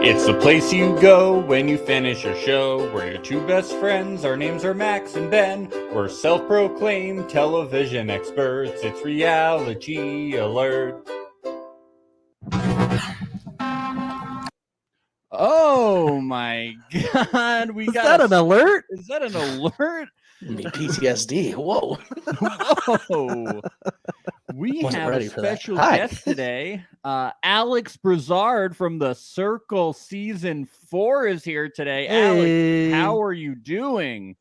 It's the place you go when you finish your show. We're your two best friends. Our names are Max and Ben. We're self-proclaimed television experts. It's Reality Alert. Oh my God! Is that an alert? Is that an alert? PTSD. Whoa. Whoa! We have a special guest today. Alex Brizard from The Circle Season 4 is here today. Hey. Alex, how are you doing?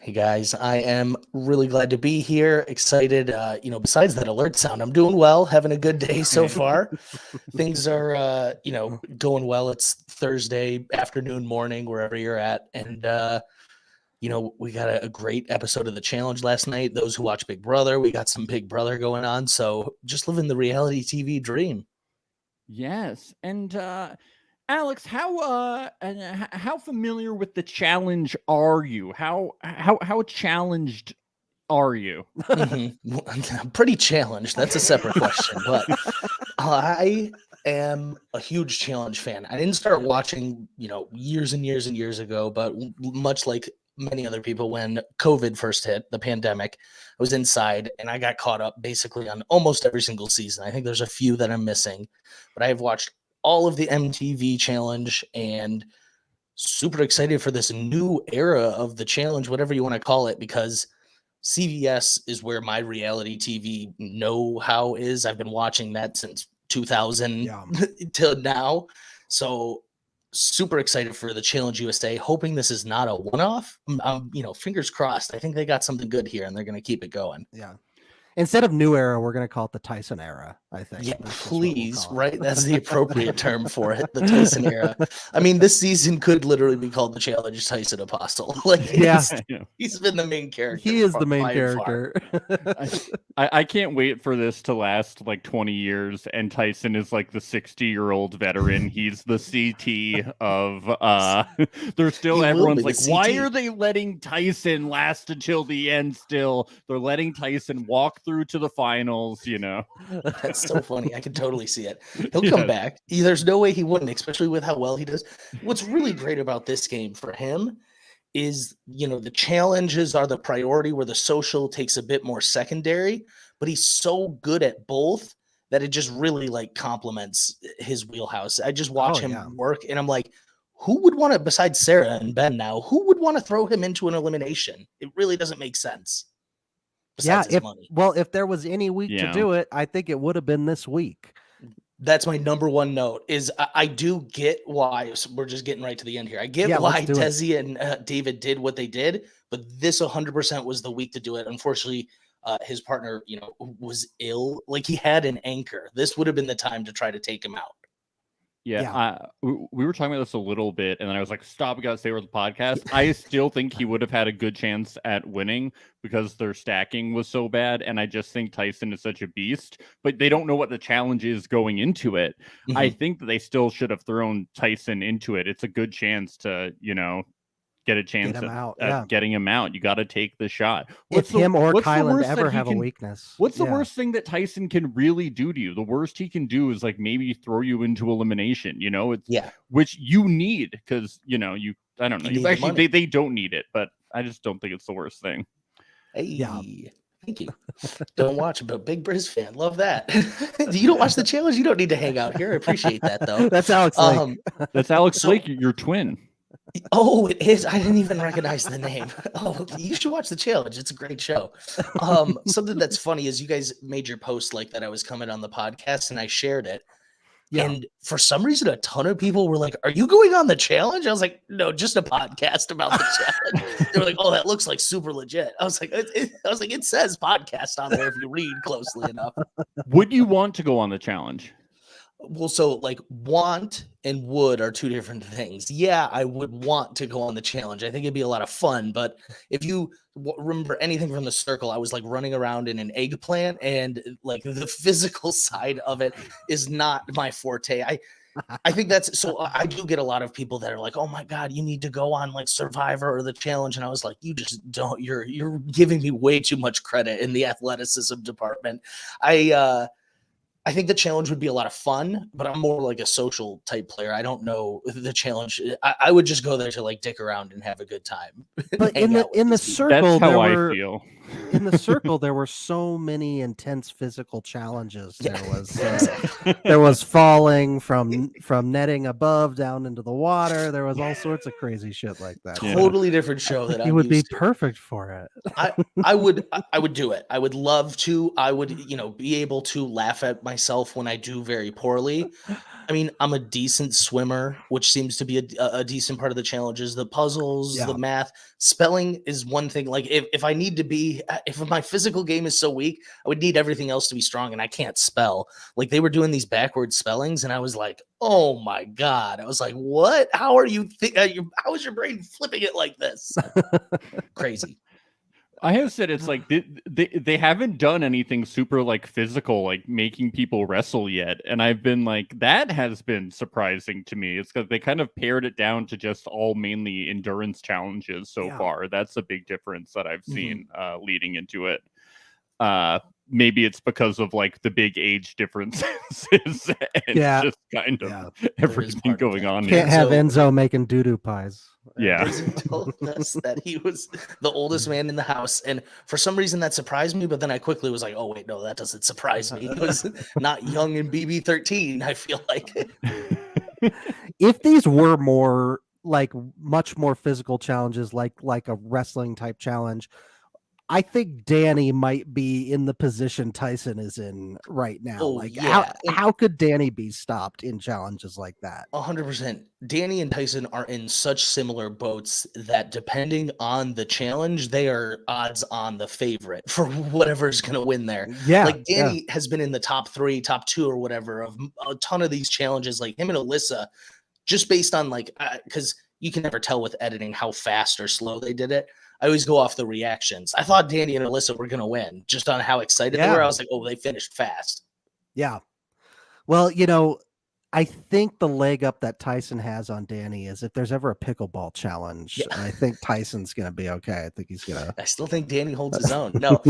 Hey guys, I am really glad to be here. Excited. Besides that alert sound, I'm doing well, having a good day so far. Things are, going well. It's Thursday afternoon, morning, wherever you're at. And, we got a great episode of The Challenge last night. Those who watch Big Brother, we got some Big Brother going on. So just living the reality TV dream. Yes. And, Alex, how familiar with the challenge are you? How challenged are you? I'm pretty challenged. That's a separate question, but I am a huge challenge fan. I didn't start watching, years and years and years ago, but much like many other people, when COVID first hit, the pandemic, I was inside and I got caught up basically on almost every single season. I think there's a few that I'm missing, but I have watched all of the MTV challenge and super excited for this new era of the challenge, whatever you want to call it, because CBS is where my reality TV know-how is. I've been watching that since 2000 till now. So super excited for the Challenge USA, hoping this is not a one-off. Fingers crossed. I think they got something good here and they're going to keep it going. Yeah. Instead of new era, we're going to call it the Tyson era, I think. Yeah, please, right? That's the appropriate term for it, the Tyson era. I mean, this season could literally be called the Challenge Tyson Apostle. He's been the main character. He is the main character. I can't wait for this to last like 20 years, and Tyson is like the 60-year-old veteran. He's the CT of, there's still, everyone's like, why are they letting Tyson last until the end still? They're letting Tyson walk through to the finals, That's so funny. I can totally see it. He'll come back. There's no way he wouldn't, especially with how well he does. What's really great about this game for him is, the challenges are the priority where the social takes a bit more secondary, but he's so good at both that it just really complements his wheelhouse. I just watch him work and I'm like, who would want to, besides Sarah and Ben now, who would want to throw him into an elimination? It really doesn't make sense. If there was any week to do it, I think it would have been this week. That's my number one note is I do get why we're just getting right to the end here. I get why Desi and David did what they did, but this 100% was the week to do it. Unfortunately, his partner, was ill. He had an anchor. This would have been the time to try to take him out. We were talking about this a little bit, and then I was like, stop, we gotta stay with the podcast. I still think he would have had a good chance at winning because their stacking was so bad, and I just think Tyson is such a beast, but they don't know what the challenge is going into it. Mm-hmm. I think that they still should have thrown Tyson into it. It's a good chance to, get a chance at getting him out. You got to take the shot. If him or Kylan ever have a weakness. What's the worst thing that Tyson can really do to you? The worst he can do is maybe throw you into elimination. Which you need because I don't know. Actually, they don't need it, but I just don't think it's the worst thing. Hey. Thank you. Don't watch, but big Briz fan. Love that. You don't watch the challenge? You don't need to hang out here. I appreciate that, though. That's Alex Lake. That's Alex Lake, your twin. Oh, it is. I didn't even recognize the name. Oh, you should watch the challenge. It's a great show. Something that's funny is you guys made your post that I was coming on the podcast and I shared it. Yeah. And for some reason, a ton of people were like, are you going on the challenge? I was like, no, just a podcast about the challenge. They were like, oh, that looks super legit. I was like, it says podcast on there if you read closely enough. Would you want to go on the challenge? Well, so want and would are two different things. Yeah, I would want to go on the challenge. I think it'd be a lot of fun. But if you remember anything from the circle, I was running around in an eggplant and the physical side of it is not my forte. I think that's so I do get a lot of people that are like, oh my God, you need to go on Survivor or the challenge. And I was like, you just don't, you're giving me way too much credit in the athleticism department. I think the challenge would be a lot of fun, but I'm more like a social type player. I don't know the challenge. I would just go there to like dick around and have a good time. But in the circle, that's how I feel. In the circle, there were so many intense physical challenges. There was falling from netting above down into the water. There was all sorts of crazy shit like that. Totally different show that he would be perfect for it. I would do it. I would love to. I would, be able to laugh at myself when I do very poorly. I mean, I'm a decent swimmer, which seems to be a decent part of the challenges. The puzzles, the math, spelling is one thing. Like if I need to be, if my physical game is so weak, I would need everything else to be strong, and I can't spell. Like they were doing these backwards spellings, and I was like, oh my God. I was like, what? How are you? How is your brain flipping it like this? Crazy. I have said it's like they haven't done anything super like physical, like making people wrestle yet. And I've been like, that has been surprising to me. It's because they kind of pared it down to just all mainly endurance challenges so far. That's a big difference that I've seen leading into it. Maybe it's because of like the big age differences and just kind of everything going on. Can't have Enzo making doo-doo pies. Yeah. Told us that he was the oldest man in the house. And for some reason that surprised me, but then I quickly was like, oh wait, no, that doesn't surprise me. He was not young and BB13, I feel like. If these were more like much more physical challenges, like a wrestling type challenge, I think Danny might be in the position Tyson is in right now. How could Danny be stopped in challenges like that? 100%. Danny and Tyson are in such similar boats that depending on the challenge, they are odds on the favorite for whatever's going to win there. Yeah. Like Danny has been in the top 3, top 2 or whatever of a ton of these challenges, like him and Alyssa, just based on like, because you can never tell with editing how fast or slow they did it. I always go off the reactions. I thought Danny and Alyssa were going to win just on how excited they were. I was like, oh, they finished fast. Yeah. Well, I think the leg up that Tyson has on Danny is if there's ever a pickleball challenge, I think Tyson's going to be okay. I think he's going to. I still think Danny holds his own. No,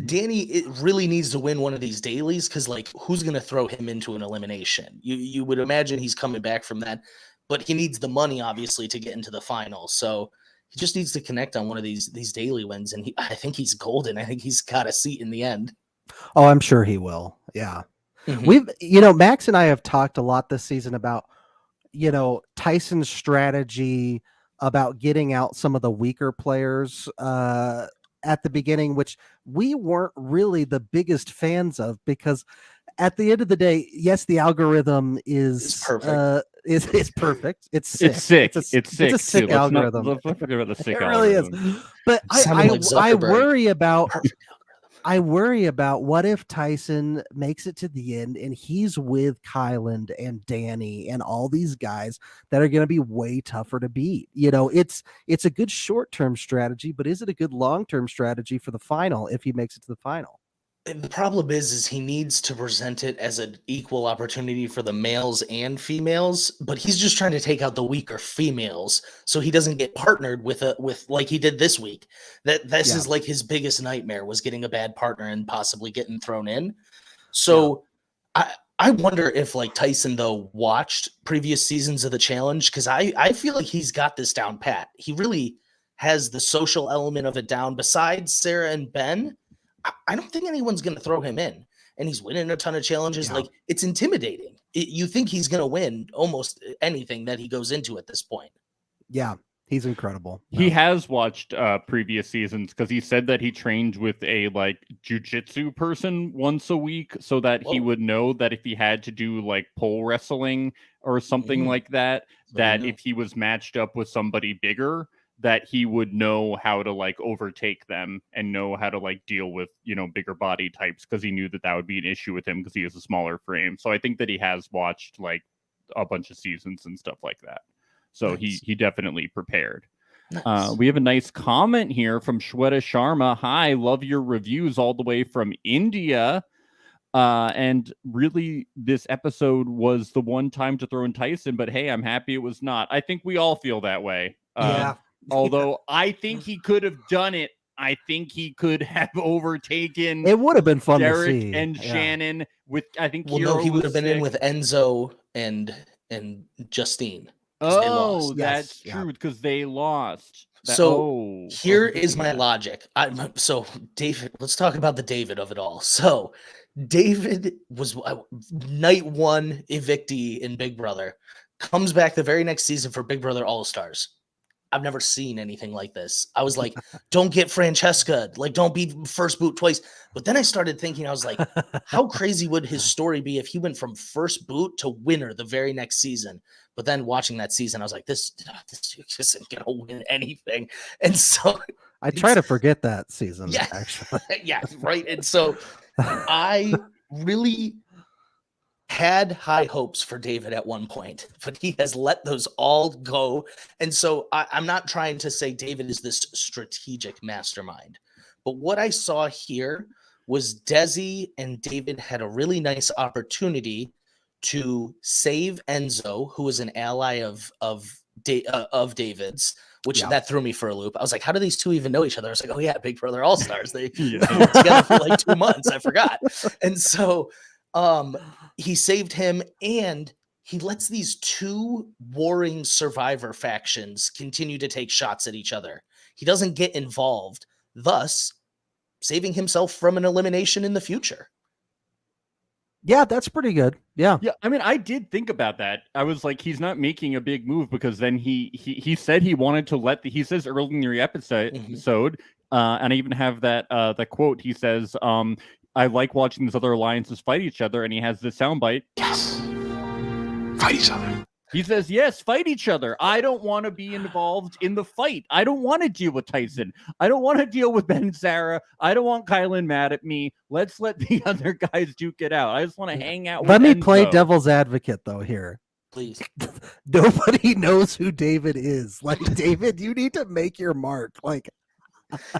Danny it really needs to win one of these dailies because, like, who's going to throw him into an elimination? You would imagine he's coming back from that, but he needs the money, obviously, to get into the finals. So he just needs to connect on one of these daily wins, and I think he's golden. I think he's got a seat in the end. Oh, I'm sure he will. Yeah. We've, Max and I have talked a lot this season about, Tyson's strategy about getting out some of the weaker players at the beginning, which we weren't really the biggest fans of because at the end of the day, yes, the algorithm is perfect. It's perfect. It's sick. It's a sick algorithm. Let's not forget about the sick algorithm. Really is. But I worry about. I worry about what if Tyson makes it to the end and he's with Kyland and Danny and all these guys that are going to be way tougher to beat. It's a good short-term strategy, but is it a good long-term strategy for the final if he makes it to the final? The problem is he needs to present it as an equal opportunity for the males and females, but he's just trying to take out the weaker females so he doesn't get partnered with like he did this week. This is like his biggest nightmare was getting a bad partner and possibly getting thrown in. So I wonder if like Tyson though watched previous seasons of the challenge because I feel like he's got this down pat. He really has the social element of it down. Besides Sarah and Ben, I don't think anyone's going to throw him in, and he's winning a ton of challenges. Like it's intimidating. You think he's going to win almost anything that he goes into at this point. Yeah, he's incredible. He has watched previous seasons because he said that he trained with a like jujitsu person once a week so that he would know that if he had to do like pole wrestling or something like that, if he was matched up with somebody bigger, that he would know how to like overtake them and know how to like deal with, bigger body types because he knew that would be an issue with him because he has a smaller frame. So I think that he has watched like a bunch of seasons and stuff like that. So he definitely prepared. Nice. We have a nice comment here from Shweta Sharma. Hi, love your reviews all the way from India. And really, this episode was the one time to throw in Tyson, but hey, I'm happy it was not. I think we all feel that way. Yeah. Although I think he could have done it I think he could have overtaken. It would have been fun Derek to see. and Shannon with, I think. Well, no, he would have been in with Enzo and Justine. They lost. That's true because they lost. Here is my logic. So David, let's talk about the David of it all. So David was night one evictee in Big Brother, comes back the very next season for Big Brother All-Stars. I've never seen anything like this. I was like, don't get Francesca. Like, don't be first boot twice. But then I started thinking, I was like, how crazy would his story be if he went from first boot to winner the very next season? But then watching that season, I was like, this dude isn't going to win anything. And so I try to forget that season, yeah, actually. Yeah, right. And so I really had high hopes for David at one point, but he has let those all go. And so I'm not trying to say David is this strategic mastermind, but what I saw here was Desi and David had a really nice opportunity to save Enzo, who was an ally of David's, which that threw me for a loop. I was like, how do these two even know each other? I was like, oh yeah, Big Brother All-Stars. They were together for like 2 months. I forgot. And so he saved him, and he lets these two warring survivor factions continue to take shots at each other. He doesn't get involved, thus saving himself from an elimination in the future. Yeah, that's pretty good. Yeah. I mean, I did think about that. I was like, he's not making a big move because then he said he wanted to he says early in the episode, and I even have that quote. He says, I like watching these other alliances fight each other, and he has this soundbite. Yes. Fight each other. He says, yes, fight each other. I don't want to be involved in the fight. I don't want to deal with Tyson. I don't want to deal with Ben and Sarah. I don't want Kylan mad at me. Let's let the other guys duke it out. I just want to hang out with Let me Enzo. play devil's advocate, though, here. Please. Nobody knows who David is. Like, David, you need to make your mark. Like,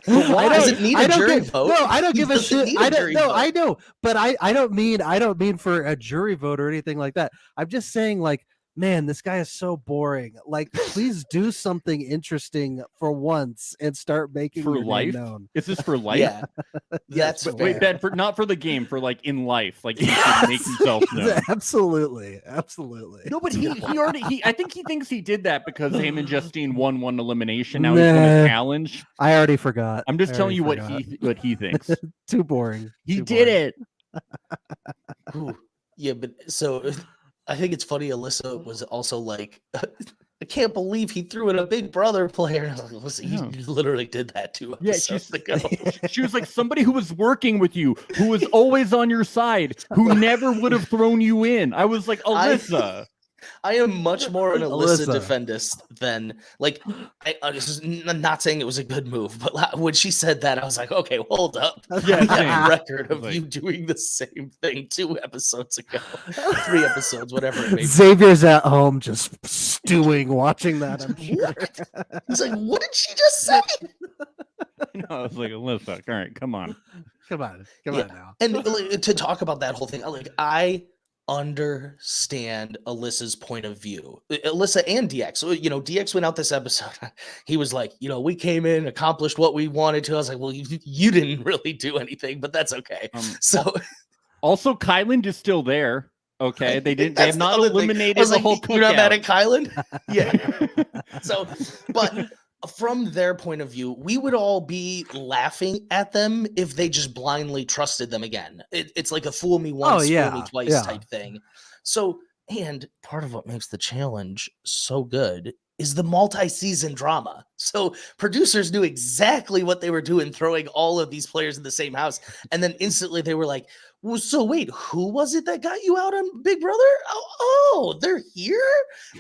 why does it need a jury vote? No, I don't give a shit. I know, but I don't mean for a jury vote or anything like that. I'm just saying, like, man, this guy is so boring. Like, please do something interesting for once and start making for your life name known. Is this for life? Yeah, that's wait, Ben, not for the game, for like in life, like he should make himself known. Absolutely. No, but he already I think he thinks he did that because him and Justine won one elimination. Now he's won a challenge. I already forgot. I'm just telling you what he thinks. Too boring. He did it. Yeah, but so I think it's funny. Alyssa was also like, I can't believe he threw in a Big Brother player. And I was like, listen, he literally did that 2 episodes ago. She was like, somebody who was working with you, who was always on your side, who never would have thrown you in. I was like, Alyssa. I am much more an Alyssa defendist than like. I was not saying it was a good move, but when she said that, I was like, okay, hold up. Yeah, we have a record of you doing the same thing 2 episodes ago, 3 episodes, whatever it may be. Xavier's at home just stewing, watching that. I'm sure. He's like, what did she just say? I was like, Alyssa, all right, come on now. And to talk about that whole thing, like I understand Alyssa's point of view. Alyssa and DX. So, DX went out this episode. He was like, we came in, accomplished what we wanted to. I was like, well, you didn't really do anything, but that's okay. So also Kylan is still there. Okay. They have not eliminated the whole cookout. You're not mad at Kylan? Yeah. So, but from their point of view, we would all be laughing at them if they just blindly trusted them again. It's like a fool me once, fool me twice type thing. So, and part of what makes the challenge so good is the multi-season drama. So producers knew exactly what they were doing, throwing all of these players in the same house. And then instantly they were like, well, so wait, who was it that got you out on Big Brother? Oh, they're here?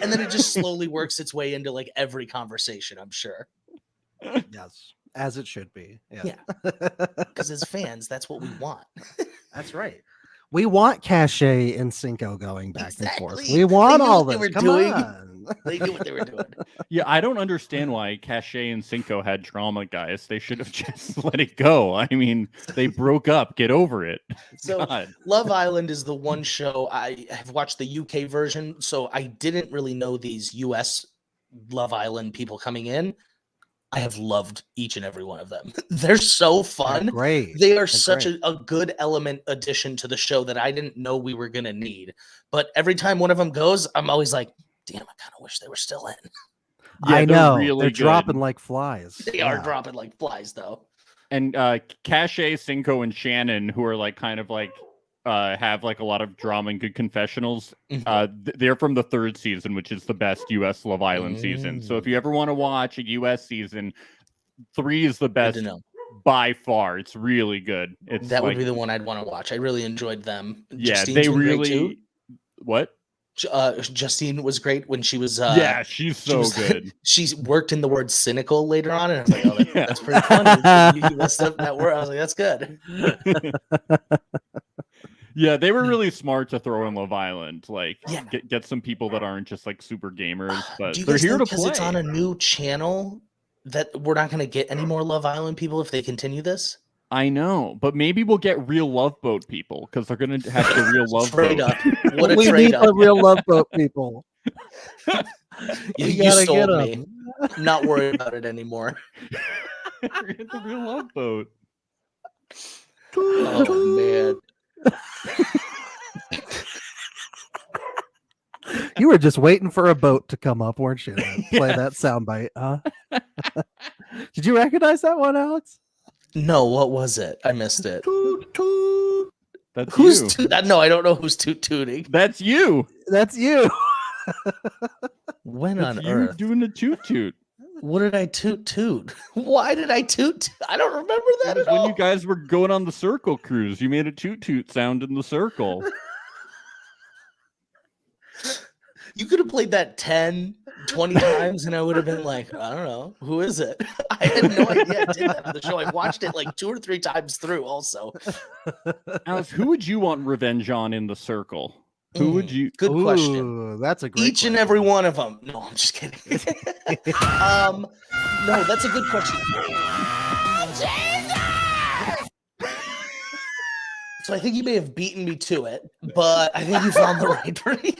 And then it just slowly works its way into like every conversation, I'm sure. Yes, as it should be. Yeah. Because as fans, that's what we want. That's right. We want Cachet and Cinco going back and forth. We want all this. Come on. They knew what they were doing. Yeah, I don't understand why Cachet and Cinco had drama, guys. They should have just let it go. I mean, they broke up. Get over it. So God. Love Island is the one show I have watched the UK version, so I didn't really know these US Love Island people coming in. I have loved each and every one of them. They're so fun. They're great. They are such a good element addition to the show that I didn't know we were going to need. But every time one of them goes, I'm always like, damn, I kind of wish they were still in. Yeah, I know. Really they're good. Dropping like flies. They are dropping like flies, though. And Cache, Cinco, and Shannon, who are like kind of like have like a lot of drama and good confessionals. They're from the 3rd season, which is the best U.S. Love Island season. So if you ever want to watch a U.S. season, 3 is the best by far. It's really good. That would be the one I'd want to watch. I really enjoyed them. Yeah, Justine's they really. What? Justine was great when she was. She's so good. She's worked in the word cynical later on, and I was like, "Oh, that's pretty funny." You messed up that word. I was like, "That's good." Yeah, they were really smart to throw in Love Island. Like, get some people that aren't just like super gamers, but they're here to play. It's on a new channel that we're not going to get any more Love Island people if they continue this. I know, but maybe we'll get real Love Boat people because they're going to have the real Love trade Boat. Up. What a we trade need up! The real Love Boat people. You sold me. Not worried about it anymore. Get the real Love Boat. Oh man. You were just waiting for a boat to come up, weren't you? Play that soundbite, huh? Did you recognize that one, Alex? No, what was it? I missed it. Toot, toot. That's who's you. No, I don't know who's tooting. That's you. That's you. When That's on you earth? doing a toot? What did I toot? Why did I toot? I don't remember that at When all. you guys were going on the circle cruise, you made a toot sound in the circle. You could have played that 10, 20 times, and I would have been like, I don't know. Who is it? I had no idea I did that for the show. I watched it like 2 or 3 times through also. Alex, who would you want revenge on in the circle? Who would you? Good question. That's a great Each and every one of them. No, I'm just kidding. No, that's a good question. So I think you may have beaten me to it, but I think you found the right three.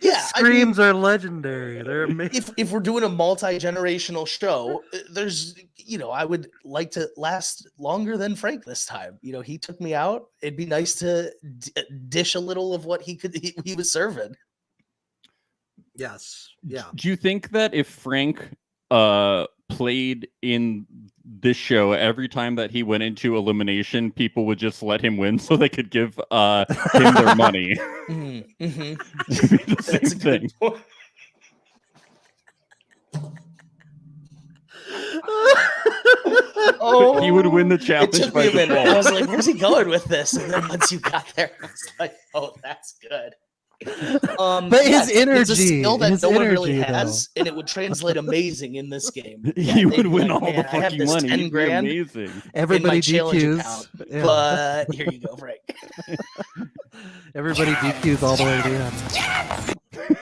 Yeah, screams are legendary. They're amazing. If we're doing a multi-generational show, there's, I would like to last longer than Frank this time. He took me out. It'd be nice to dish a little of what he was serving. Yes. Yeah. Do you think that if Frank played in this show every time that he went into elimination, people would just let him win so they could give him their money? The same thing. Oh, he would win the challenge. It took me a minute. I was like, where's he going with this? And then once you got there, I was like, oh, that's good. But his energy, it's a skill that no one really though. has, and it would translate amazing in this game. He would win all like, the fucking money. 10 grand amazing. Everybody DQs, account, yeah. But here you go, Frank. Everybody DQs all the way to the end.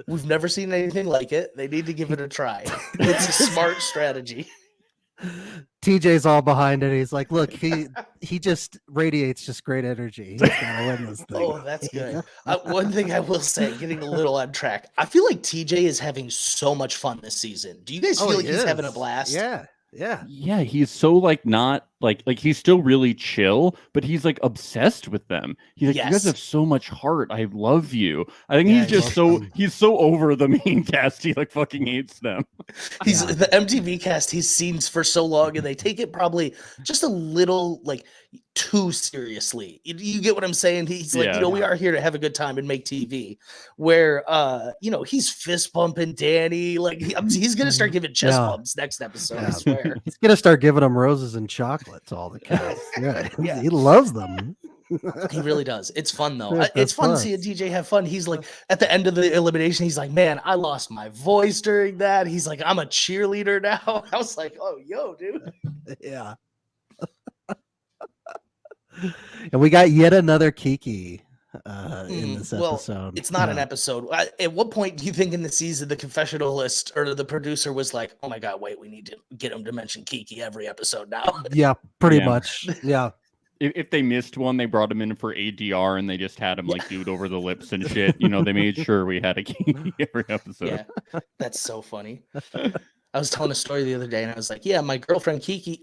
We've never seen anything like it. They need to give it a try. It's a smart strategy. TJ's all behind it. He's like, look, he just radiates just great energy. He's gonna win this thing. Oh, that's good. One thing I will say, getting a little on track, I feel like TJ is having so much fun this season. Do you guys feel like he's having a blast? Yeah. He's so like not like he's still really chill, but he's like obsessed with them. He's like, you guys have so much heart. I love you. I think he's just he's so over the main cast. He like fucking hates them. He's the MTV cast he's seen for so long, and they take it probably just a little like too seriously. You get what I'm saying? He's like, we are here to have a good time and make TV. Where he's fist bumping Danny. Like he's gonna start giving chest bumps next episode. I swear. He's gonna start giving them roses and chocolate to all the cast. Yeah. He loves them. He really does. It's fun though. It's fun to see a DJ have fun. He's like at the end of the elimination, he's like, man, I lost my voice during that. He's like, I'm a cheerleader now. I was like, oh, yo, dude. Yeah. And we got yet another Kiki in this episode. It's not an episode. At what point do you think in the season the confessionalist or the producer was like, oh my God, wait, we need to get him to mention Kiki every episode now? Yeah, pretty much. Yeah. if they missed one, they brought him in for ADR and they just had him like do it over the lips and shit. You know, they made sure we had a Kiki every episode. Yeah, that's so funny. I was telling a story the other day and I was like, yeah, my girlfriend Nikki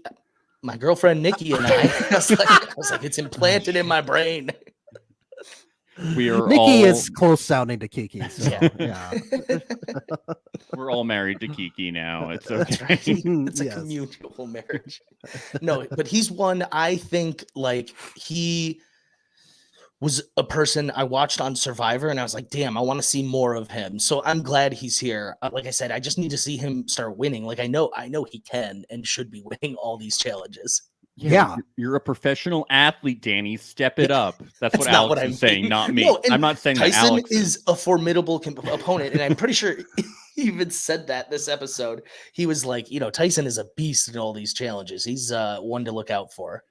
and I was like, it's implanted in my brain. We are Nikki is close sounding to Kiki. So, yeah. We're all married to Kiki now. It's okay. That's right. It's a communal marriage. No, but he's one, I think, like, he was a person I watched on Survivor and I was like, damn, I want to see more of him. So I'm glad he's here. Like I said, I just need to see him start winning. Like I know he can and should be winning all these challenges. Yeah. You're a professional athlete, Danny. Step it up. That's what Alex is saying, not me. No, I'm not saying Tyson that Alex is a formidable opponent, and I'm pretty sure he even said that this episode. He was like, Tyson is a beast in all these challenges. He's one to look out for.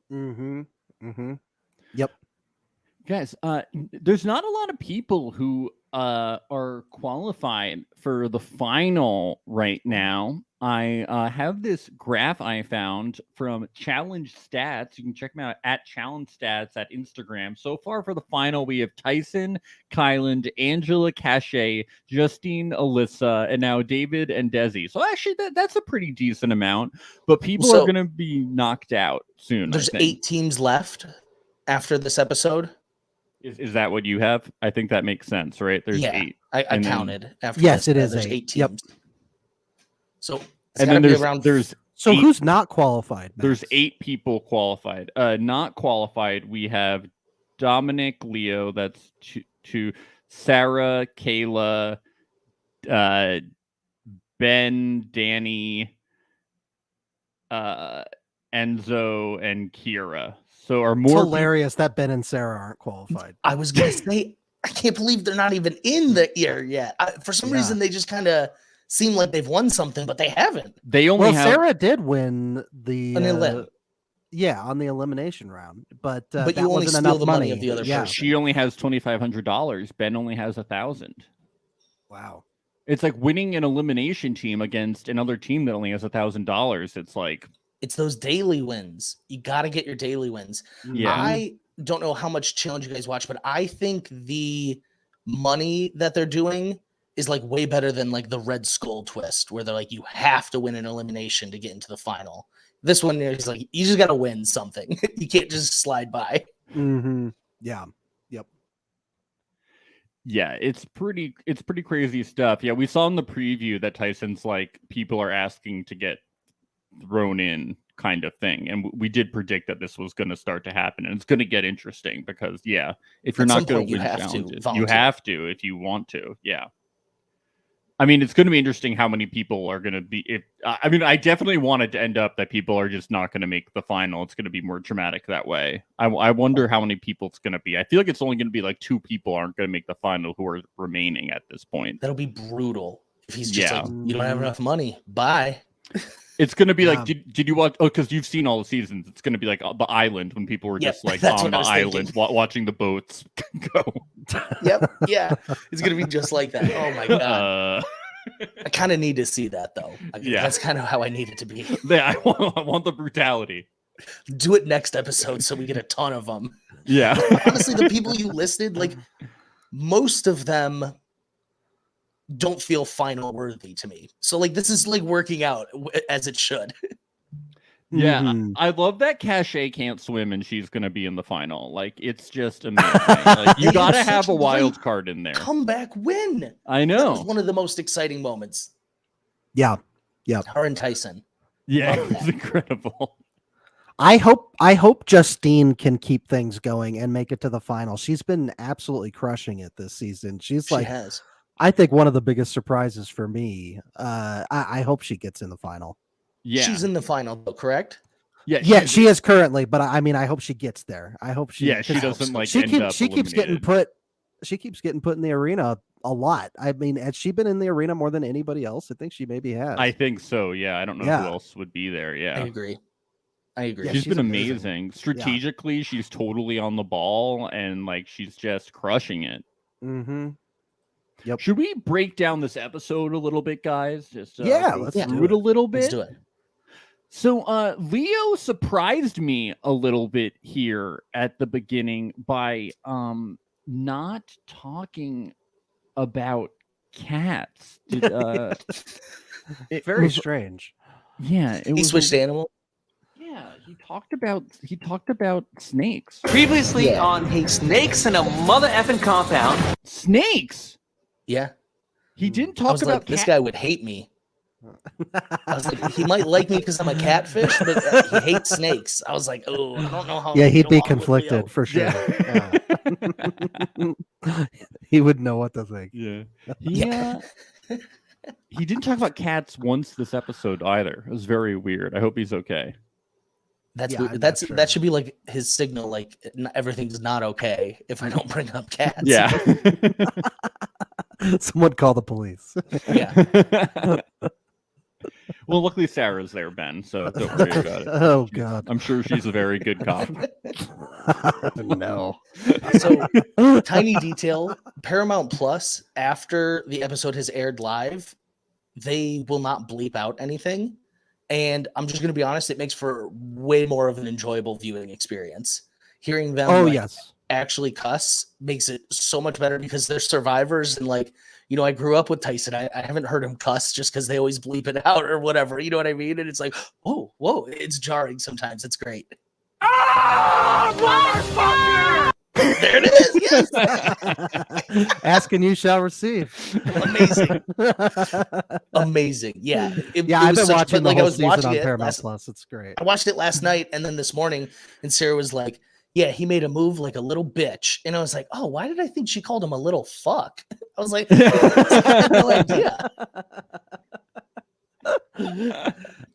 Yep. Guys, there's not a lot of people who are qualified for the final right now. I have this graph I found from Challenge Stats. You can check them out at Challenge Stats at Instagram. So far for the final, we have Tyson, Kyland, Angela, Cache, Justine, Alyssa, and now David and Desi. So actually, that's a pretty decent amount. But people are going to be knocked out soon. There's 8 teams left after this episode. Is that what you have? I think that makes sense, right? There's 8. I counted after. Yes, this. it is There's 8 teams. Yep. So and then there's so 8, who's not qualified? Max? There's 8 people qualified. Not qualified. We have Dominic, Leo. That's 2. Sarah, Kayla, Ben, Danny, Enzo, and Kira. So are more hilarious that Ben and Sarah aren't qualified. I was gonna say, I can't believe they're not even in the year yet. For some reason, they just kind of seem like they've won something, but they haven't. They only Sarah did win the on the elimination round, but you that only wasn't steal enough the money of the other person. She only has $2,500. Ben only has $1,000. Wow. It's like winning an elimination team against another team that only has $1,000. It's like, it's those daily wins. You got to get your daily wins. Yeah. I don't know how much challenge you guys watch, but I think the money that they're doing is like way better than like the Red Skull twist, where they're like, you have to win an elimination to get into the final. This one is like, you just got to win something. You can't just slide by. Mm-hmm. Yeah. Yep. Yeah, it's pretty crazy stuff. Yeah, we saw in the preview that Tyson's like, people are asking to get thrown in kind of thing, and we did predict that this was going to start to happen, and it's going to get interesting because if you're not going to win challenges, you have to if you want to. I mean, it's going to be interesting how many people are going to be. I definitely want it to end up that people are just not going to make the final. It's going to be more dramatic that way. I wonder how many people it's going to be. I feel like it's only going to be like 2 people aren't going to make the final who are remaining at this point. That'll be brutal if he's just like, you don't have enough money. Bye. It's going to be like, did you watch? Oh, because you've seen all the seasons. It's going to be like the island when people were just like on the island watching the boats go. Yep. Yeah. It's going to be just like that. Oh my God. I kind of need to see that though. That's kind of how I need it to be. Yeah. I want the brutality. Do it next episode so we get a ton of them. Yeah. Honestly, the people you listed, like most of them don't feel final worthy to me. So like this is like working out as it should. Yeah, I love that Cache can't swim and she's gonna be in the final. Like it's just amazing. Like, you gotta have a wild card in there. Comeback win. I know. That was one of the most exciting moments. Yeah. Her and Tyson. Yeah, it was incredible. I hope Justine can keep things going and make it to the final. She's been absolutely crushing it this season. She has. I think one of the biggest surprises for me. I hope she gets in the final. Yeah, she's in the final though, correct? Yeah, she is currently, but I mean, I hope she gets there. I hope she. Yeah, she doesn't like. She keeps getting put. She keeps getting put in the arena a lot. I mean, has she been in the arena more than anybody else? I think she maybe has. I think so. Yeah, I don't know who else would be there. Yeah, I agree. Yeah, she's been amazing. Strategically, she's totally on the ball, and like she's just crushing it. Mm-hmm. Yep. Should we break down this episode a little bit, guys? Just let's do it a little bit. Let's do it. So Leo surprised me a little bit here at the beginning by not talking about cats. Very strange. Yeah, He switched animal. Yeah, he talked about snakes. Previously on Snakes in a Mother Effing Compound. Snakes. Yeah. He didn't talk about this guy would hate me. I was like, he might like me because I'm a catfish, but he hates snakes. I was like, oh, I don't know how. Yeah, he'd be conflicted for sure. Yeah. He would know what to think. Yeah. He didn't talk about cats once this episode either. It was very weird. I hope he's okay. That should be like his signal. Like everything's not okay if I don't bring up cats. Yeah. Someone call the police. Yeah. Well, luckily Sarah's there, Ben, so don't worry about it. Oh, God. I'm sure she's a very good cop. No. So, tiny detail, Paramount Plus, after the episode has aired live, they will not bleep out anything. And I'm just going to be honest, it makes for way more of an enjoyable viewing experience. Hearing them actually cuss makes it so much better because they're survivors. And like, you know, I grew up with Tyson. I haven't heard him cuss just because they always bleep it out or whatever. You know what I mean? And it's like, whoa, it's jarring sometimes. It's great. Motherfucker! There it is. Yes. Ask and you shall receive. Amazing. Yeah. I've been watching the whole season on Paramount Plus. It's great. I watched it last night and then this morning, and Sarah was like, yeah, he made a move like a little bitch. And I was like, oh, why did I think she called him a little fuck? I was like, I had no idea.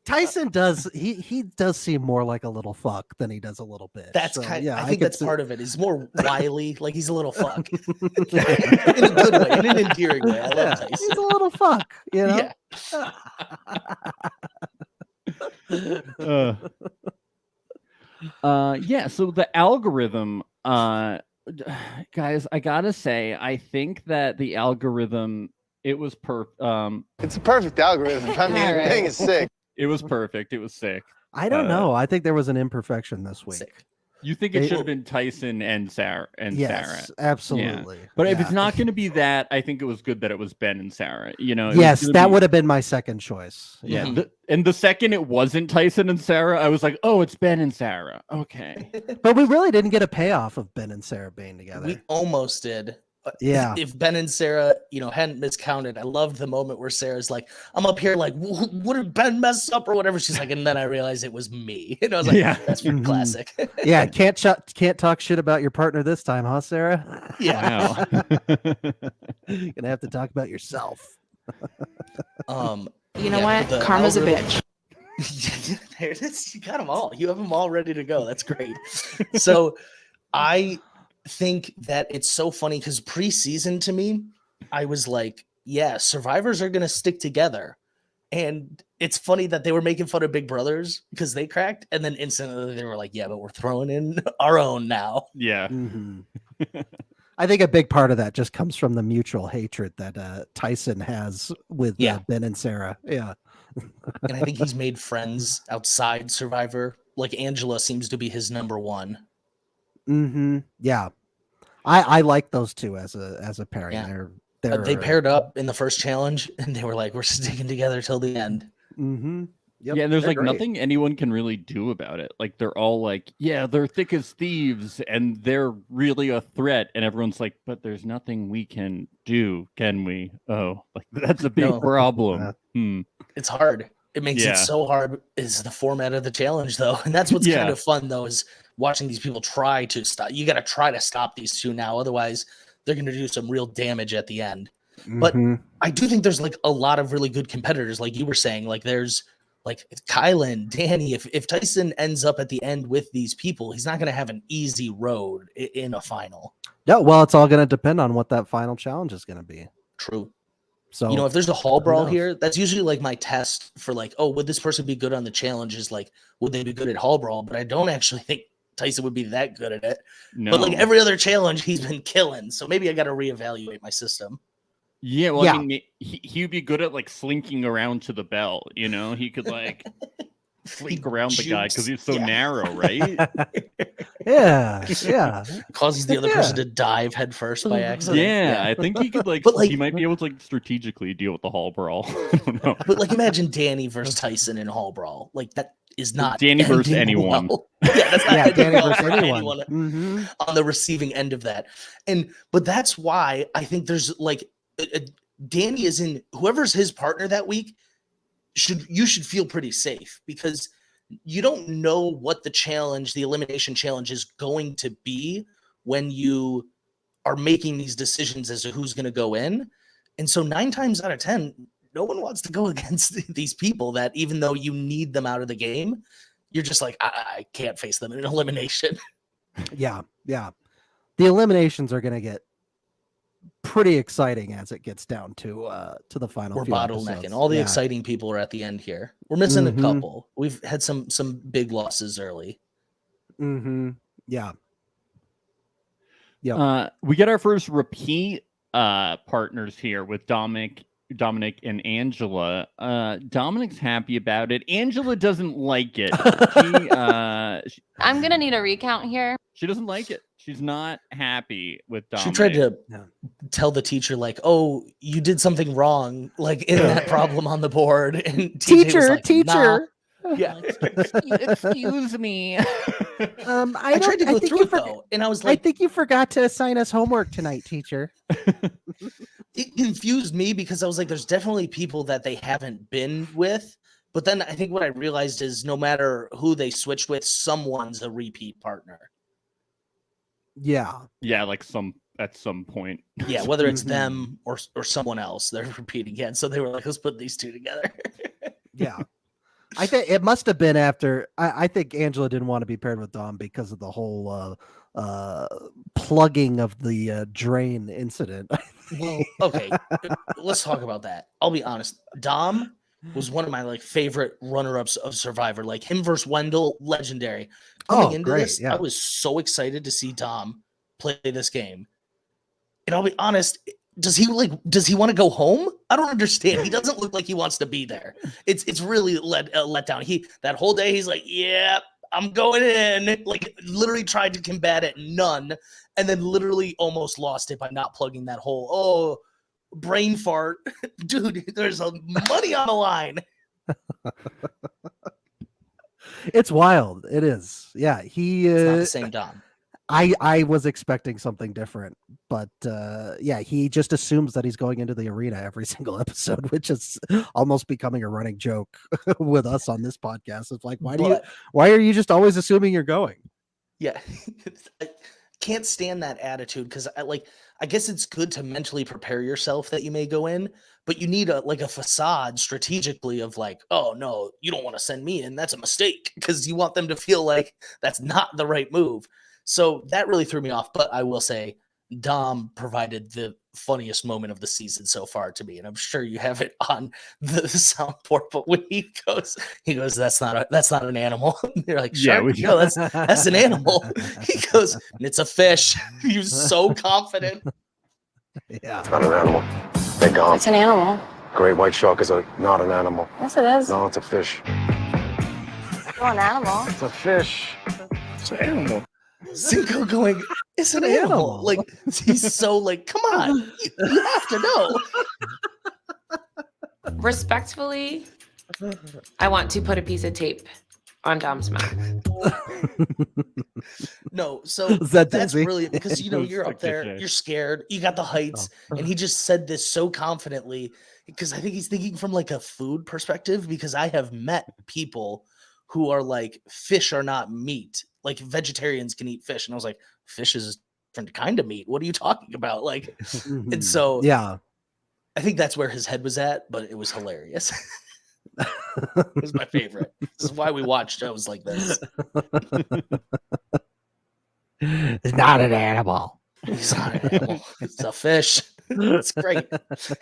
Tyson does he does seem more like a little fuck than he does a little bitch. That's I think that's part of it. He's more wily, like he's a little fuck. In a good way, in an endearing way. I love Tyson. He's a little fuck, you know? Yeah. So the algorithm, guys, I gotta say, I think that the algorithm, it was it's a perfect algorithm. I mean, the thing is sick. It was perfect. It was sick. I don't know. I think there was an imperfection this week. Sick. You think it should have been Tyson and Sarah? Yes, absolutely. Yeah. But if it's not going to be that, I think it was good that it was Ben and Sarah. You know. Yes, that would have been my second choice. Yeah. And the second it wasn't Tyson and Sarah, I was like, oh, it's Ben and Sarah. Okay. But we really didn't get a payoff of Ben and Sarah being together. We almost did. Yeah. If Ben and Sarah, you know, hadn't miscounted, I loved the moment where Sarah's like, I'm up here like, what did Ben mess up or whatever? She's like, and then I realized it was me. And I was like, that's classic. Yeah, can't talk shit about your partner this time, huh, Sarah? Yeah. Wow. You're gonna have to talk about yourself. You know what? Karma's a bitch. There it is. You got them all. You have them all ready to go. That's great. So I think that it's so funny because preseason to me, I was like, yeah, survivors are going to stick together. And it's funny that they were making fun of Big Brothers because they cracked. And then instantly they were like, yeah, but we're throwing in our own now. Yeah. Mm-hmm. I think a big part of that just comes from the mutual hatred that Tyson has with Ben and Sarah. Yeah. And I think he's made friends outside Survivor. Like Angela seems to be his number one. Mm-hmm. Yeah, I like those two as a pairing. Yeah. They're they paired up in the first challenge, and they were like, "We're sticking together till the end." Mm-hmm. Yep, yeah, and there's like nothing anyone can really do about it. Like they're all like, "Yeah, they're thick as thieves, and they're really a threat." And everyone's like, "But there's nothing we can do, can we?" Oh, like that's a big problem. It's hard. It makes it so hard. Is the format of the challenge though, and that's what's kind of fun though is watching these people try to stop. You got to try to stop these two now, otherwise they're going to do some real damage at the end. Mm-hmm. But I do think there's like a lot of really good competitors, like you were saying. Like there's like Kylan, Danny. If Tyson ends up at the end with these people, he's not going to have an easy road in a final. Yeah, well, it's all going to depend on what that final challenge is going to be. True. So, you know, if there's a hall brawl here, that's usually like my test for like, oh, would this person be good on the challenge? Is like, would they be good at hall brawl? But I don't actually think Tyson would be that good at it. No. But like every other challenge, he's been killing. So maybe I got to reevaluate my system. Yeah, well, I mean, he'd be good at like slinking around to the bell. You know, he could like sneak around the guy because he's so narrow, right? Yeah. Causes the other person to dive headfirst by accident. Yeah, I think he could he might be able to strategically deal with the hall brawl. I don't know. But imagine Danny versus Tyson in hall brawl. That is not Danny versus anyone. Well. Yeah, that's not Danny well versus anyone on the receiving end of that. But that's why I think there's Danny is in whoever's his partner that week. You should feel pretty safe because you don't know what the elimination challenge is going to be when you are making these decisions as to who's going to go in. And so 9 times out of 10, no one wants to go against these people that even though you need them out of the game, you're just like, I can't face them in an elimination. Yeah. The eliminations are going to get pretty exciting as it gets down to the final. We're bottlenecking. All the exciting people are at the end here. We're missing a couple. We've had some big losses early. Yeah. We get our first repeat partners here with Dominic and Angela. Dominic's happy about it. Angela doesn't like it. I'm gonna need a recount here. She doesn't like it. She's not happy with Dominic. She tried to tell the teacher, you did something wrong, in that problem on the board. And teacher. Nah. Yeah. Excuse me. I tried to go through it though, and I was like, I think you forgot to assign us homework tonight, teacher. It confused me because I was like, there's definitely people that they haven't been with. But then I think what I realized is no matter who they switch with, someone's a repeat partner. Yeah. Yeah, at some point. Yeah, whether it's them or someone else, they're repeating again. So they were like, let's put these two together. Yeah. I think it must have been after. I think Angela didn't want to be paired with Dom because of the whole plugging of the drain incident. Well, okay, let's talk about that. I'll be honest. Dom was one of my favorite runner-ups of Survivor. Him versus Wendell, legendary. Coming into this, I was so excited to see Dom play this game. And I'll be honest. Does he want to go home? I don't understand. He doesn't look like he wants to be there. It's really let down. That whole day he's like, yeah, I'm going in. Literally tried to combat it, none, and then literally almost lost it by not plugging that hole. Oh, brain fart, dude. There's money on the line. It's wild. It is. Yeah, it's not the same Dom. I was expecting something different, but he just assumes that he's going into the arena every single episode, which is almost becoming a running joke with us on this podcast. It's like, why are you just always assuming you're going? Yeah, I can't stand that attitude because I guess it's good to mentally prepare yourself that you may go in, but you need a facade strategically of oh no, you don't want to send me in. That's a mistake because you want them to feel like that's not the right move. So that really threw me off, but I will say Dom provided the funniest moment of the season so far to me, and I'm sure you have it on the soundboard. But when he goes, that's not an animal. You're like, sure, no, that's an animal. He goes, it's a fish. He was so confident. Yeah, it's not an animal. They're gone. It's an animal. Great white shark is not an animal. Yes, it is. No, it's a fish. Still an animal. It's a fish. It's an animal. Cinco going, it's an animal. He's so come on, you have to know. Respectfully, I want to put a piece of tape on Dom's mouth. No, so that's brilliant because you're up there, you're scared, you got the heights, and he just said this so confidently because I think he's thinking from a food perspective because I have met people who are fish are not meat. Vegetarians can eat fish. And I was like, fish is a different kind of meat. What are you talking about? And so yeah, I think that's where his head was at, but it was hilarious. It was my favorite. This is why we watch shows like this. It's not an animal. It's not an animal. It's a fish. It's great.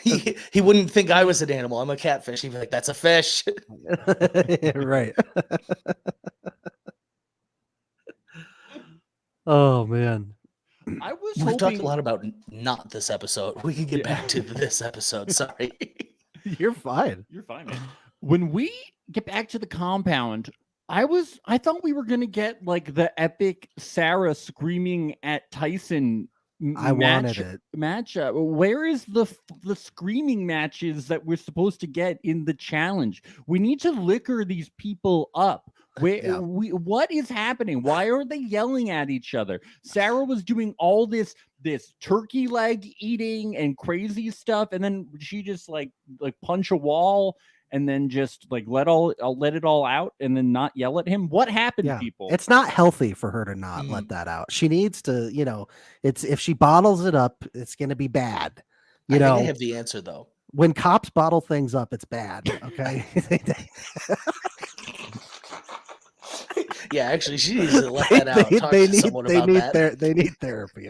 He wouldn't think I was an animal. I'm a catfish. He'd be like, that's a fish. Right. Oh man, We've talked a lot about not this episode. We can get back to this episode. Sorry. You're fine. You're fine, man. When we get back to the compound, I thought we were gonna get like the epic Sarah screaming at Tyson I wanted it. matchup. Where is the screaming matches that we're supposed to get in the challenge? We need to liquor these people up. What is happening? Why aren't they yelling at each other? Sarah was doing all this turkey leg eating and crazy stuff, and then she just like punch a wall and then just like let it all out and then not yell at him. What happened, people? It's not healthy for her to not let that out. She needs to, it's if she bottles it up, it's going to be bad. I think I have the answer though. When cops bottle things up, it's bad. Okay. Yeah, actually, she needs to let that out. Talk to someone about that. They need therapy.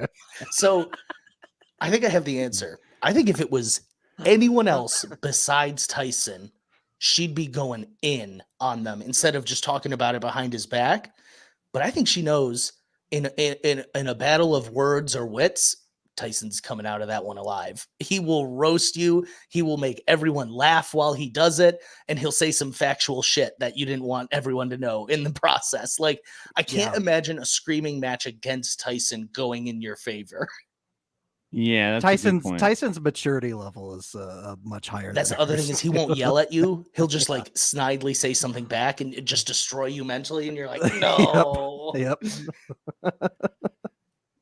So, I think I have the answer. I think if it was anyone else besides Tyson, she'd be going in on them instead of just talking about it behind his back. But I think she knows in a battle of words or wits, Tyson's coming out of that one alive. He will roast you. He will make everyone laugh while he does it. And he'll say some factual shit that you didn't want everyone to know in the process. Like, I can't imagine a screaming match against Tyson going in your favor. Yeah, that's Tyson's maturity level is much higher. That's the other thing is he won't yell at you. He'll just like snidely say something back and just destroy you mentally. And you're like, no. Yep.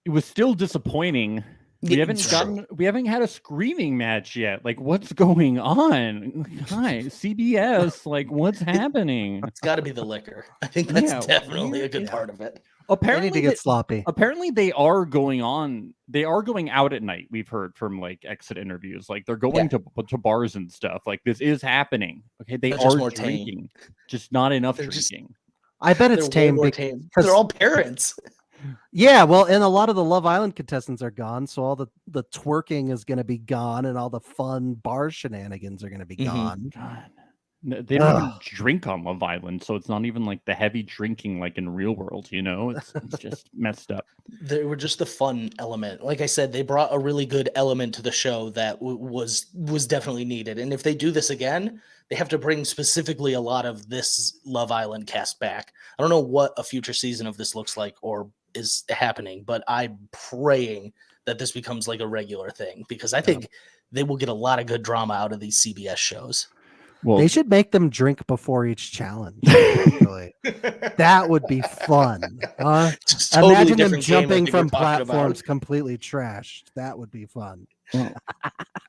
It was still disappointing. We haven't had a screaming match yet. Like, what's going on? Hi, CBS. Like, what's happening? It's got to be the liquor. I think that's definitely a good part of it. Apparently, they need to get sloppy. Apparently, they are going out at night. We've heard from like exit interviews. Like, they're going to bars and stuff. Like, this is happening. Okay, they are drinking, just not enough drinking. I bet it's tame because they're all parents. Yeah, well, and a lot of the Love Island contestants are gone, so all the twerking is going to be gone, and all the fun bar shenanigans are going to be gone. God. They don't even drink on Love Island, so it's not even like the heavy drinking like in real world, It's just messed up. They were just the fun element. Like I said, they brought a really good element to the show that was definitely needed. And if they do this again, they have to bring specifically a lot of this Love Island cast back. I don't know what a future season of this looks like or is happening, but I'm praying that this becomes like a regular thing because I think they will get a lot of good drama out of these CBS shows. Well, they should make them drink before each challenge. Really. That would be fun. Totally imagine them jumping from platforms completely trashed. That would be fun.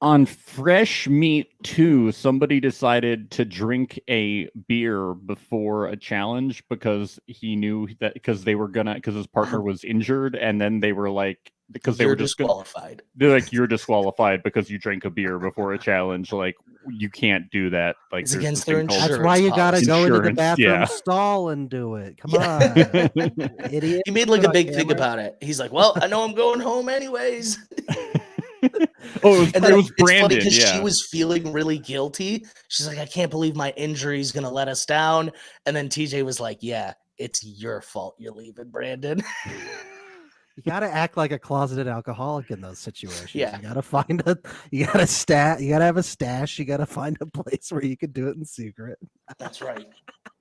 On Fresh Meat 2, somebody decided to drink a beer before a challenge because he knew that because his partner was injured, and then they were like, because they were just disqualified. They're like, you're disqualified because you drank a beer before a challenge. Like, you can't do that. Like, it's against their insurance. That's why you gotta go into the bathroom stall and do it. Come on, idiot. He made like a big thing about it. He's like, well, I know I'm going home anyways. It was Brandon. Because she was feeling really guilty. She's like, I can't believe my injury is gonna let us down. And then TJ was like, yeah, it's your fault you're leaving, Brandon. You got to act like a closeted alcoholic in those situations. Yeah. You got to you got to have a stash. You got to find a place where you can do it in secret. That's right.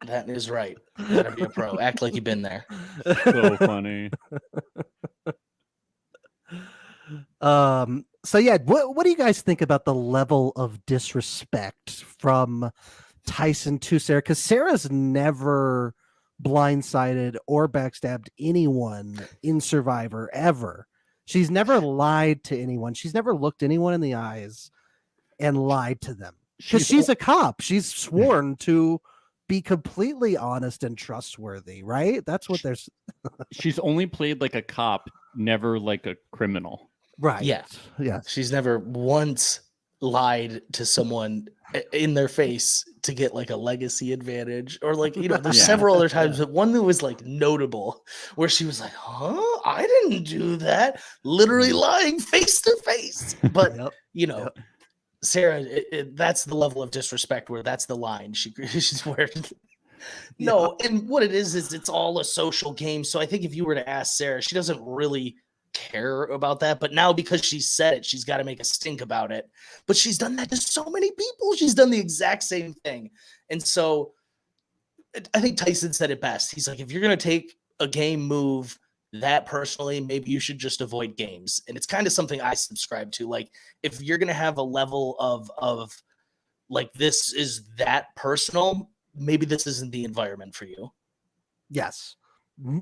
That is right. You got to be a pro. Act like you've been there. So funny. So yeah, what do you guys think about the level of disrespect from Tyson to Sarah? Because Sarah's never blindsided or backstabbed anyone in Survivor ever. She's never lied to anyone. She's never looked anyone in the eyes and lied to them. Because she's a cop. She's sworn to be completely honest and trustworthy, right? That's what there's. She's only played like a cop, never like a criminal. Right. Yeah. Yeah. She's never once lied to someone in their face to get like a legacy advantage or like, there's several other times, but one that was like notable where she was like, I didn't do that. Literally lying face to face. But Sarah, that's the level of disrespect where that's the line she's wearing. No. And what it is it's all a social game. So I think if you were to ask Sarah, she doesn't really care about that, but now because she said it, she's got to make a stink about it. But she's done that to so many people. She's done the exact same thing. And so I think Tyson said it best. He's like, if you're going to take a game move that personally, maybe you should just avoid games. And it's kind of something I subscribe to. Like, if you're going to have a level of like, this is that personal, maybe this isn't the environment for you. Yes.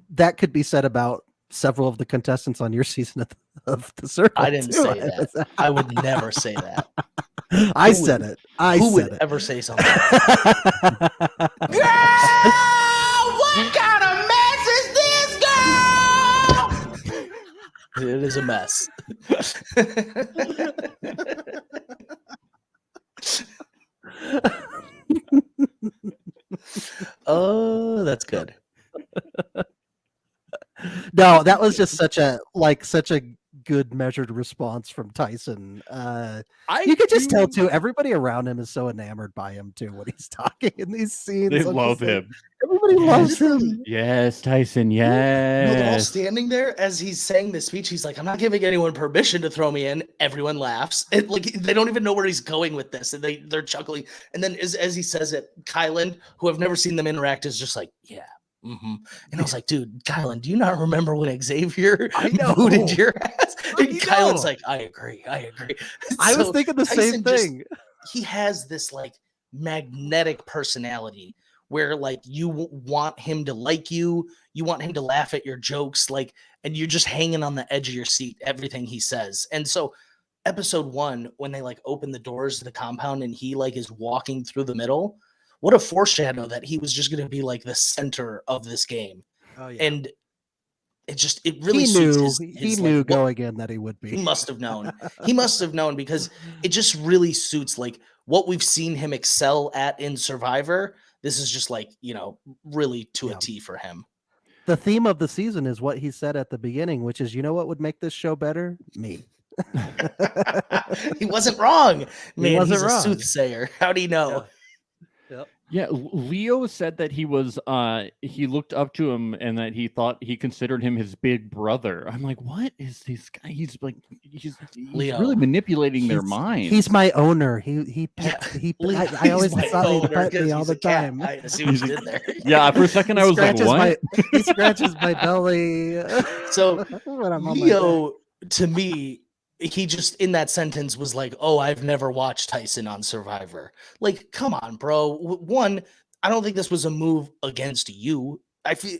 That could be said about several of the contestants on your season of the Circle. I didn't say that. I would never say that. I said it. Who would ever say something like that? Girl, what kind of mess is this, girl? It is a mess. Oh, that's good. No, that was just such a good measured response from Tyson. You could just tell too, everybody around him is so enamored by him too when he's talking in these scenes. They love him. Everybody loves him. Yes, Tyson. Yes. They're all standing there as he's saying the speech. He's like, I'm not giving anyone permission to throw me in. Everyone laughs. And like, they don't even know where he's going with this. And they're chuckling. And then as he says it, Kylan, who I've never seen them interact, is just like, yeah. Mm-hmm. And I was like, dude, Kylan, do you not remember when Xavier booted your ass? And Kylan's like, I agree. I was thinking the same thing. He has this like magnetic personality where like you want him to like you want him to laugh at your jokes, like, and you're just hanging on the edge of your seat, everything he says. And so episode 1, when they like open the doors to the compound and he like is walking through the middle, what a foreshadow that he was just going to be like the center of this game. Oh, yeah. And it really he knew going in that he would be. He must have known. He must have known, because it just really suits like what we've seen him excel at in Survivor. This is just like, really to a T for him. The theme of the season is what he said at the beginning, which is, you know what would make this show better? Me. He wasn't wrong. Man, he's a soothsayer. How do you know? Yeah. Yep. Yeah, Leo said that he looked up to him and that he considered him his big brother. I'm like, what is this guy? He's really manipulating their mind. He's my owner. I always thought he'd pet me all the time. I see what you did there. Yeah, for a second I was like, what? He scratches my belly. So Leo, to me, he just in that sentence was like, oh, I've never watched Tyson on Survivor. Like, come on, bro. One, I don't think this was a move against you. I feel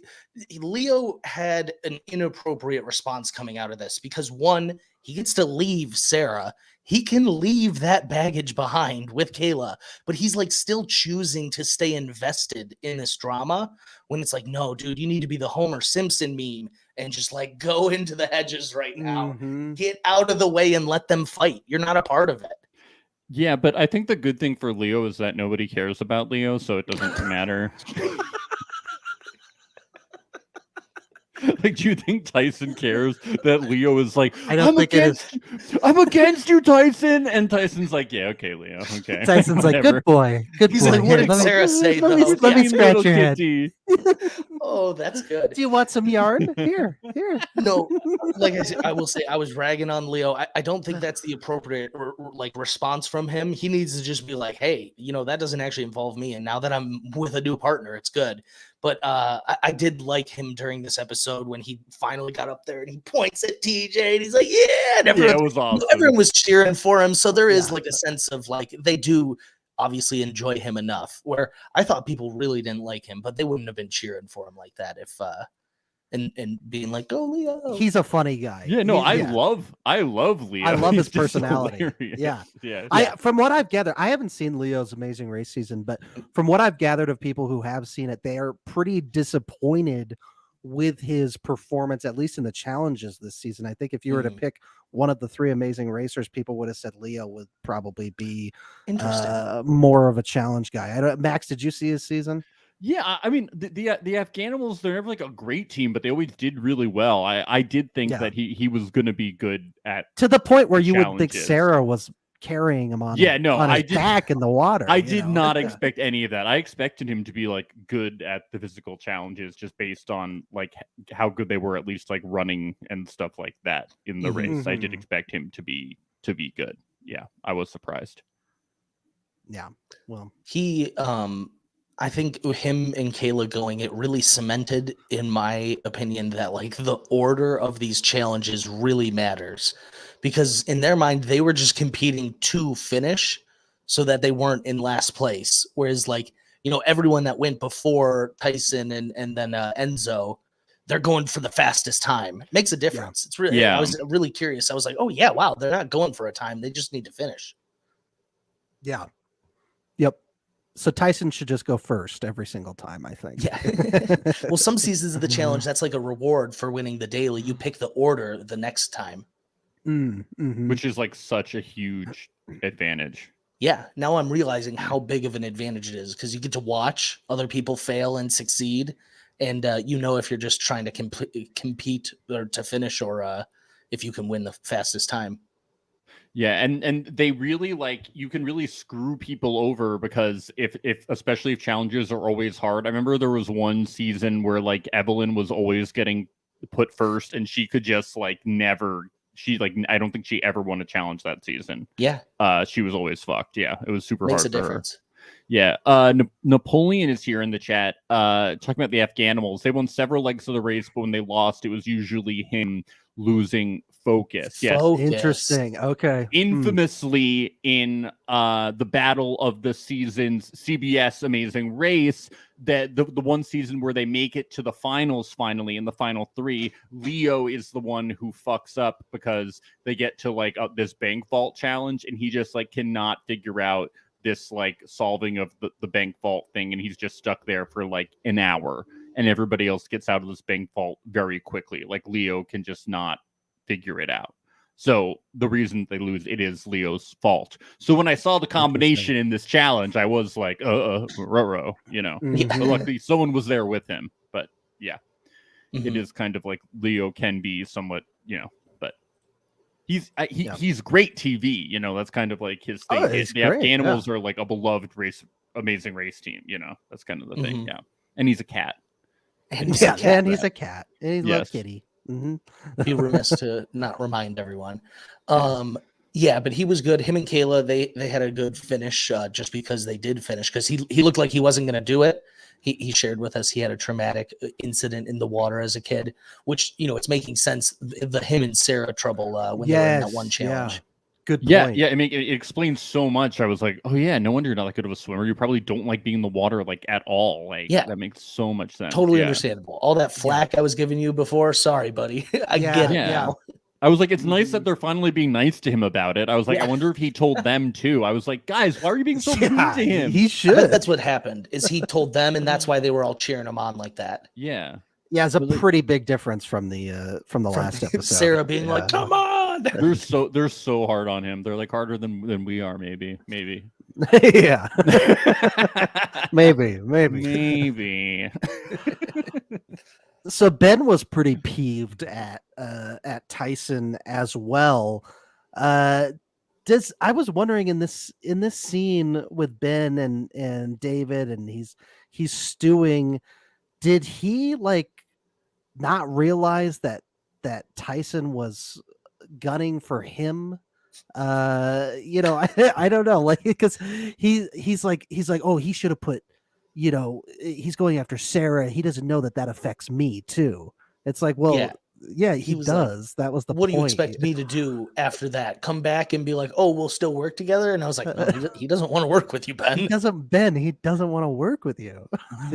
Leo had an inappropriate response coming out of this because, one, he gets to leave Sarah. He can leave that baggage behind with Kayla, but he's like still choosing to stay invested in this drama when it's like, no, dude, you need to be the Homer Simpson meme and just like go into the hedges right now. Mm-hmm. Get out of the way and let them fight. You're not a part of it. Yeah, but I think the good thing for Leo is that nobody cares about Leo, so it doesn't matter. Like, do you think Tyson cares that Leo is like, I'm against you, Tyson? And Tyson's like, yeah, okay, Leo, okay. Tyson's like, good boy. He's like, what did Sarah say, though? Let me scratch your head. Oh, that's good. Do you want some yarn? Here. No, like I will say, I was ragging on Leo. I don't think that's the appropriate response from him. He needs to just be like, hey, that doesn't actually involve me. And now that I'm with a new partner, it's good. But I did like him during this episode when he finally got up there and he points at TJ and he's like, yeah. And it was awesome. Everyone was cheering for him. So there is like a sense of like, they do obviously enjoy him enough where I thought people really didn't like him, but they wouldn't have been cheering for him like that if and being like, go Leo. He's a funny guy. Yeah, no, I love Leo. I love his personality. Yeah. Yeah. From what I've gathered, I haven't seen Leo's Amazing Race season, but from what I've gathered of people who have seen it, they are pretty disappointed with his performance, at least in the challenges this season. I think if you were to pick one of the 3 Amazing Racers, people would have said Leo would probably be more of a challenge guy. Max, did you see his season? Yeah, I mean, the Afghanimals, they're never like a great team, but they always did really well. I did think that he was going to be good at to the point where you would think Sarah was carrying him on his back in the water. I did not expect any of that. I expected him to be like good at the physical challenges just based on like how good they were at least like running and stuff like that in the race. I did expect him to be good. Yeah, I was surprised. Yeah. Well, he I think him and Kayla going, it really cemented, in my opinion, that like the order of these challenges really matters, because in their mind they were just competing to finish so that they weren't in last place. Whereas like, everyone that went before Tyson and then Enzo, they're going for the fastest time. It makes a difference. It's really, I was really curious. I was like, oh yeah, wow, they're not going for a time. They just need to finish. Yeah. Yep. So Tyson should just go first every single time, I think. Yeah. Well, some seasons of the challenge, that's like a reward for winning the daily. You pick the order the next time. Which is like such a huge advantage. Yeah. Now I'm realizing how big of an advantage it is, because you get to watch other people fail and succeed. And if you're just trying to compete or to finish, or if you can win the fastest time. Yeah, and they really you can really screw people over, because if especially if challenges are always hard. I remember there was one season where like Evelyn was always getting put first, and she could just never. I don't think she ever won a challenge that season. Yeah. She was always fucked. Yeah, it was super Makes hard a for difference. her. Yeah. Napoleon is here in the chat talking about the Afghanimals. They won several legs of the race, but when they lost, it was usually him losing focus. Yes. Interesting. Okay. Infamously in the battle of the season's CBS Amazing Race, that the one season where they make it to the finals finally in the final 3, Leo is the one who fucks up because they get to this bank vault challenge, and he just cannot figure out this solving of the bank vault thing, and he's just stuck there for an hour, and everybody else gets out of this bank vault very quickly. Leo can just not figure it out. So the reason they lose, it is Leo's fault. So when I saw the combination in this challenge, I was like, ruh-roh, But luckily someone was there with him. But yeah, it is kind of Leo can be somewhat, but he's great TV. That's kind of his thing. The Afghanimals are a beloved amazing race team. That's kind of the thing. Yeah, and he's a cat. And he's a cat. And he loves Kitty. Be remiss to not remind everyone. Yeah, but he was good. Him and Kayla, they had a good finish, just because they did finish, because he looked like he wasn't going to do it. He shared with us he had a traumatic incident in the water as a kid, which it's making sense. The him and Sarah trouble when they were in that one challenge. Yeah. Good point. Yeah. I mean, it explains so much. I was like, oh yeah, no wonder you're not that good of a swimmer. You probably don't like being in the water at all. That makes so much sense. Totally understandable. All that flack I was giving you before, sorry, buddy. I get it now. I was like, it's nice that they're finally being nice to him about it. I was like, I wonder if he told them too. I was like, guys, why are you being so mean to him? He should. I bet that's what happened. Is he told them, and that's why they were all cheering him on like that. Yeah. Yeah, it's a pretty big difference from the last episode. Sarah being like, "Come on!" They're so hard on him. They're harder than we are. Maybe. Yeah. maybe. So Ben was pretty peeved at Tyson as well. I was wondering in this scene with Ben and David, and he's stewing. Did he not realize that Tyson was gunning for him? I don't know, because he's like, oh, he should have put, he's going after Sarah. He doesn't know that affects me too. It's like, well, yeah, he does. That was the point. What do you expect me to do after that? Come back and be like, oh, we'll still work together? And I was like, no, he doesn't want to work with you, Ben. He doesn't want to work with you.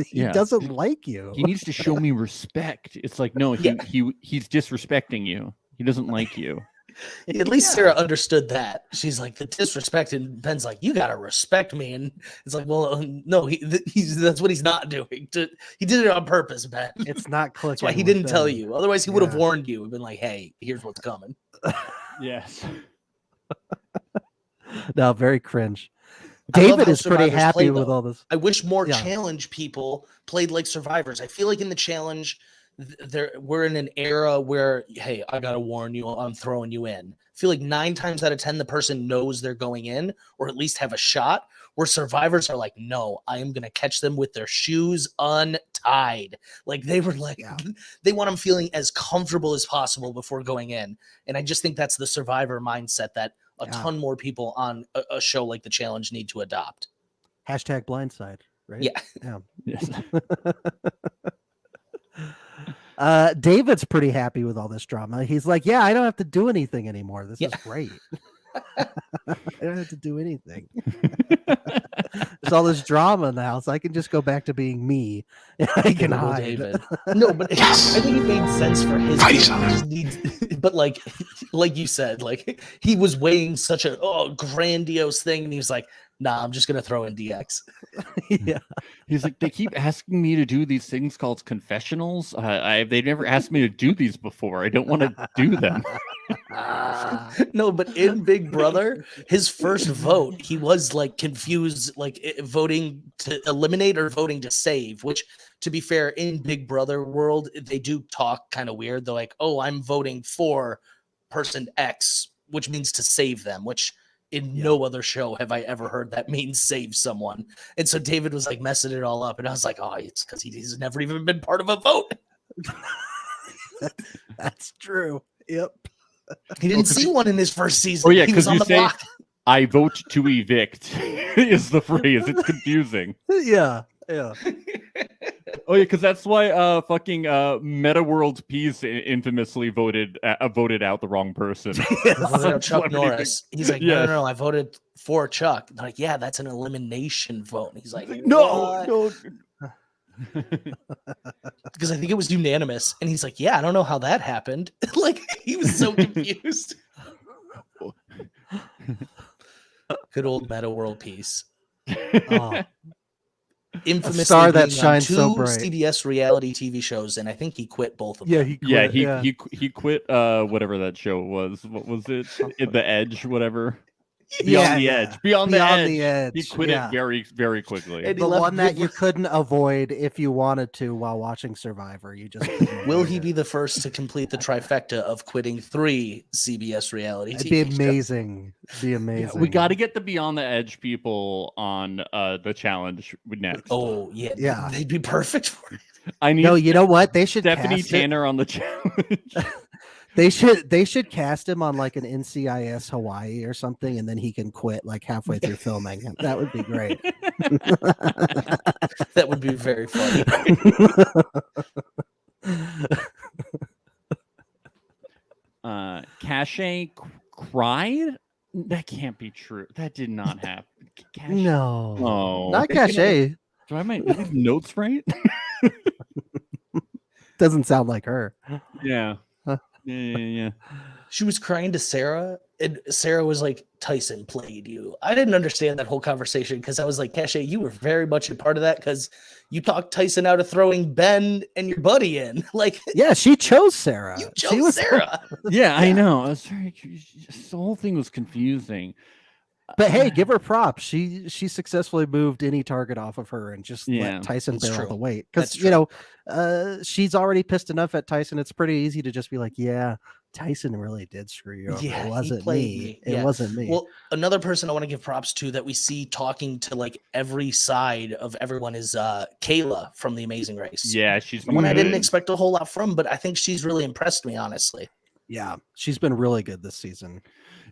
He doesn't like you. He needs to show me respect. It's like, no, he's disrespecting you. He doesn't like you. At least Sarah understood that. She's like, the disrespect, and Ben's like, you gotta respect me. And it's like, well, no, that's what he's not doing. He did it on purpose, Ben. It's not clicking. That's why he didn't tell you. Otherwise, he would have warned you and been like, hey, here's what's coming. Yes. No, very cringe. David is pretty happy with all this. I wish more challenge people played like survivors. I feel like in the challenge, we're in an era where, hey, I gotta warn you, I'm throwing you in. I feel like 9 times out of 10 the person knows they're going in, or at least have a shot, where survivors are like, no, I am gonna catch them with their shoes untied. They were they want them feeling as comfortable as possible before going in. And I just think that's the survivor mindset that a ton more people on a show like the challenge need to adopt. #blindside. right? Yeah. Yes. David's pretty happy with all this drama. He's like, yeah, I don't have to do anything anymore. This Yeah. is great. I don't have to do anything. There's all this drama in the house. I can just go back to being me. And I can Little hide. David. No, but I think it made sense for his. Fight each other. He just needs, but like you said, like he was weighing such a grandiose thing, and he was like, "Nah, I'm just gonna throw in DX." Yeah. He's like, they keep asking me to do these things called confessionals. They never asked me to do these before. I don't want to do them. No, but in Big Brother, his first vote, he was like confused, like voting to eliminate or voting to save, which, to be fair, in Big Brother world, they do talk kind of weird. They're like, oh, I'm voting for person X, which means to save them, which in no other show have I ever heard that means save someone. And so David was like messing it all up. And I was like, oh, it's because he's never even been part of a vote. That's true. Yep. He didn't see one in his first season. Oh, yeah, he was because on you the say, block. I vote to evict is the phrase. It's confusing. Yeah. Yeah. Oh, yeah, because that's why fucking Meta World Peace infamously voted out the wrong person. Voted out Chuck Norris. He's like, Yes. no, I voted for Chuck. They're like, yeah, that's an elimination vote. And he's like, No. because I think it was unanimous. And he's like, yeah, I don't know how that happened. Like, he was so confused. Good old Meta World Peace. Oh, Infamously star that being on shines two so bright. CBS reality TV shows, and I think he quit both of them. yeah. He quit, he quit whatever that show was. What was it? The Edge, whatever. Yeah, Beyond the yeah. Edge. Beyond the Edge. He quit yeah. it very, very quickly. And he The left one that you Woodward. couldn't avoid if you wanted to while watching Survivor. You just couldn't Will avoid he it. be the first to complete the trifecta of quitting 3 CBS reality It'd TV be shows? amazing. Be amazing. We got to get the Beyond the Edge people on the challenge next. Oh, yeah. Yeah. They'd be perfect for it. I need No, you know what? They should Stephanie cast it. Tanner on the challenge. They should cast him on like an NCIS Hawaii or something, and then he can quit like halfway through filming. That would be great. That would be very funny. Cache cried? That can't be true. That did not happen. Cache? No, Oh. not Cache. Do I have my notes right? Doesn't sound like her. Yeah. Huh. Yeah. She was crying to Sarah, and Sarah was like, Tyson played you. I didn't understand that whole conversation because I was like, Cache, you were very much a part of that because you talked Tyson out of throwing Ben and your buddy in. Like, Yeah, she chose Sarah. you She chose was Sarah. Yeah, I know. I was very, the whole thing was confusing. But hey, give her props. She successfully moved any target off of her and just Yeah, let Tyson that's bear all true. the weight. That's Because true. she's already pissed enough at Tyson. It's pretty easy to just be like, yeah, Tyson really did screw you over. Yeah, It he wasn't played me. me. It Yeah. wasn't me. Well, another person I want to give props to that we see talking to like every side of everyone is Kayla from The Amazing Race. Yeah, she's Someone I didn't good. expect a whole lot from, but I think she's really impressed me, honestly. Yeah, she's been really good this season.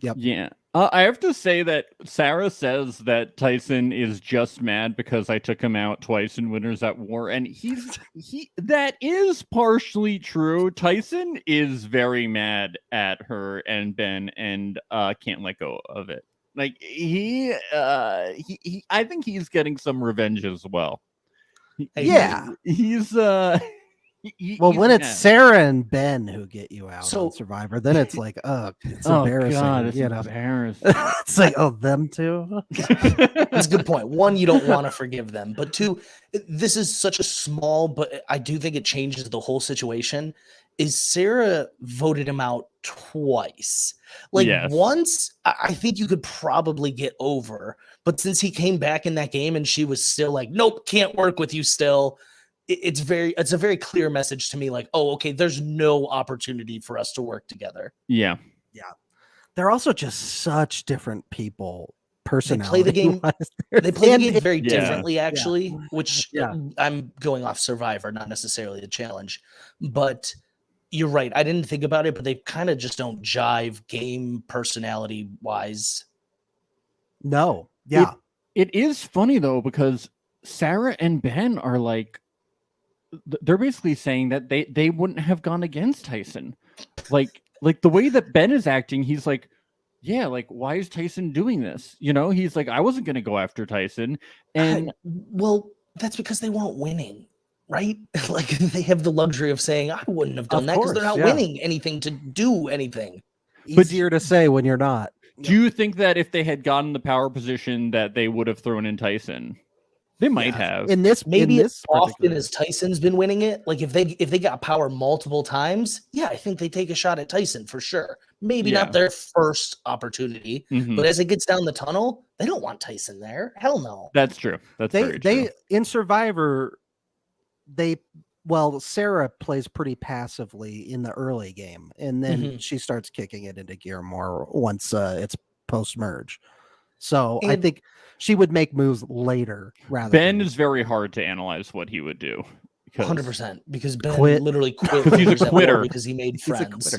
Yep. Yeah. I have to say that Sarah says that Tyson is just mad because I took him out twice in Winners at War, and that is partially true. Tyson is very mad at her and Ben and can't let go of it. Like he I think he's getting some revenge as well. Yeah. He's Well, he's when it's mad. Sarah and Ben who get you out So- on Survivor, then it's like, it's Oh embarrassing. God, it's you know? embarrassing. It's like, oh, them too. That's a good point. One, you don't want to forgive them, but two, this is such a small, but I do think it changes the whole situation. Is Sarah voted him out twice? Like Yes. once, I think you could probably get over, but since he came back in that game and she was still like, nope, can't work with you still. It's a very clear message to me. Like, oh, okay, there's no opportunity for us to work together. Yeah. They're also just such different people. They play the game. Personality-wise. They play the And game very Yeah. differently, actually, which Yeah. I'm going off Survivor, not necessarily the challenge. But you're right. I didn't think about it, but they kind of just don't jive game personality wise. No. Yeah. It is funny though, because Sarah and Ben are like, they're basically saying that they wouldn't have gone against Tyson. Like the way that Ben is acting, he's like, yeah, like, why is Tyson doing this? You know, he's like, I wasn't going to go after Tyson. And well, that's because they weren't winning, right? Like, they have the luxury of saying, I wouldn't have done that because they're not winning anything to do anything. Easier to say when you're not. Do you think that if they had gotten the power position that they would have thrown in Tyson? They might have. In this, maybe in this as often as Tyson's been winning it, like if they got power multiple times, yeah, I think they take a shot at Tyson for sure. Maybe not their first opportunity, but as it gets down the tunnel, they don't want Tyson there. Hell no. That's true. That's very true. They in Survivor, Sarah plays pretty passively in the early game, and then she starts kicking it into gear more once it's post-merge. So I think she would make moves later. Ben is very hard to analyze what he would do. 100%, because Ben literally quit. He's a quitter because he made friends.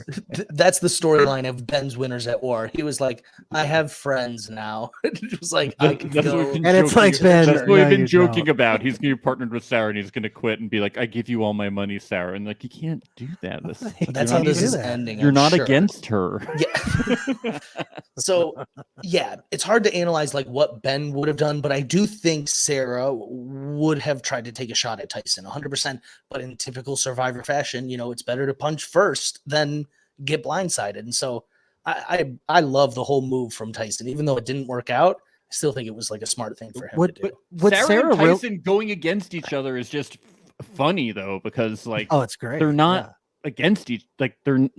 That's the storyline of Ben's Winners at War. He was like, I have friends now. It was like, I can go. And it's like, Ben, that's what we've been joking about. He's going to be partnered with Sarah, and he's going to quit and be like, I give you all my money, Sarah. And like, you can't do that. That's how this is ending. You're not against her. Yeah. So, yeah, it's hard to analyze like what Ben would have done, but I do think Sarah would have tried to take a shot at Tyson 100%. But in typical Survivor fashion, you know, it's better to punch first than get blindsided. And so I love the whole move from Tyson, even though it didn't work out. I still think it was like a smart thing for him to do. But Sarah and Tyson going against each other is just funny though, because like, it's great. They're not against each, like they're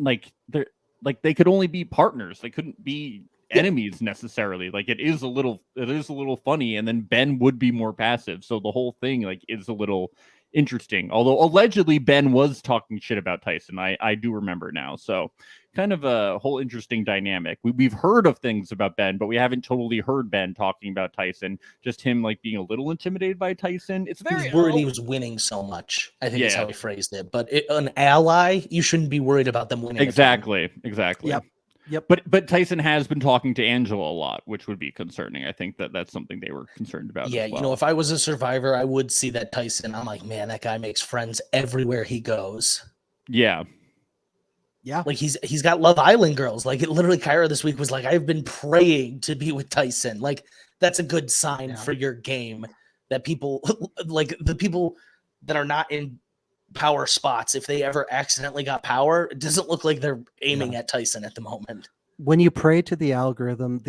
they could only be partners. They couldn't be enemies necessarily. Like it is a little funny, and then Ben would be more passive. So the whole thing like is a little interesting, although allegedly Ben was talking shit about Tyson. I do remember now. So kind of a whole interesting dynamic. We've heard of things about Ben, but we haven't totally heard Ben talking about Tyson. Just him like being a little intimidated by Tyson. It's very worried he was winning so much, I think is how he phrased it. But an ally, you shouldn't be worried about them winning. Exactly. Yep. But Tyson has been talking to Angela a lot, which would be concerning. I think that's something they were concerned about. Yeah, as well. You know, if I was a Survivor, I would see that Tyson. I'm like, man, that guy makes friends everywhere he goes. Yeah. Like he's got Love Island girls. Like it literally, Kyra this week was like, I've been praying to be with Tyson. Like that's a good sign for your game that people like the people that are not in power spots, if they ever accidentally got power, it doesn't look like they're aiming at Tyson at the moment. When you pray to the algorithm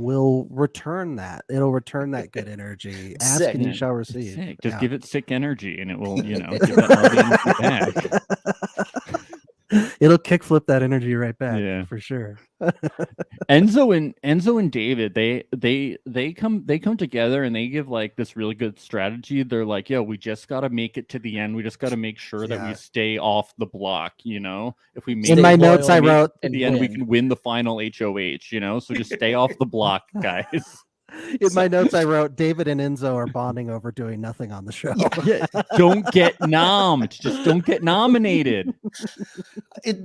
will return that. It'll return that good energy. Ask and you shall receive. Just give it sick energy and it will, give that energy back. It'll kickflip that energy right back, for sure. Enzo and David, they come together and they give like this really good strategy. They're like, yo, we just got to make it to the end. We just got to make sure that we stay off the block. You know, if we make in my notes, I wrote at the end, we can win the final HOH. You know, so just stay off the block, guys. In my notes, I wrote David and Enzo are bonding over doing nothing on the show. Don't get nommed. Just don't get nominated.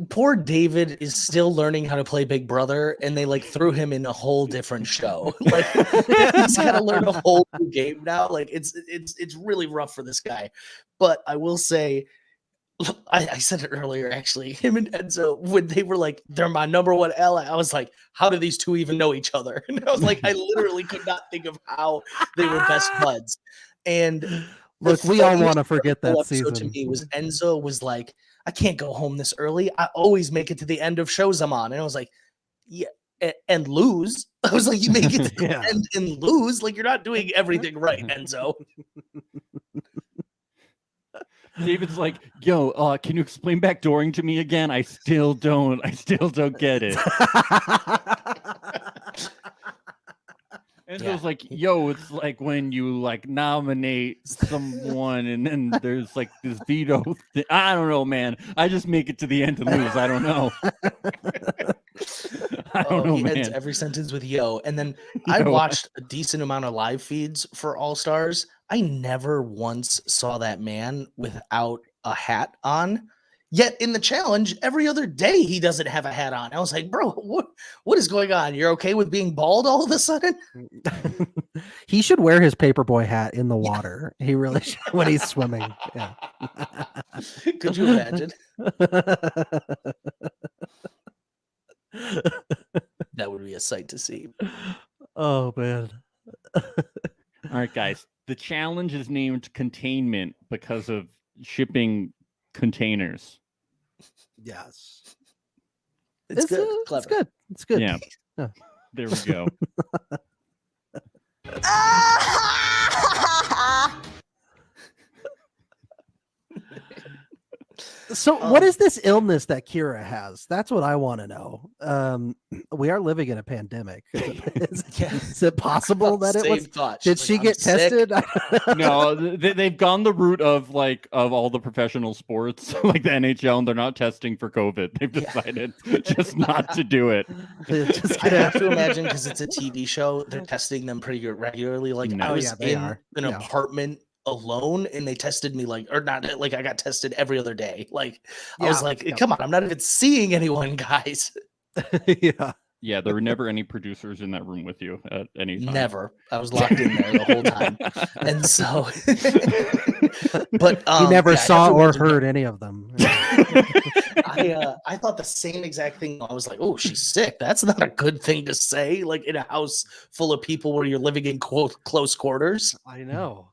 Poor David is still learning how to play Big Brother, and they like threw him in a whole different show. Like he's got to learn a whole new game now. Like it's really rough for this guy. But I will say, I said it earlier, actually, him and Enzo, when they were like, they're my number one ally, I was like, how do these two even know each other? And I was like, I literally could not think of how they were best buds. And look, we all want to forget that season. To me was Enzo was like, I can't go home this early. I always make it to the end of shows I'm on. And I was like, yeah, and lose. I was like, you make it to the end and lose. Like, you're not doing everything right, Enzo. David's like, yo, can you explain backdooring to me again? I still don't get it. And it was like, yo, it's like when you like nominate someone and then there's like this veto thing. I don't know, man. I just make it to the end and lose. I don't know. I don't know, he man. ends every sentence with yo. And then I watched a decent amount of live feeds for All Stars. I never once saw that man without a hat on. Yet in the challenge, every other day he doesn't have a hat on. I was like, bro, what is going on? You're okay with being bald all of a sudden? He should wear his paperboy hat in the water. He really should when he's swimming. Yeah. Could you imagine? That would be a sight to see. Oh man. All right, guys. The challenge is named Containment because of shipping containers. Yes. It's good. Clever. It's good. It's good. Yeah. There we go. So what is this illness that Kira has? That's what I want to know. We are living in a pandemic. Is it possible that it was? Did she get tested? No, they've gone the route of all the professional sports, like the NHL, and they're not testing for COVID. They've decided just not to do it. I have to imagine, because it's a TV show, they're testing them pretty regularly. Like I was in an apartment alone, and they tested me I got tested every other day. I was like, come on, I'm not even seeing anyone, guys. Yeah, there were never any producers in that room with you at any time. Never. I was locked in there the whole time. And so but you never saw or heard any of them. I thought the same exact thing. I was like, oh, she's sick. That's not a good thing to say, in a house full of people where you're living in close quarters. I know.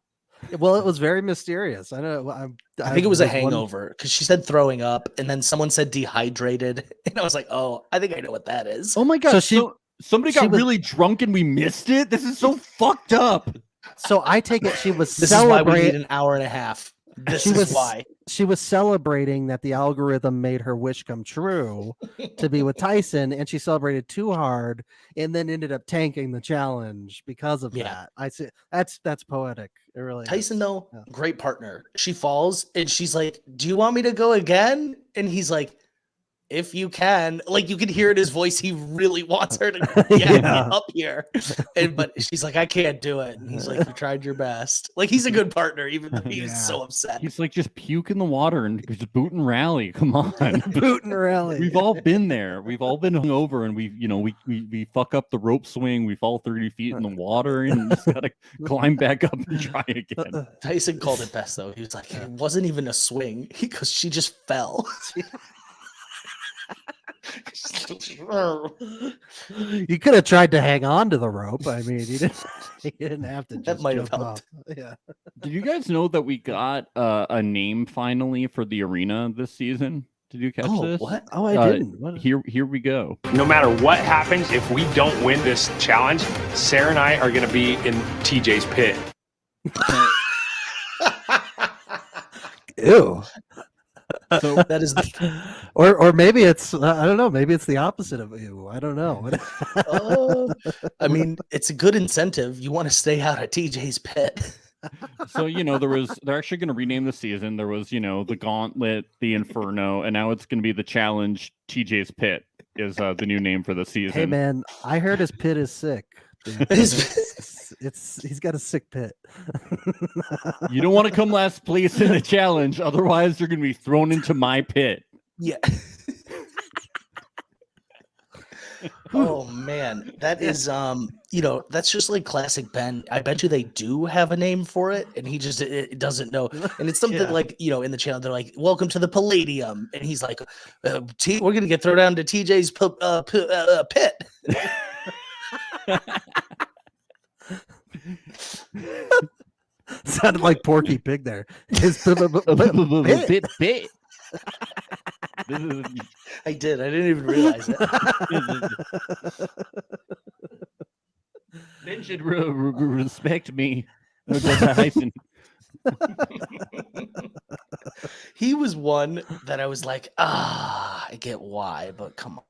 Well, it was very mysterious. I know. I think it was a hangover, because she said throwing up, and then someone said dehydrated, and I was like, "Oh, I think I know what that is." Oh my god! So somebody got really drunk and we missed it. This is so fucked up. So I take it she was This is why we need an hour and a half. This is why she was celebrating that the algorithm made her wish come true to be with Tyson, and she celebrated too hard, and then ended up tanking the challenge because of that. I see. That's poetic. It really Tyson is. though, great partner. She falls and she's like, "Do you want me to go again?" And he's like, "If you can." You can hear in his voice, he really wants her to get up here. But she's like, "I can't do it." And he's like, "You tried your best." He's a good partner, even though he's so upset. He's like, just puke in the water and just boot and rally. Come on. Boot and rally. We've all been there. We've all been hungover, and we fuck up the rope swing. We fall 30 feet in the water and just gotta climb back up and try again. Tyson called it best though. He was like, it wasn't even a swing, because she just fell. You could have tried to hang on to the rope. I mean, you didn't have to. That might have helped. Yeah. Did you guys know that we got a name finally for the arena this season? Did you catch this? What? Oh, I didn't. What? Here we go. No matter what happens, if we don't win this challenge, Sarah and I are going to be in TJ's pit. Ew. So that is or maybe it's I don't know, maybe it's the opposite of you. I don't know. I mean, it's a good incentive. You want to stay out of TJ's pit. So they're actually going to rename the season. There was the Gauntlet, the Inferno, and now it's going to be the Challenge. TJ's Pit is the new name for the season. Hey man, I heard his pit is sick. He's got a sick pit. You don't want to come last place in the challenge, otherwise you're going to be thrown into my pit. Yeah. Oh man, that is that's just like classic Ben. I bet you they do have a name for it, and he just doesn't know. And it's something in the channel they're like, "Welcome to the Palladium," and he's like, "We're gonna get thrown down to TJ's pit." Sounded like Porky Pig there. His pit. I did. I didn't even realize it. Ben should respect me. Tyson. He was one that I was like, I get why, but come on.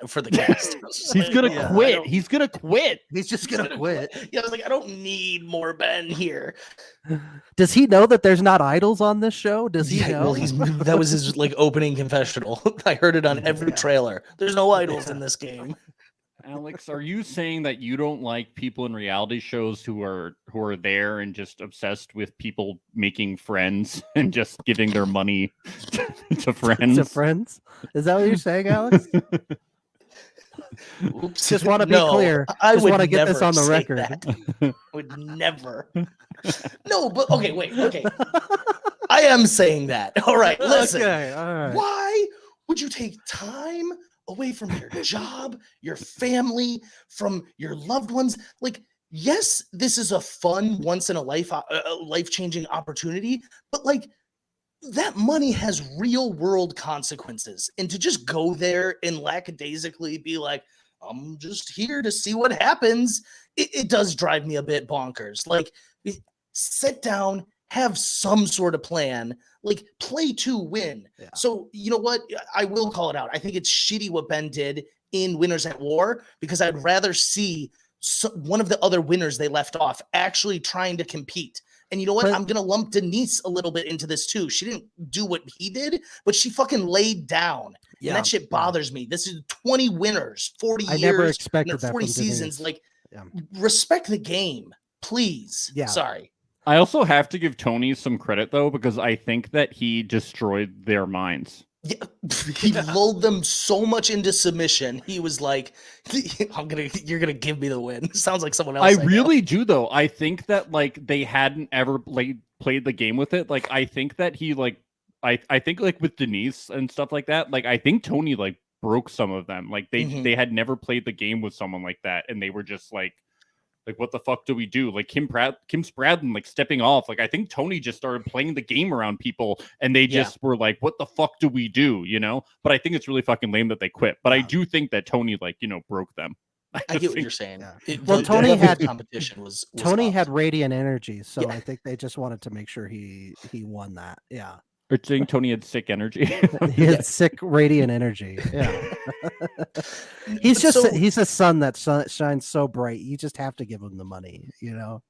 For the cast, he's gonna quit. He's gonna quit. He's just gonna quit. Yeah, I was like, I don't need more Ben here. Does he know that there's not idols on this show? Does he know? Well, that was his opening confessional. I heard it on every trailer. There's no idols in this game. Alex, are you saying that you don't like people in reality shows who are there and just obsessed with people making friends and just giving their money to friends? To friends? Is that what you're saying, Alex? Oops. Just want to be No, clear. I Just would want to get never this on the say record. that. Would never. No, but okay, wait, okay. I am saying that. All right, listen. Okay, all right. Why would you take time away from your job, your family, from your loved ones? Like, yes, this is a fun, once in a life-changing opportunity, but like that money has real world consequences. And to just go there and lackadaisically be like, I'm just here to see what happens, it does drive me a bit bonkers. Like, sit down, have some sort of plan, like play to win. Yeah. So, you know what? I will call it out. I think it's shitty what Ben did in Winners at War, because I'd rather see one of the other winners they left off actually trying to compete. And you know what? I'm going to lump Denise a little bit into this too. She didn't do what he did, but she fucking laid down. Yeah. And that shit bothers me. This is 20 winners, 40 years. I never expected that 40 from seasons. Denise. Like, respect the game, please. Yeah. Sorry. I also have to give Tony some credit though, because I think that he destroyed their minds. Yeah, he lulled them so much into submission. He was like, you're gonna give me the win. Sounds like someone else. I really do though. I think that like they hadn't ever played the game with it. Like I think that he like I think like with Denise and stuff like that, like I think Tony like broke some of them. Like they had never played the game with someone like that, and they were just like what the fuck do we do? Like Kim Spradlin like stepping off. Like I think Tony just started playing the game around people, and they just were like, what the fuck do we do? You know? But I think it's really fucking lame that they quit. But I do think that Tony like, you know, broke them. I get what you're saying. Yeah. Well, Tony had competition was Tony off. had radiant energy, so I think they just wanted to make sure he won that. Yeah. Or saying Tony had sick energy. He had sick radiant energy. Yeah. He's a sun that shines so bright. You just have to give him the money, you know?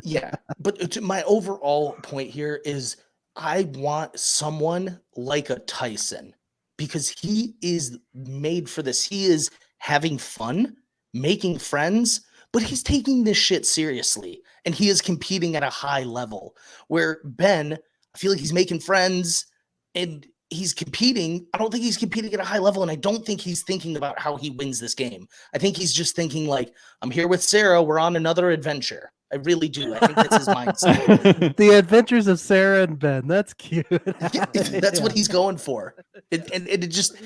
Yeah. But my overall point here is I want someone like a Tyson, because he is made for this. He is having fun, making friends, but he's taking this shit seriously, and he is competing at a high level, where Ben, I feel like he's making friends and he's competing. I don't think he's competing at a high level, and I don't think he's thinking about how he wins this game. I think he's just thinking like, I'm here with Sarah. We're on another adventure. I really do. I think that's his mindset. The adventures of Sarah and Ben. That's cute. Yeah, that's what he's going for. And it just,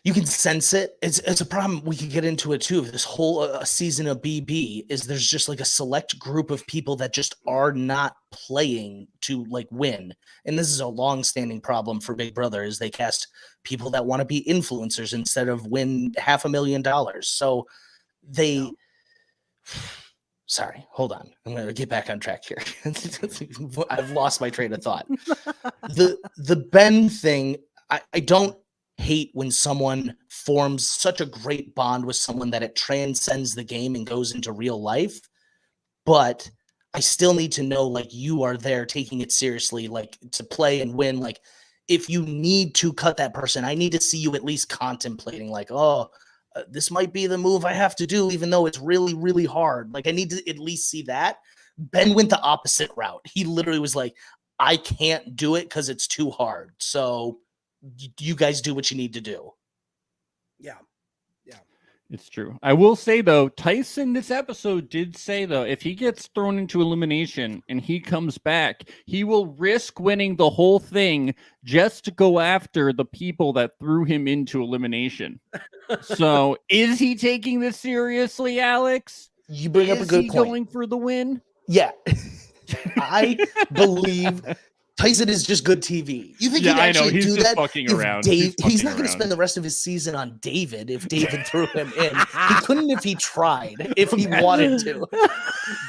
you can sense it. It's a problem. We could get into it too. This whole season of BB is there's just like a select group of people that just are not playing to like win. And this is a long-standing problem for Big Brother, is they cast people that want to be influencers instead of win $500,000. So they, sorry, hold on. I'm going to get back on track here. I've lost my train of thought. The Ben thing, I don't hate when someone forms such a great bond with someone that it transcends the game and goes into real life, but I still need to know like you are there taking it seriously, like to play and win. Like if you need to cut that person, I need to see you at least contemplating like, this might be the move I have to do, even though it's really, really hard. Like I need to at least see that. Ben went the opposite route. He literally was like, I can't do it because it's too hard. So you guys do what you need to do. Yeah. It's true. I will say though, Tyson this episode did say though, if he gets thrown into elimination and he comes back, he will risk winning the whole thing just to go after the people that threw him into elimination. So is he taking this seriously, Alex? You bring up a good point. Is he going for the win? Yeah. I believe Tyson is just good TV. You think he'd actually he's do just that? Fucking around. He's not going to spend the rest of his season on David if David threw him in. He couldn't if he tried, if he wanted to.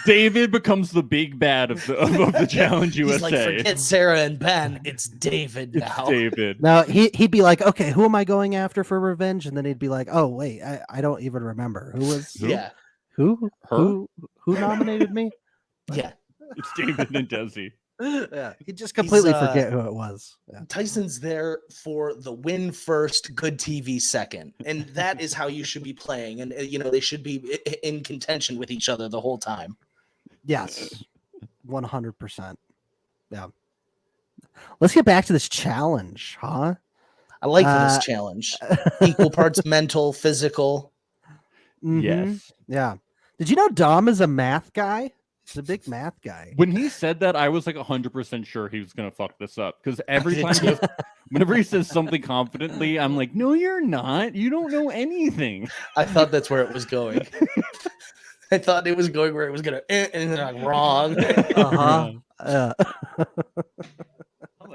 David becomes the big bad of the Challenge USA. He's like, forget Sarah and Ben. It's David now. It's David. Now he'd be like, okay, who am I going after for revenge? And then he'd be like, oh wait, I don't even remember who was. Who? Who nominated me? Yeah, it's David and Desi. Yeah, he just completely forget who it was. Yeah. Tyson's there for the win first, good TV second, and that is how you should be playing. And they should be in contention with each other the whole time. Yes, 100%. Yeah. Let's get back to this challenge, huh? I like this challenge. Equal parts mental, physical. Yes. Yeah. Did you know Dom is a math guy? He's a big math guy. When he said that, I was like 100% sure he was going to fuck this up. Because every time, whenever he says something confidently, I'm like, no, you're not. You don't know anything. I thought that's where it was going. I thought it was going where it was going to, and then I'm wrong.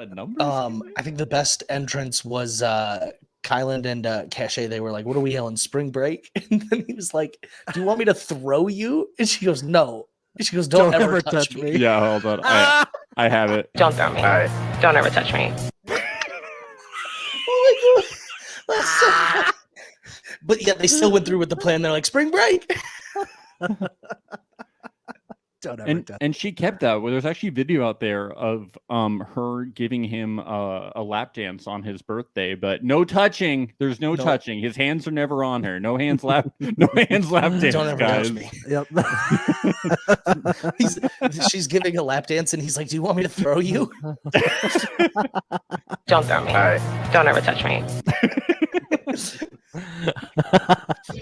I think the best entrance was Kyland and Cachet. They were like, what are we yelling, spring break? And then he was like, do you want me to throw you? And she goes, no. And she goes, don't ever touch me. Yeah, hold on. I have it. Don't throw me. Don't ever touch me. Oh my God. That's so but yeah, they still went through with the plan. They're like, spring break. And she kept that. Well, there's actually video out there of her giving him a lap dance on his birthday, but no touching. There's no touching. His hands are never on her. No hands lap dance. Don't ever touch me. Yep. She's giving a lap dance, and he's like, "Do you want me to throw you?" Don't throw me. Don't ever touch me.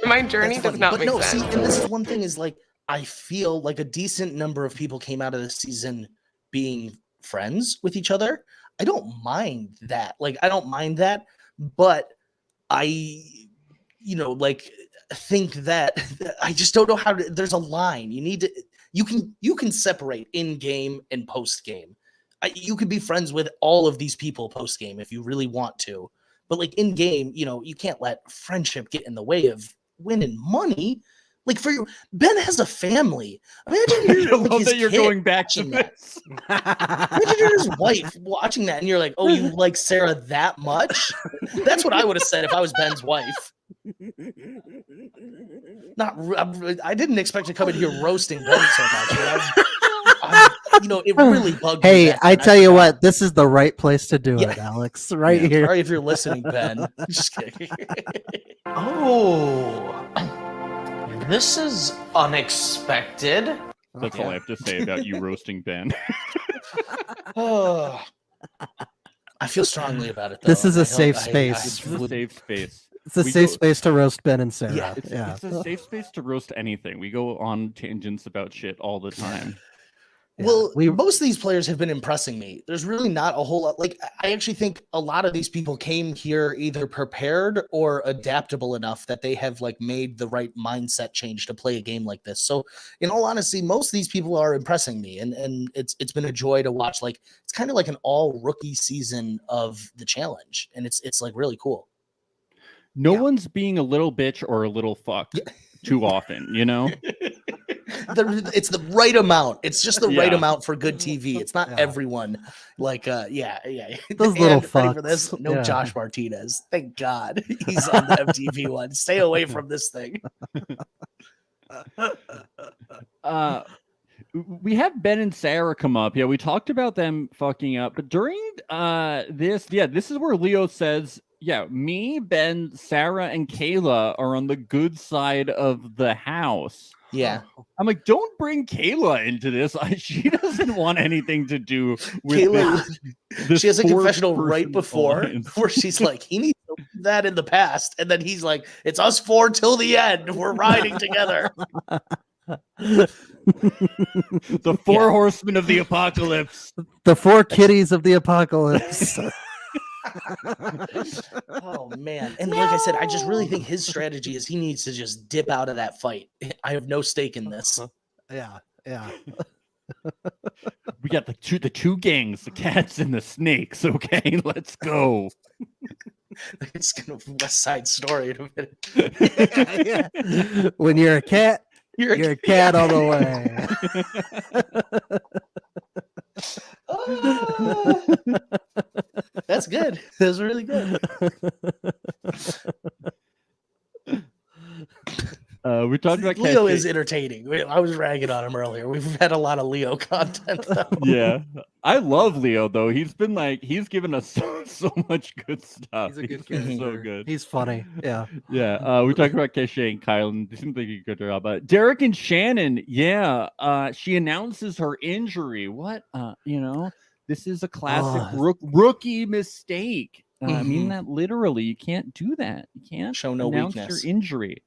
My journey does not make sense. See, and this is one thing is like, I feel like a decent number of people came out of this season being friends with each other. I don't mind that. But I, think that I just don't know how to, there's a line. You can separate in game and post game. You can be friends with all of these people post game if you really want to, but like in game, you can't let friendship get in the way of winning money. Like Ben has a family. Imagine you're going back to this. Imagine you're his wife watching that, and you're like, "Oh, you like Sarah that much?" That's what I would have said if I was Ben's wife. I didn't expect to come in here roasting Ben so much. It really bugged me. Hey, I tell you what, this is the right place to do it, Alex. Right here. Sorry if you're listening, Ben. Just kidding. Oh. This is unexpected. That's all I have to say about you roasting Ben. I feel strongly about it, though. This is a safe space. It's a safe space. It's a safe space to roast Ben and Sarah. Yeah, it's a safe space to roast anything. We go on tangents about shit all the time. Yeah. Well, most of these players have been impressing me. There's really not a whole lot. Like, I actually think a lot of these people came here either prepared or adaptable enough that they have like made the right mindset change to play a game like this. So, in all honesty, most of these people are impressing me, and it's been a joy to watch. Like, it's kind of like an all rookie season of the challenge, and it's like really cool. No one's being a little bitch or a little fuck too often, It's the right amount. It's just the right amount for good TV. It's not everyone. Like, Those little fucks. For this, Josh Martinez. Thank God he's on the MTV one. Stay away from this thing. We have Ben and Sarah come up. Yeah, we talked about them fucking up, but during this is where Leo says, me, Ben, Sarah, and Kayla are on the good side of the house. Yeah. I'm like, don't bring Kayla into this. She doesn't want anything to do with Kayla. this she has a confessional right before alliance. Where she's like, he needs to do that in the past. And then he's like, it's us four till the end. We're riding together. The four horsemen of the apocalypse. The four kitties of the apocalypse. Oh man. And like I said, I just really think his strategy is he needs to just dip out of that fight. I have no stake in this. Yeah. We got the two gangs, the cats and the snakes. Okay, let's go. It's gonna be West Side Story in a minute. Yeah. When you're a cat, you're a cat all the way. That's good. That's really good. We talked about Leo Cascade. is entertaining. I was ragging on him earlier. We've had a lot of Leo content. Yeah. I love Leo though. He's given us so much good stuff. He's a good been character. so good. He's funny. Yeah. Yeah. We talked about Kesha and Kyle, and they seem like a good job. Derek and Shannon. Yeah. She announces her injury. What? This is a classic rookie mistake. I mean that literally. You can't do that. You can't show no announce weakness. your injury.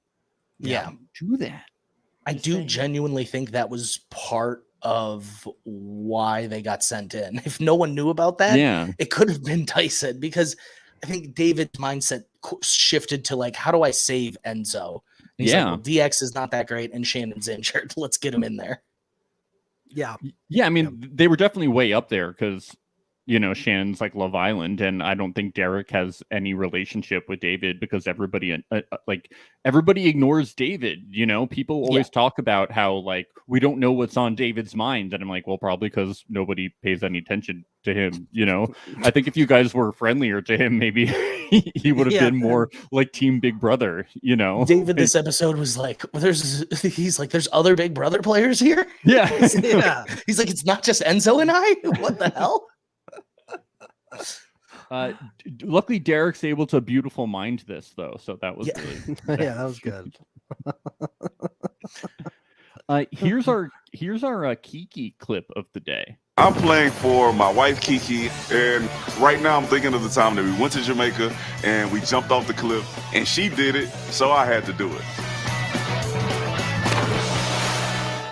Yeah. Do that. I do genuinely think that was part of why they got sent in. If no one knew about that, it could have been Tyson, because I think David's mindset shifted to like, how do I save Enzo? And he's like, well, DX is not that great and Shannon's injured. Let's get him in there. Yeah. I mean, they were definitely way up there because, Shannon's like Love Island, and I don't think Derek has any relationship with David because everybody ignores David. People always talk about how like we don't know what's on David's mind, and I'm like, well, probably because nobody pays any attention to him. I think if you guys were friendlier to him, maybe he would have been more like Team Big Brother. David this episode was like, he's like, there's other Big Brother players here. Yeah. He's like, it's not just Enzo and I. What the hell? Luckily Derek's able to beautiful mind this though, so that was really that was good. Here's our Kiki clip of the day. I'm playing for my wife Kiki, and right now I'm thinking of the time that we went to Jamaica and we jumped off the cliff, and she did it, so I had to do it.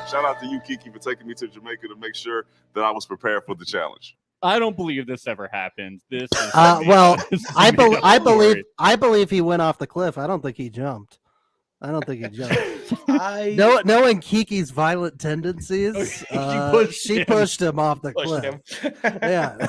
Shout out to you, Kiki, for taking me to Jamaica to make sure that I was prepared for the challenge. I don't believe this ever happened. This is well, I believe he went off the cliff. I don't think he jumped. Knowing Kiki's violent tendencies, she pushed him off the cliff. Yeah.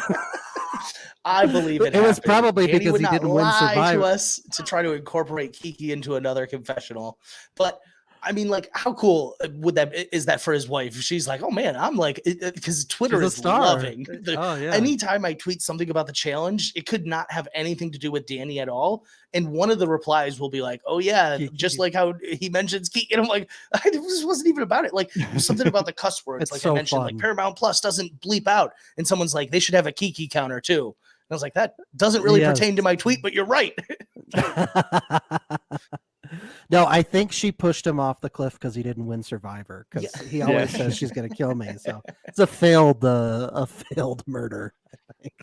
I believe it was probably because he didn't win Survivor. To us to try to incorporate Kiki into another confessional, but I mean, like, how cool is that for his wife? She's like, oh man, I'm like, because Twitter is loving. Anytime I tweet something about the challenge, it could not have anything to do with Danny at all. And one of the replies will be like, oh yeah, just like how he mentions Kiki. And I'm like, this wasn't even about it. Like something about the cuss words. Like I mentioned, like Paramount Plus doesn't bleep out. And someone's like, they should have a Kiki counter too. And I was like, that doesn't really pertain to my tweet, but you're right. No, I think she pushed him off the cliff because he didn't win Survivor. Because he always says she's going to kill me. So it's a failed murder.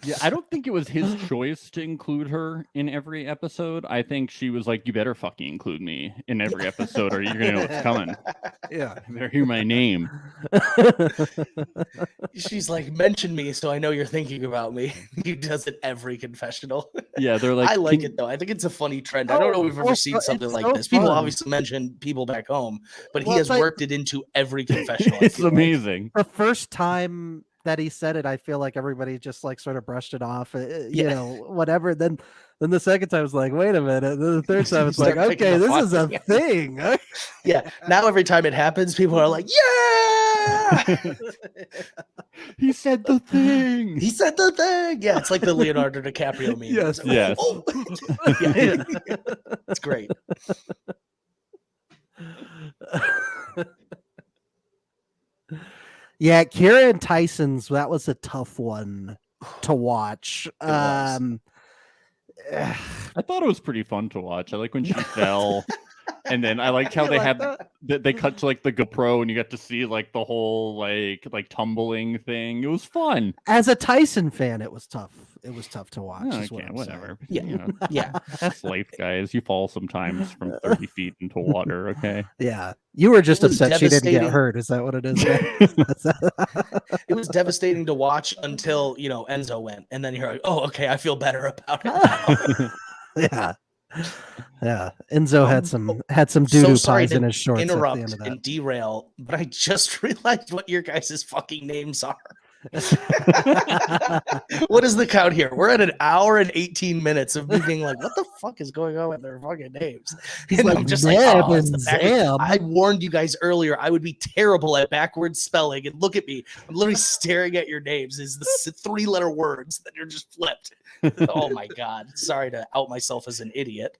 Yeah, I don't think it was his choice to include her in every episode. I think she was like, "You better fucking include me in every episode, or you're gonna know what's coming." Yeah, you better hear my name. She's like, "Mention me, so I know you're thinking about me." He does it every confessional. Yeah, they're like, I like it though. I think it's a funny trend. I don't know if we've ever seen something like this. People obviously mention people back home, but he has worked it into every confessional. It's amazing. The first time that he said it, I feel like everybody just like sort of brushed it off, you know, whatever. Then the second time I was like, wait a minute. And then the third time it's like, okay, this is a thing. Yeah. Now every time it happens, people are like, yeah. He said the thing. He said the thing. Yeah, it's like the Leonardo DiCaprio meme. Yes. Like, yes. Oh. Yeah. It's great. Yeah, Kira and Tyson's, that was a tough one to watch. I thought it was pretty fun to watch. I like when she fell. And then I liked how they cut to like the GoPro and you got to see like the whole like tumbling thing. It was fun. As a Tyson fan, it was tough. It was tough to watch. Okay, whatever. Yeah. You know, Yeah. That's life, guys. You fall sometimes from 30 feet into water. Okay. Yeah. You were just upset she didn't get hurt. Is that what it is? It was devastating to watch until, you know, Enzo went. And then you're like, oh, okay, I feel better about it now. Yeah. Yeah, Enzo had some doo-doo pies in his shorts. Interrupt at the end of that. And derail, but I just realized what your guys' fucking names are. What is the count here? We're at an hour and 18 minutes of me being like, what the fuck is going on with their fucking names? He's like, just like, oh, it's the I warned you guys earlier I would be terrible at backwards spelling, and look at me. I'm literally staring at your names. Is the 3-letter words that are just flipped. Oh my god. Sorry to out myself as an idiot.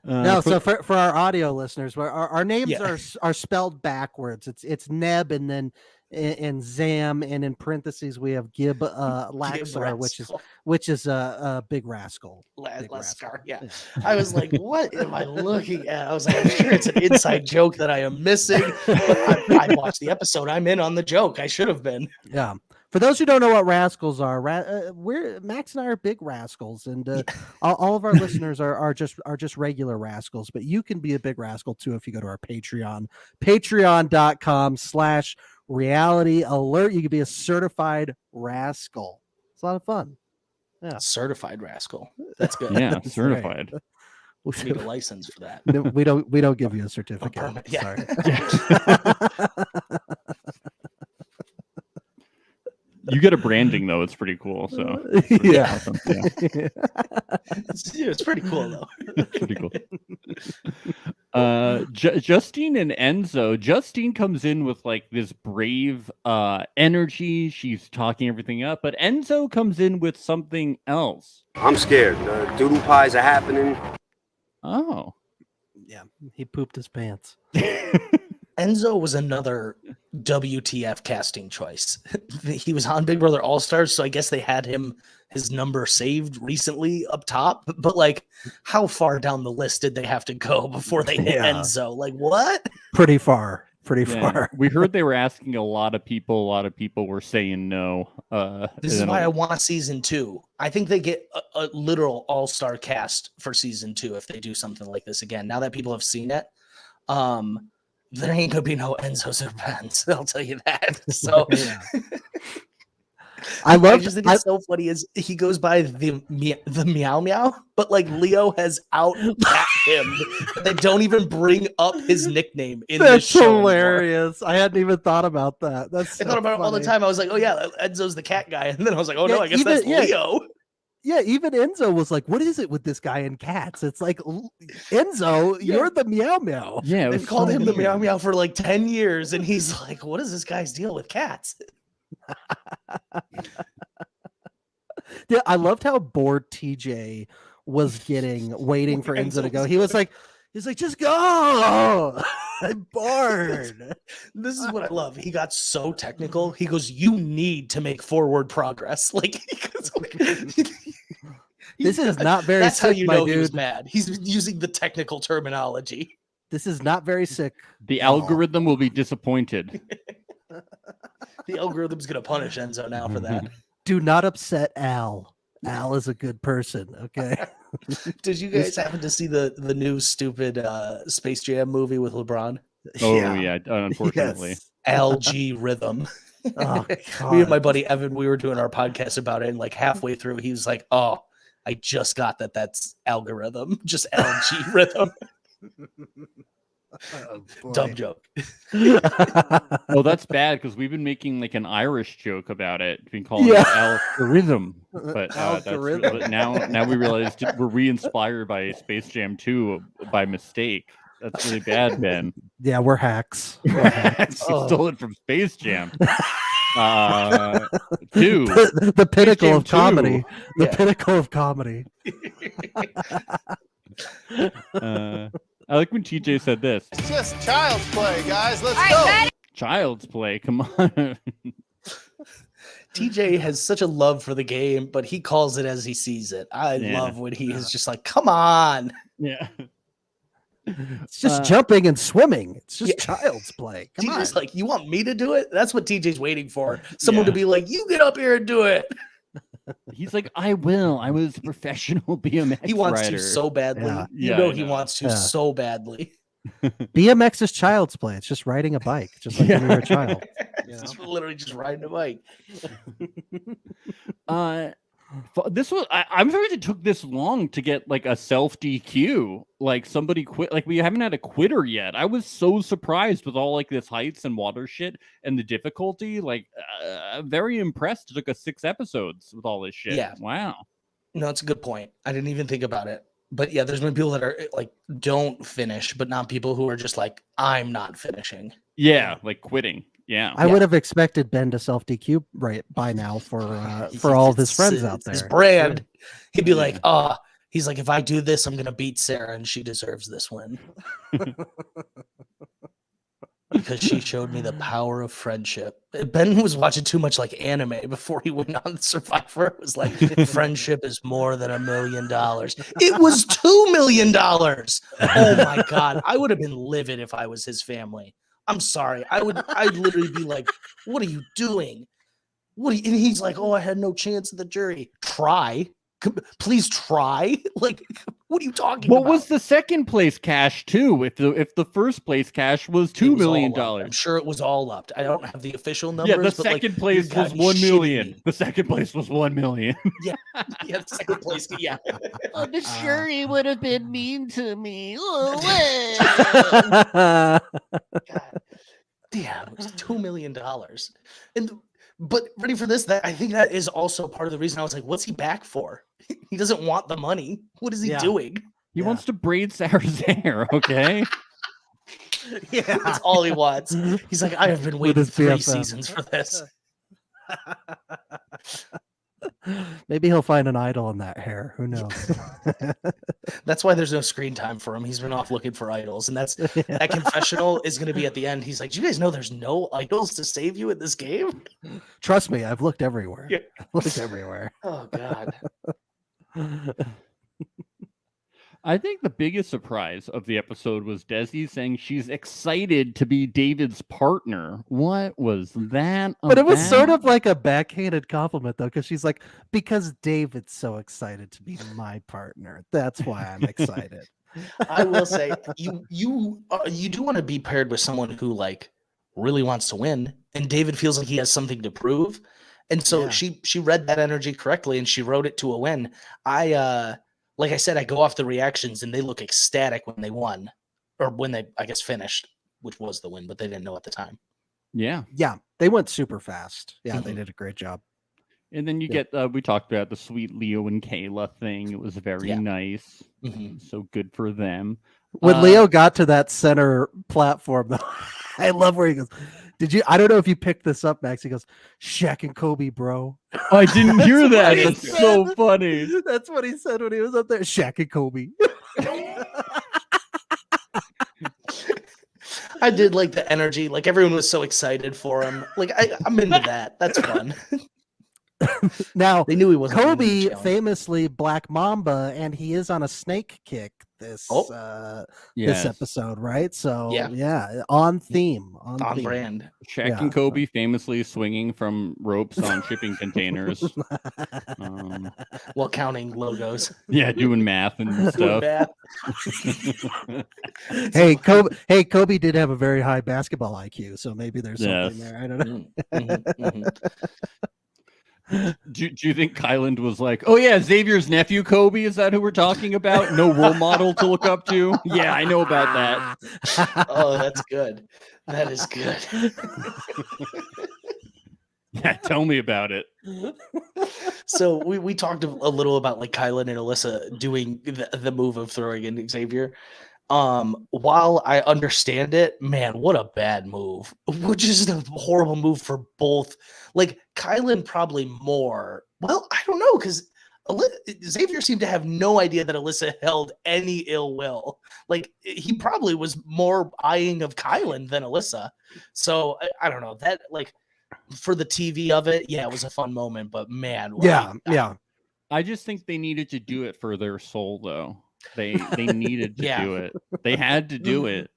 No, so for our audio listeners, our names are spelled backwards. It's Neb and then and Zam, and in parentheses we have Gib Laxar, which is a big rascal. Lascar, yeah. I was like, what am I looking at? I was like, I'm sure it's an inside joke that I am missing. But I watched the episode. I'm in on the joke. I should have been. Yeah. For those who don't know what rascals are, Max and I are big rascals, and all of our listeners are just regular rascals. But you can be a big rascal too if you go to our Patreon, patreon.com/reality alert. You can be a certified rascal. It's a lot of fun. Yeah, certified rascal. That's good. Yeah, certified. Right. We need a license for that. No, we don't give you a certificate. Yeah. Sorry. You get a branding though; it's pretty cool. So yeah, awesome. Yeah. It's pretty cool though. It's pretty cool. Justine and Enzo. Justine comes in with like this brave energy. She's talking everything up, but Enzo comes in with something else. I'm scared. Doodle pies are happening. Oh, yeah, he pooped his pants. Enzo was another WTF casting choice. He was on Big Brother All-Stars, so I guess they had his number saved recently up top. But like, how far down the list did they have to go before they hit Enzo? Like, what? Pretty far. Far. We heard they were asking a lot of people. A lot of people were saying no. This is why I want season 2. I think they get a literal all-star cast for season 2 if they do something like this again. Now that people have seen it, there ain't gonna be no Enzo's or Ben's. I'll tell you that. So I just think it's so funny is he goes by the meow meow, but like Leo has out him. They don't even bring up his nickname in the show. That's hilarious. Anymore. I hadn't even thought about that. I thought about it all the time. I was like, oh yeah, Enzo's the cat guy, and then I was like, oh no, I guess that's Leo. Yeah, even Enzo was like, what is it with this guy and cats? It's like, Enzo, you're the meow meow. Yeah, they've called him the meow meow for like 10 years, and he's like, what is this guy's deal with cats? Yeah, I loved how bored TJ was getting, waiting for Enzo to go. He's like, just go. I'm bored. This is what I love. He got so technical. He goes, you need to make forward progress. Like, this is not very that's sick, how you know dude. He was mad. He's using the technical terminology. This is not very sick. The algorithm will be disappointed. The algorithm's going to punish Enzo now for that. Do not upset Al. Al is a good person, okay? Did you guys happen to see the new stupid Space Jam movie with LeBron? Oh, yeah, unfortunately. Yes. LG Rhythm. Oh, Me and my buddy Evan, we were doing our podcast about it, and like halfway through, he was like, oh, I just got that's algorithm, just LG Rhythm. Oh, dumb joke. Well, that's bad because we've been making like an Irish joke about it, been calling it algorithm. But now we realized we're re-inspired by Space Jam 2 by mistake. That's really bad, Ben. Yeah, we're hacks. You stole it from Space Jam. 2. The pinnacle of 2. comedy. The pinnacle of comedy. I like when TJ said this. It's just child's play, guys. Let's go. Ready? Child's play. Come on. TJ has such a love for the game, but he calls it as he sees it. I love when he is just like, come on. Yeah. It's just jumping and swimming. It's just child's play. Come TJ's on. like, you want me to do it? That's what TJ's waiting for. Someone to be like, you get up here and do it. He's like, I will. I was a professional BMX He wants rider. to so badly. Yeah. He wants to so badly. BMX is child's play. It's just riding a bike, just like when you were a child. It's literally just riding a bike. This was I'm surprised it took this long to get like a self DQ. Like somebody quit. Like we haven't had a quitter yet. I was so surprised with all like this heights and water shit and the difficulty. Like very impressed. It took us 6 episodes with all this shit. Yeah. Wow. No, it's a good point. I didn't even think about it. But yeah, there's been people that are like don't finish, but not people who are just like, I'm not finishing. Yeah, like quitting. Yeah, I would have expected Ben to self DQ right by now for all of his friends out there. His brand, he'd be like, He's like, if I do this, I'm gonna beat Sarah, and she deserves this win because she showed me the power of friendship. Ben was watching too much like anime before he went on Survivor. It was like, friendship is more than $1 million. It was $2 million. Oh my God. I would have been livid if I was his family. I'm sorry. I'd literally be like, what are you doing? And he's like, oh, I had no chance at the jury. Try. Please try. Like, what are you talking about? What was the second place cash too? If the first place cash was $2 million, I'm sure it was all up. I don't have the official numbers. Yeah, the second place was 1 million. The second place was 1 million. Yeah, the second place. Yeah. Oh, the jury would have been mean to me. Oh, God damn, it was $2 million. But ready for this? I think that is also part of the reason I was like, what's he back for? He doesn't want the money. What is he doing? He wants to braid Sarah's hair, okay? Yeah, that's all he wants. He's like, I have been waiting 3 seasons for this. Maybe he'll find an idol in that hair. Who knows? That's why there's no screen time for him. He's been off looking for idols, and that confessional is going to be at the end. He's like, "Do you guys know there's no idols to save you in this game?" Trust me, I've looked everywhere. Yeah. I've looked everywhere. Oh God. I think the biggest surprise of the episode was Desi saying she's excited to be David's partner. What was that? But it was sort of like a backhanded compliment, though, because she's like, because David's so excited to be my partner. That's why I'm excited. I will say, you do want to be paired with someone who like really wants to win, and David feels like he has something to prove, and so she read that energy correctly, and she wrote it to a win. Like I said, I go off the reactions, and they look ecstatic when they won, or when they, I guess, finished, which was the win, but they didn't know at the time. Yeah. Yeah, they went super fast. Yeah, they did a great job. And then you get, we talked about the sweet Leo and Kayla thing. It was very nice. So good for them. When Leo got to that center platform, though, I love where he goes, I don't know if you picked this up, Max. He goes, Shaq and Kobe, bro. I didn't hear that. That's so funny. That's what he said when he was up there. Shaq and Kobe. I did like the energy. Like everyone was so excited for him. Like I'm into that. That's fun. Now they knew he wasn't. Kobe famously Black Mamba, and he is on a snake kick this episode, right? So on theme, on brand. Shaq and Kobe famously swinging from ropes on shipping containers, while counting logos. Yeah, doing math and stuff. Hey, Kobe did have a very high basketball IQ, so maybe there's something there. I don't know. Do you think Kyland was like, oh yeah, Xavier's nephew Kobe, is that who we're talking about? No role model to look up to? Yeah, I know about that. Oh, that's good. That is good. Yeah, tell me about it. So we talked a little about like Kyland and Alyssa doing the move of throwing in Xavier. While I understand it, man, what a bad move. Which is a horrible move for both. Like Kylan probably more. Well, I don't know, because Xavier seemed to have no idea that Alyssa held any ill will. Like he probably was more eyeing of Kylan than Alyssa. So I don't know, that like for the TV of it, it was a fun moment, but man, I just think they needed to do it for their soul, though. They needed to do it. They had to do it.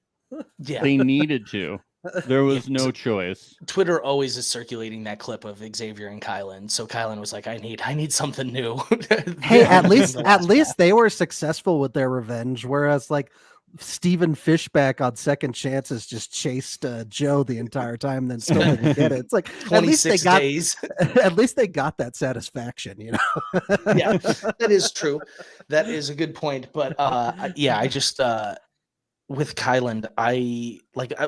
Yeah, they needed to. There was no choice. Twitter always is circulating that clip of Xavier and Kylan. So Kylan was like, I need something new. Hey, at least they were successful with their revenge. Whereas like Stephen Fishback on Second Chances just chased Joe the entire time, and then still didn't get it. It's like 26 days. At least they got that satisfaction, you know. Yeah, that is true. That is a good point. But I just with Kyland,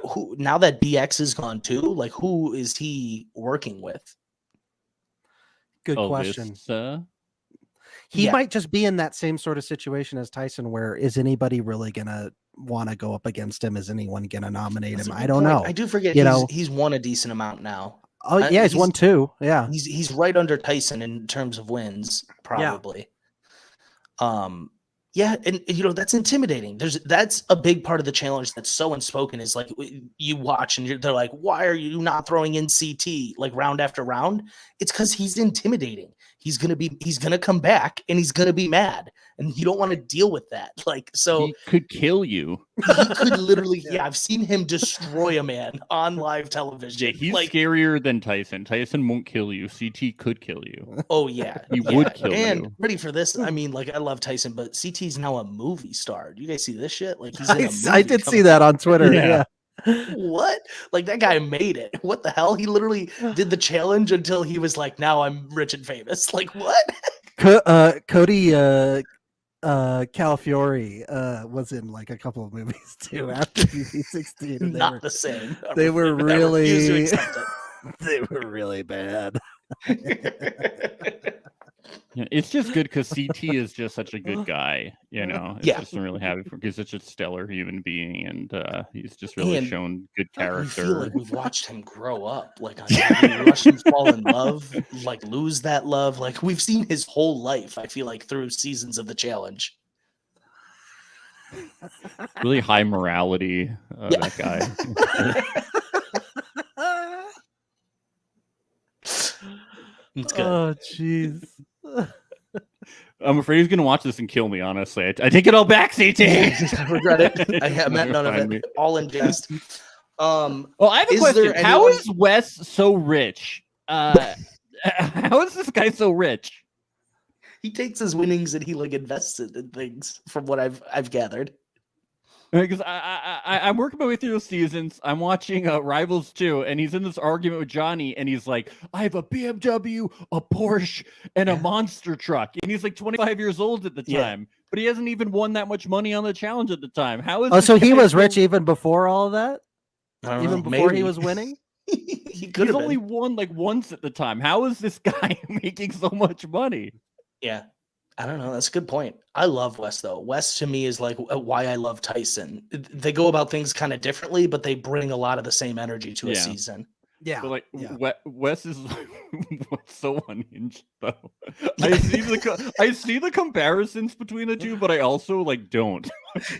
who now that DX is gone too, like who is he working with? Good question. He might just be in that same sort of situation as Tyson, where is anybody really gonna want to go up against him? Is anyone gonna nominate him? I don't know. I do forget he's won a decent amount now. Oh yeah, he's won 2. Yeah, he's right under Tyson in terms of wins, probably. Yeah, and that's intimidating. That's a big part of the challenge that's so unspoken is like you watch and they're like, why are you not throwing in CT like round after round? It's because he's intimidating. He's gonna come back and he's gonna be mad, and you don't want to deal with that. Like, so he could kill you. he could literally, I've seen him destroy a man on live television. Yeah, he's like, scarier than Tyson. Tyson won't kill you. CT could kill you. Oh yeah, he would kill and you. ready for this? I mean, like I love Tyson, but CT's now a movie star. Do you guys see this shit? Like he's in a movie. I did see that on Twitter. Yeah. What? Like that guy made it. What the hell? He literally did the challenge until he was like, now I'm rich and famous. Like what? Cody Calafiore was in like a couple of movies too after BB16. Not the same. They were really they were really bad. Yeah, it's just good because CT is just such a good guy, It just really happy for he's such a stellar human being, and he's just really shown good character. I feel like we've watched him grow up, like we watched him fall in love, like lose that love. Like we've seen his whole life. I feel like through seasons of the challenge. Really high morality, that guy. It's good. Oh, jeez. I'm afraid he's gonna watch this and kill me. Honestly, I take it all back, CT. I regret it. I have meant none of it. All in jest. Well, I have a question. How is Wes so rich? How is this guy so rich? He takes his winnings and he like invests it in things. From what I've gathered. Because I'm working my way through the seasons. I'm watching Rivals 2, and he's in this argument with Johnny, and he's like, I have a BMW, a Porsche, and a monster truck. And he's like 25 years old at the time, but he hasn't even won that much money on the challenge at the time. How is so he was rich even before all of that? Even before he was winning? He could have only won like once at the time. How is this guy making so much money? Yeah. I don't know. That's a good point. I love Wes, though. Wes, to me, is like why I love Tyson. They go about things kind of differently, but they bring a lot of the same energy to a season. Yeah. But like Wes is so unhinged, though. I see the comparisons between the two, but I also like don't.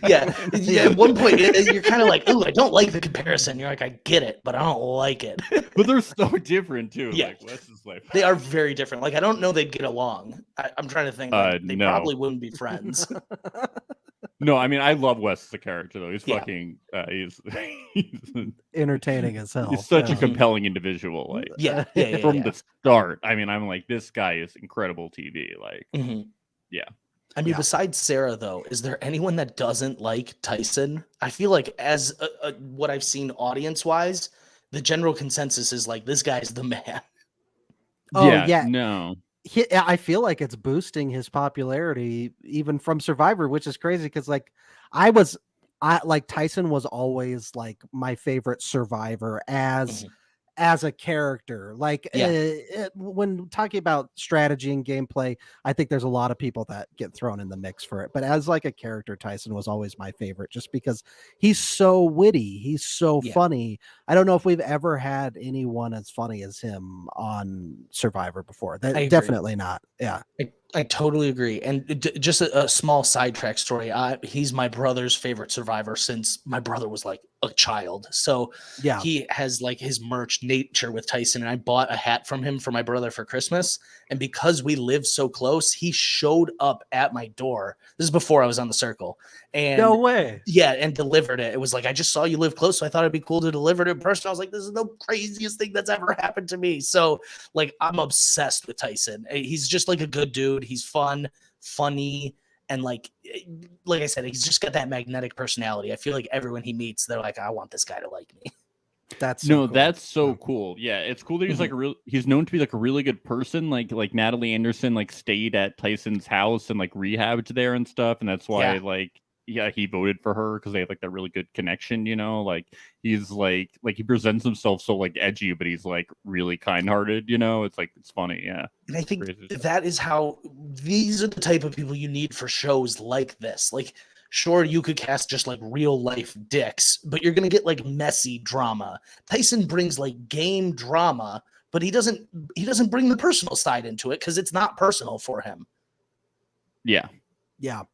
Yeah. At one point, you're kind of like, "Ooh, I don't like the comparison." You're like, "I get it, but I don't like it." But they're so different too. Yeah, like, Wes is like they are very different. Like I don't know they'd get along. I'm trying to think. Like, they probably wouldn't be friends. No, I mean I love Wes as a character though. He's fucking he's entertaining as hell. He's such a compelling individual. Like from the start. I mean, I'm like, this guy is incredible TV. Like yeah. I mean, besides Sarah, though, is there anyone that doesn't like Tyson? I feel like as what I've seen audience-wise, the general consensus is like, this guy's the man. Oh, yeah. No. I feel like it's boosting his popularity even from Survivor, which is crazy because like Tyson was always like my favorite Survivor as a character. Like when talking about strategy and gameplay, I think there's a lot of people that get thrown in the mix for it. But as like a character, Tyson was always my favorite just because he's so witty. He's so funny. I don't know if we've ever had anyone as funny as him on Survivor before. Definitely not. Yeah. I totally agree. And just a small sidetrack story. He's my brother's favorite Survivor since my brother was like a child. So he has like his merch Nature with Tyson. And I bought a hat from him for my brother for Christmas. And because we live so close, he showed up at my door. This is before I was on the circle. And no way. Yeah. And delivered it. It was like, I just saw you live close. So I thought it'd be cool to deliver it in person. I was like, this is the craziest thing that's ever happened to me. So like, I'm obsessed with Tyson. He's just like a good dude. He's fun, funny, and like I said, he's just got that magnetic personality. I feel like everyone he meets, they're like, I want this guy to like me. That's so cool. That's so cool. Yeah, it's cool that he's like he's known to be like a really good person. Like Natalie Anderson like stayed at Tyson's house and like rehabbed there and stuff, and that's why he voted for her because they have like that really good connection, like he's like he presents himself so like edgy, but he's like really kind-hearted, it's like it's funny. And I think that is how these are the type of people you need for shows like this. Like sure, you could cast just like real life dicks, but you're gonna get like messy drama. Tyson brings like game drama, but he doesn't bring the personal side into it because it's not personal for him. Yeah. Yep.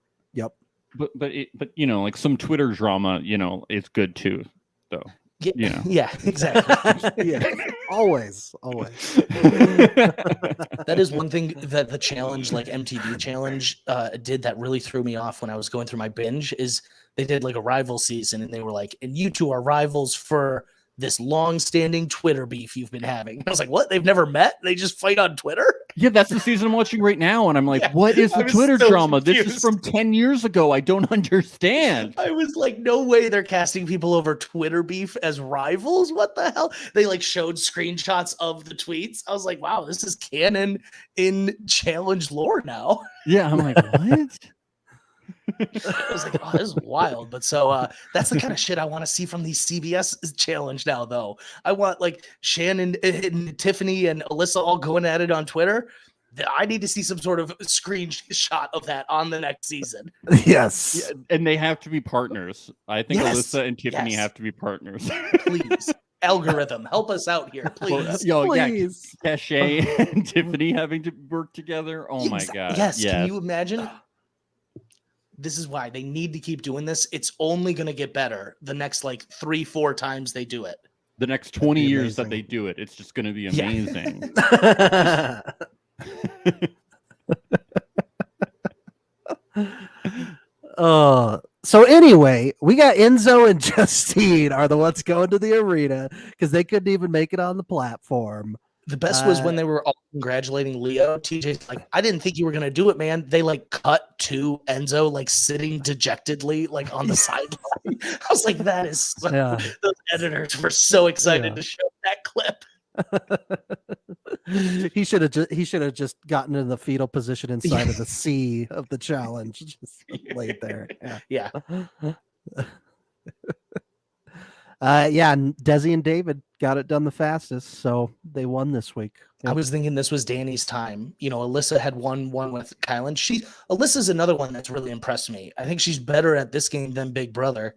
but you know, like some Twitter drama, you know, it's good too, though. Yeah, You know. yeah, exactly. Yeah, always. That is one thing that the challenge, like MTV challenge, did that really threw me off when I was going through my binge. Is they did like a rival season, and they were like, "And you two are rivals for this long-standing Twitter beef you've been having." I was like, "What? They've never met? They just fight on Twitter?" Yeah, that's the season I'm watching right now, and I'm like, Yeah, what is I the was Twitter so drama? This is confused. from 10 years ago. I don't understand. I was like, no way they're casting people over Twitter beef as rivals. What the hell? They like showed screenshots of the tweets. I was like, wow, this is canon in challenge lore now. Yeah, I'm like, what? I was like, oh, this is wild. But so that's the kind of shit I want to see from these CBS challenge now, though. I want like Shannon and Tiffany and Alyssa all going at it on Twitter. I need to see some sort of screenshot of that on the next season. Yes. Yeah, and they have to be partners. I think Yes, Alyssa and Tiffany yes. have to be partners. Please. Algorithm, help us out here, please. Please. Yeah, Cachet and Tiffany having to work together. Oh my god. Yes. Can you imagine? This is why they need to keep doing this. It's only going to get better the next like 3-4 times they do it. The next 20 be years that amazing. they do it, it's just going to be amazing. So anyway, we got Enzo and Justine are the ones going to the arena because they couldn't even make it on the platform. The best was when they were all congratulating Leo. TJ's like, I didn't think you were going to do it, man. They like cut to Enzo like sitting dejectedly like on the sideline. I was like, that is so, those editors were so excited to show that clip. He should have just gotten in the fetal position inside of the C of the challenge, just laid there. Yeah. And Desi and David got it done the fastest, so they won this week. I was thinking this was Danny's time. You know, Alyssa had won with Kylan. Alyssa's another one that's really impressed me. I think she's better at this game than Big Brother.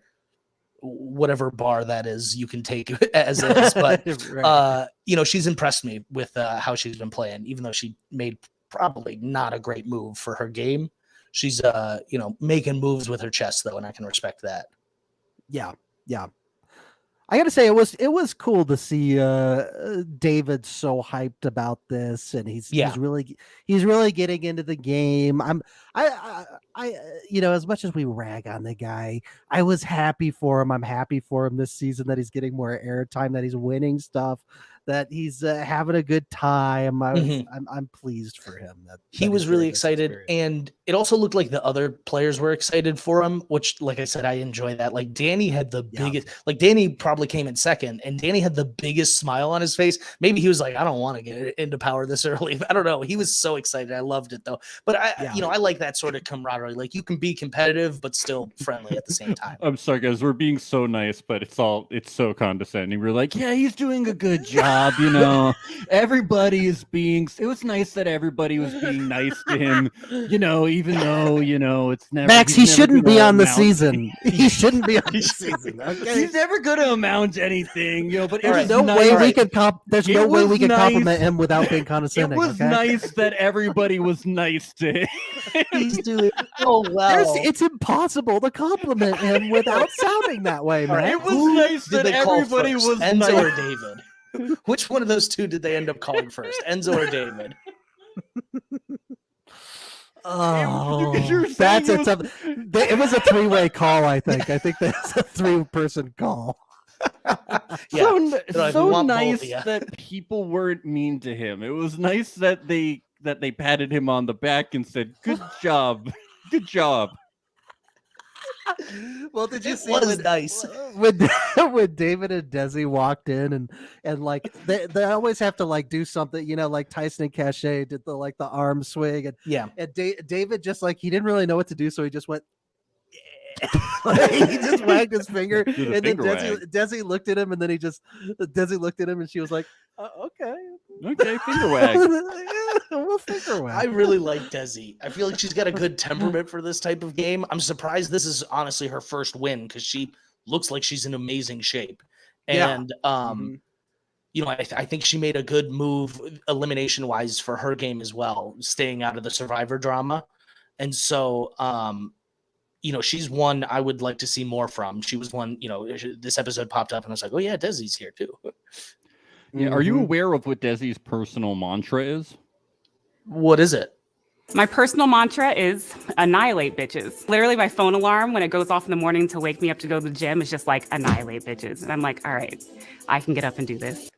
Whatever bar that is, you can take as is. But Right. you know, she's impressed me with how she's been playing, even though she made probably not a great move for her game. She's you know, making moves with her chest though, and I can respect that. Yeah. I gotta say, it was cool to see David so hyped about this, and he's really getting into the game. I you know, as much as we rag on the guy, I was happy for him. I'm happy for him this season that he's getting more airtime, that he's winning stuff, that he's having a good time. I'm pleased for him. That he was really excited, and it also looked like the other players were excited for him, which, like I said, I enjoy that. Like Danny had the biggest, like Danny probably came in second, and Danny had the biggest smile on his face. Maybe he was like, I don't want to get into power this early. I don't know. He was so excited. I loved it though. But you know, I like that sort of camaraderie. Like you can be competitive, but still friendly at the same time. I'm sorry, guys. We're being so nice, but it's so condescending. We're like, yeah, he's doing a good job. You know, everybody is being. It was nice that everybody was being nice to him. You know, even though it's never. Max, he shouldn't be on the season. He shouldn't be on the season. Okay, he's never going to amount to anything. You know, but there's no way we could compliment him without being condescending. It was nice that everybody was nice to him. He's doing oh well. It's impossible to compliment him without sounding that way, man. It was nice that everybody was Enzo nice. or David. Which one of those two did they end up calling first, Enzo or David? Oh, that's it. It was a three-way call. I think that's a 3-person call. So nice that people weren't mean to him. It was nice that they patted him on the back and said, "Good job, good job." Well, did you see? Was nice when David and Desi walked in and like they always have to like do something, you know, like Tyson and Cachet did the arm swing and David just like he didn't really know what to do, so he just went. He just wagged his finger, and then Desi looked at him, and then Desi looked at him, and she was like, "Okay, finger wag." We'll finger wag. I really like Desi. I feel like she's got a good temperament for this type of game. I'm surprised this is honestly her first win because she looks like she's in amazing shape, and you know, I think she made a good move elimination wise for her game as well, staying out of the Survivor drama, and so she's one I would like to see more from. She was one, this episode popped up and I was like, oh yeah, Desi's here too. Yeah. Are you aware of what Desi's personal mantra is? What is it? My personal mantra is annihilate bitches. Literally, my phone alarm, when it goes off in the morning to wake me up to go to the gym, is just like annihilate bitches. And I'm like, all right, I can get up and do this.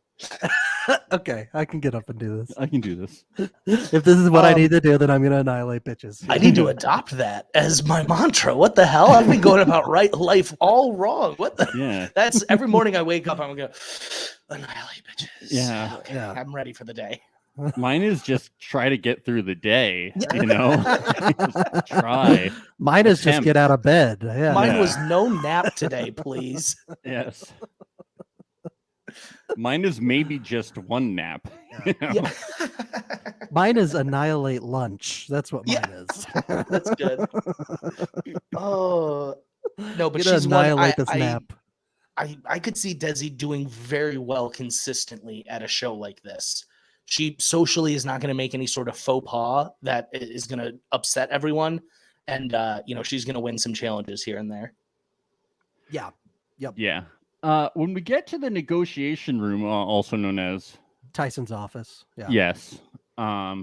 Okay, I can get up and do this. I can do this. If this is what I need to do, then I'm going to annihilate bitches. I need to adopt that as my mantra. What the hell? I've been going about life all wrong. What the? Yeah. That's every morning I wake up, I'm going to go, annihilate bitches. Yeah. Okay, Yeah. I'm ready for the day. Mine is just try to get through the day, Just try. Mine is just get out of bed. Yeah. Mine was no nap today, please. Yes. Mine is maybe just one nap. Yeah. Mine is annihilate lunch. That's what mine is. That's good. Oh no, but You're she's gonna annihilate one, this nap. I could see Desi doing very well consistently at a show like this. She socially is not going to make any sort of faux pas that is going to upset everyone, and she's going to win some challenges here and there. Yeah. Yep. Yeah. When we get to the negotiation room, also known as Tyson's office. Yeah. Yes.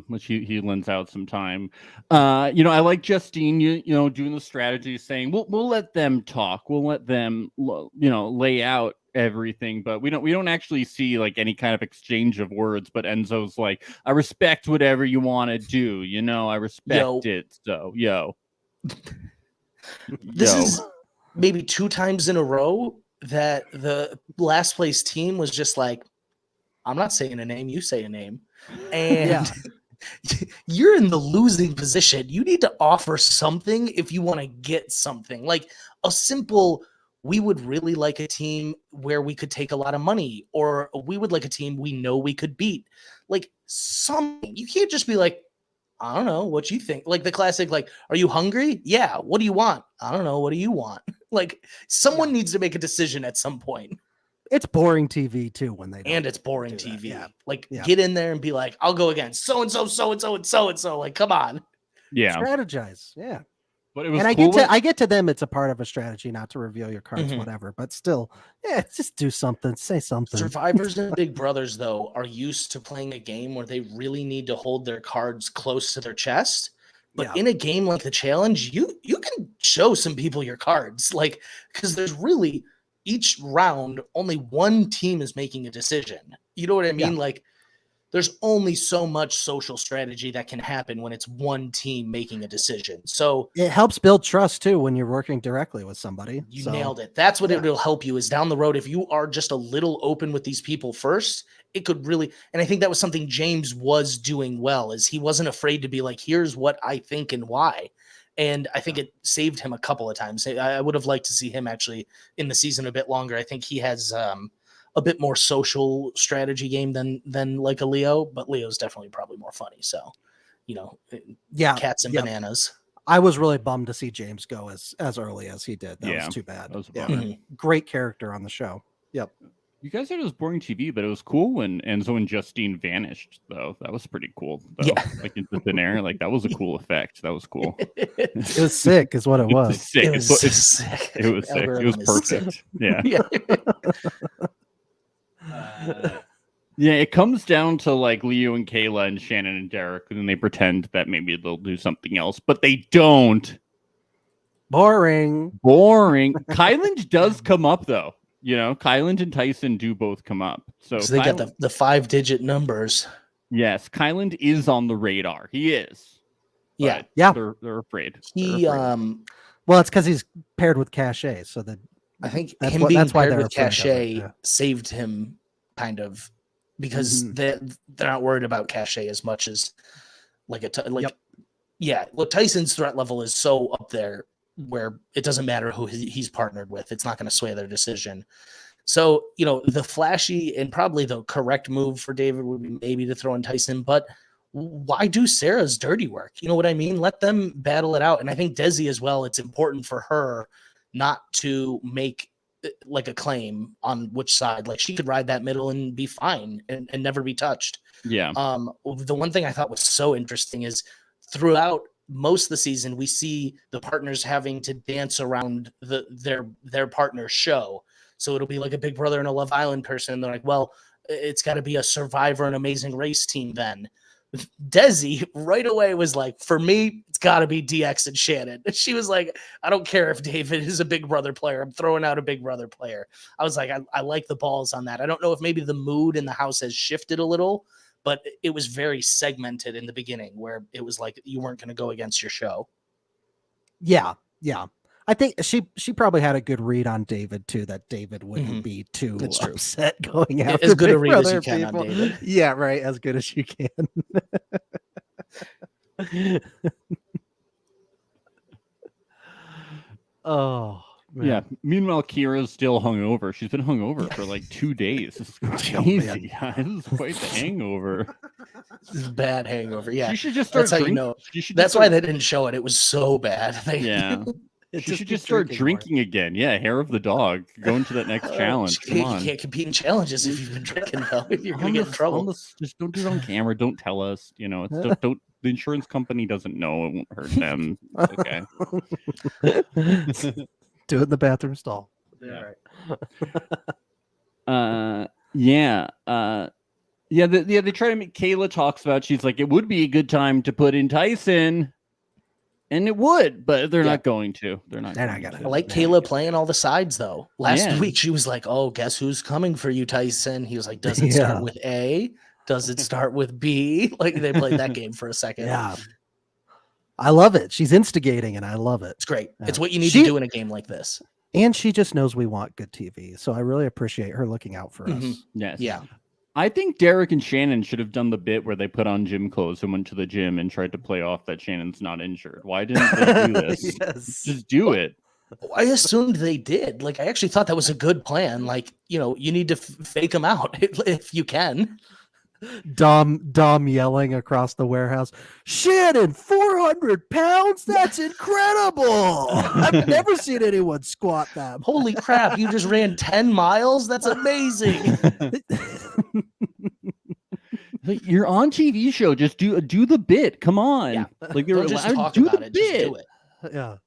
Which he lends out some time. I like Justine, doing the strategy, saying we'll let them talk. We'll let them, lay out everything, but we don't actually see like any kind of exchange of words. But Enzo's like, I respect whatever you want to do. I respect it. So, This is maybe 2 times in a row that the last place team was just like, I'm not saying a name, you say a name. And you're in the losing position. You need to offer something if you want to get something. Like a simple, we would really like a team where we could take a lot of money, or we would like a team we know we could beat. Like something. You can't just be like, I don't know what you think. Like the classic, like, are you hungry? Yeah. What do you want? I don't know. What do you want? Like someone needs to make a decision at some point. It's boring TV too when they and it's boring TV. Yeah. Like get in there and be like, I'll go against so and so, so and so, and so and so. Like, come on. Yeah. Strategize. Yeah. But it was and cool I get to them. It's a part of a strategy not to reveal your cards, whatever. But still, just do something. Say something. Survivors and Big Brothers, though, are used to playing a game where they really need to hold their cards close to their chest. But in a game like the challenge, you can show some people your cards, like because there's really each round only one team is making a decision. You know what I mean? Like there's only so much social strategy that can happen when it's one team making a decision. So it helps build trust too when you're working directly with somebody. You nailed it. That's what it'll help you is down the road. If you are just a little open with these people first, it could really, and I think that was something James was doing well, is he wasn't afraid to be like, here's what I think and why. And I think it saved him a couple of times. I would have liked to see him actually in the season a bit longer. I think he has a bit more social strategy game than like a Leo, but Leo's definitely probably more funny. So, cats and bananas. I was really bummed to see James go as early as he did. That was too bad. That was Great character on the show. Yep. You guys said it was boring TV, but it was cool when Enzo and Justine vanished, though. That was pretty cool. Though. Yeah. Like into thin air. Like that was a cool effect. That was cool. It was sick, is what it was. Sick. It was sick. It was sick. It was perfect. Yeah. Yeah, it comes down to like Leo and Kayla and Shannon and Derek, and then they pretend that maybe they'll do something else, but they don't. Boring. Kyland does come up though. Kyland and Tyson do both come up. So they got the 5-digit numbers. Yes, Kyland is on the radar. He is. Yeah. They're afraid. Well, it's because he's paired with Cachet, so that I think him being paired with Cachet saved him kind of because they're not worried about Cachet as much as Look, Tyson's threat level is so up there where it doesn't matter who he's partnered with. It's not going to sway their decision. So, the flashy and probably the correct move for David would be maybe to throw in Tyson, but why do Sarah's dirty work? You know what I mean? Let them battle it out. And I think Desi as well, it's important for her not to make like a claim on which side. Like she could ride that middle and be fine and never be touched. Yeah. The one thing I thought was so interesting is throughout most of the season we see the partners having to dance around their partner's show. So it'll be like a Big Brother and a Love Island person. And they're like, well, it's got to be a Survivor and Amazing Race team then. Desi right away was like, for me, it's got to be DX and Shannon. She was like, I don't care if David is a Big Brother player. I'm throwing out a Big Brother player. I was like, I like the balls on that. I don't know if maybe the mood in the house has shifted a little, but it was very segmented in the beginning where it was like you weren't going to go against your show. Yeah. I think she probably had a good read on David too, that David wouldn't be too upset going after as good Big a read as Brother you can people. on David. Yeah, right. As good as you can. Oh, man. Yeah. Meanwhile, Kira's still hungover. She's been hungover for like 2 days. This is crazy. This is quite the hangover. This is a bad hangover. Yeah. She should just start That's how you drinking. know. That's why they didn't show it. It was so bad. Yeah. She should just start drinking again. Yeah, hair of the dog. Go into that next challenge. Come on. You can't compete in challenges if you've been drinking, though. You're going to get in trouble. Just don't do it on camera. Don't tell us. You know, it's don't. The insurance company doesn't know. It won't hurt them. It's okay. Do it in the bathroom stall. Yeah. They try to make Kayla talks about. She's like, it would be a good time to put in Tyson. And it would, but they're not going to. They're not going to. I like Kayla playing all the sides, though. Last week, she was like, oh, guess who's coming for you, Tyson? He was like, does it start with A? Does it start with B? Like, they played that game for a second. Yeah. I love it. She's instigating, and I love it. It's great. It's what you need to do in a game like this. And she just knows we want good TV. So I really appreciate her looking out for us. Yes. Yeah. I think Derek and Shannon should have done the bit where they put on gym clothes and went to the gym and tried to play off that Shannon's not injured. Why didn't they do this? Just do it. I assumed they did. Like, I actually thought that was a good plan. Like, you need to fake them out if you can. Dom yelling across the warehouse, Shannon, 400 pounds? That's incredible. I've never seen anyone squat that. Holy crap, you just ran 10 miles? That's amazing. You're on TV show. Just do the bit. Come on. Yeah. Like they're just allowed talk to do about the it. bit. Just do it. Yeah.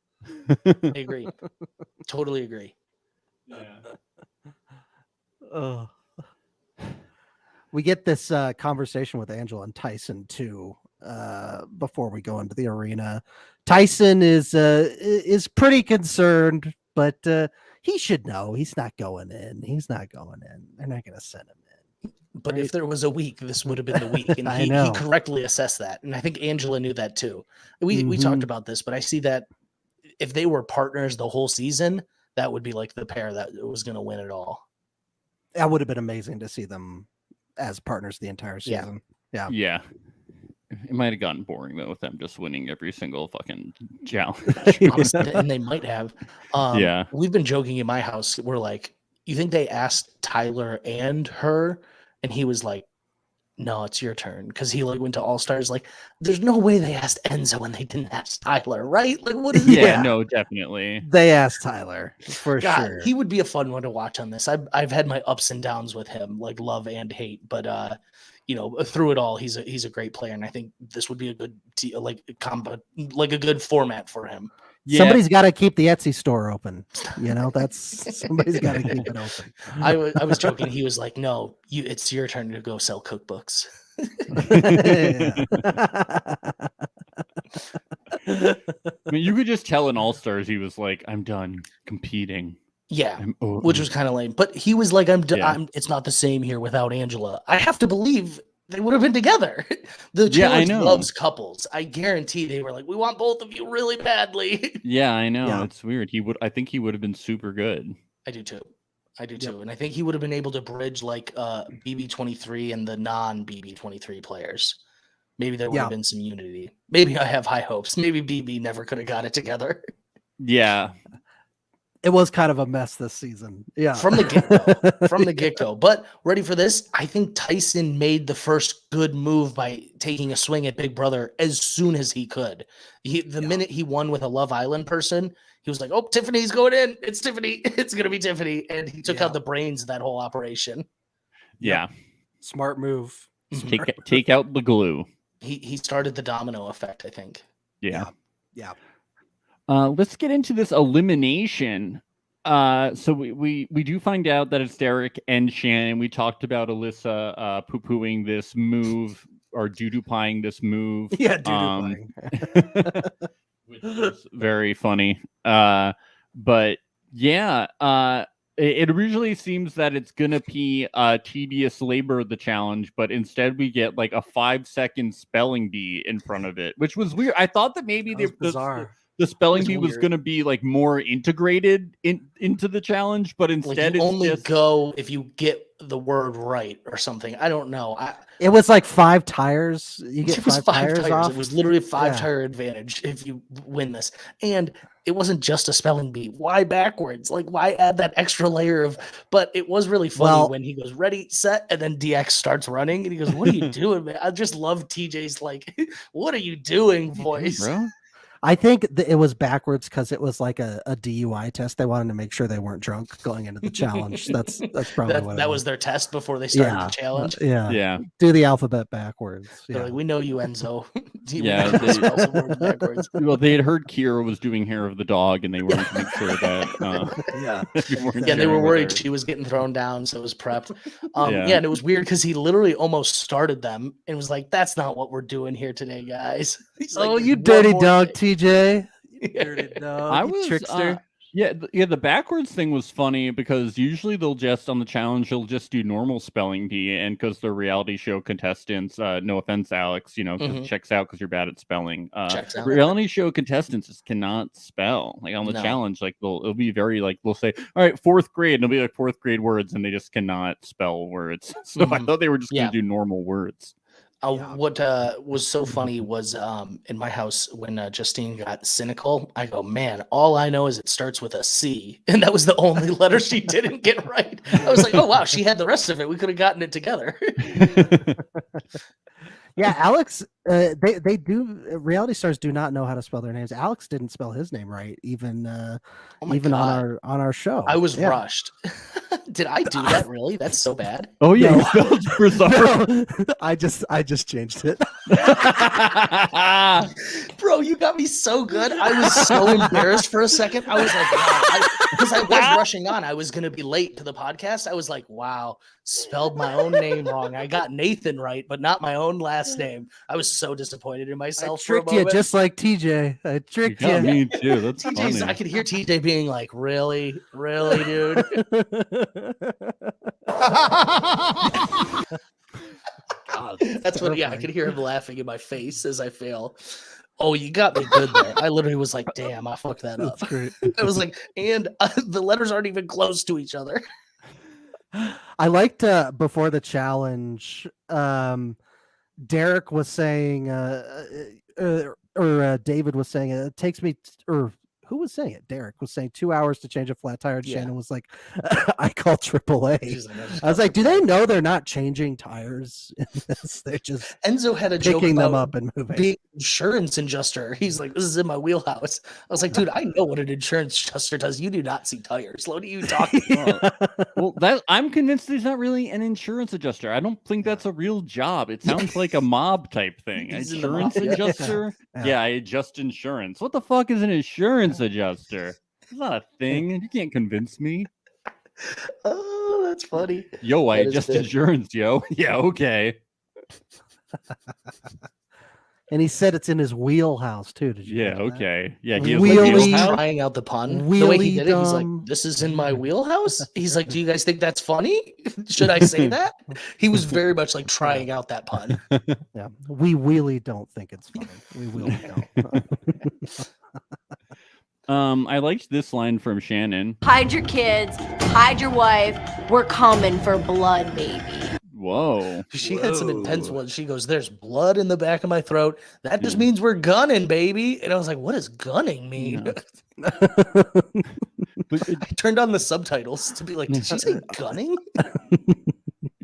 I agree. Totally agree. Yeah. We get this conversation with Angela and Tyson too. Before we go into the arena, Tyson is pretty concerned, but he should know he's not going in. He's not going in. They're not going to send him in. But if there was a week, this would have been the week, and he correctly assessed that. And I think Angela knew that too. We talked about this, but I see that if they were partners the whole season, that would be like the pair that was going to win it all. That would have been amazing to see them as partners the entire season. Yeah. It might have gotten boring though with them just winning every single fucking challenge. And they might have. We've been joking in my house. We're like, you think they asked Tyler and her? And he was like, no, it's your turn. Because he went to All Stars. Like, there's no way they asked Enzo when they didn't ask Tyler, right? Like, what is that? No, definitely. They asked Tyler for sure. He would be a fun one to watch on this. I've had my ups and downs with him, like love and hate, but through it all, he's a great player, and I think this would be a good a good format for him. Yeah. Somebody's got to keep the Etsy store open. Somebody's got to keep it open. I was joking. He was like, "No, it's your turn to go sell cookbooks." I mean, you could just tell in All Stars he was like, "I'm done competing." Yeah, which was kind of lame. But he was like, it's not the same here without Angela. I have to believe they would have been together. The challenge loves couples. I guarantee they were like, we want both of you really badly. Yeah, I know. Yeah. It's weird. I think he would have been super good. I do too. And I think he would have been able to bridge like BB23 and the non-BB23 players. Maybe there would have been some unity. Maybe I have high hopes. Maybe BB never could have got it together. Yeah. It was kind of a mess this season. Yeah. From the get-go. But ready for this? I think Tyson made the first good move by taking a swing at Big Brother as soon as he could. The minute he won with a Love Island person, he was like, oh, Tiffany's going in. It's Tiffany. It's going to be Tiffany. And he took out the brains of that whole operation. Yeah. Smart move. Take out the glue. He started the domino effect, I think. Yeah. Yeah. Let's get into this elimination. So we do find out that it's Derek and Shannon. We talked about Alyssa poo-pooing this move or doo-doo-pieing this move. Yeah, doo-doo-pieing. Which is very funny. But yeah, it originally seems that it's gonna be tedious labor of the challenge, but instead we get like a 5-second spelling bee in front of it, which was weird. I thought that maybe the spelling bee was gonna be like more integrated into the challenge, but instead you it's only just... go if you get the word right or something. I don't know. It was like 5 tires. You get It was 5 tires off. It was literally a 5-tire advantage if you win this. And it wasn't just a spelling bee. Why backwards? Like, why add that extra layer of... But it was really funny when he goes, ready, set, and then DX starts running, and he goes, what are you doing, man? I just love TJ's, like, what are you doing voice? Bro? I think it was backwards because it was like a DUI test. They wanted to make sure they weren't drunk going into the challenge. That's probably what that was their test before they started the challenge. Yeah. Do the alphabet backwards. They're like, we know you, Enzo. Backwards. Well, they had heard Kira was doing hair of the dog, and they wanted to make sure that they were worried she was getting thrown down, so it was prepped. And it was weird because he literally almost started them and was like, that's not what we're doing here today, guys. He's like, you dirty dog, TJ. You dirty dog. Trickster. The backwards thing was funny because usually they'll just on the challenge they'll just do normal spelling bee, and because they're reality show contestants, no offense, Alex, it checks out because you're bad at spelling. Reality show contestants just cannot spell. Like on the challenge, like it'll be very like we'll say, all right, 4th grade, and it'll be like 4th grade words, and they just cannot spell words. So I thought they were just gonna do normal words. What was so funny was in my house when Justine got cynical, I go, man, all I know is it starts with a C. And that was the only letter she didn't get right. I was like, oh, wow, she had the rest of it. We could have gotten it together. Yeah, Alex, they do. Reality stars do not know how to spell their names. Alex didn't spell his name right, even on our show. I was rushed. Did I do that? Really? That's so bad. Oh yeah, you spelled Brizard. No, I just changed it. Bro, you got me so good. I was so embarrassed for a second. I was like, wow, because I was rushing on. I was gonna be late to the podcast. I was like, wow, spelled my own name wrong. I got Nathan right, but not my own last name. I was so disappointed in myself. I tricked you just like TJ. I tricked you. Me too. That's funny. I could hear TJ being like, really, dude. God, that's what. Yeah, I could hear him laughing in my face as I fail. Oh, you got me good there. I literally was like, damn, I fucked that up. That's great. I was like, and the letters aren't even close to each other. I liked before the challenge. Derek was saying, or David was saying, it takes me, or who was saying it? Derek was saying 2 hours to change a flat tire. Yeah. Shannon was like, I call AAA. I was like, do they know they're not changing tires in this? They're just Enzo had a picking joke them up and moving. Being insurance adjuster. He's like, this is in my wheelhouse. I was like, dude, I know what an insurance adjuster does. You do not see tires. What are you talking about? Well, I'm convinced he's not really an insurance adjuster. I don't think that's a real job. It sounds like a mob type thing. Insurance adjuster? Yeah, I adjust insurance. What the fuck is an insurance adjuster? It's not a thing. You can't convince me. Oh, that's funny. Yo, I adjust insurance, yo. Yeah, okay. And he said it's in his wheelhouse too. Did you? Yeah, okay. Yeah, he was trying out the pun. The way he did it, he's like, "This is in my wheelhouse." He's like, "Do you guys think that's funny? Should I say that?" He was very much like trying out that pun. Yeah, we really don't think it's funny. We really don't. I liked this line from Shannon. Hide your kids, hide your wife. We're coming for blood, baby. Whoa. She had some intense ones. She goes, there's blood in the back of my throat. That just means we're gunning, baby. And I was like, what does gunning mean? Yeah. I turned on the subtitles to be like, did she say gunning?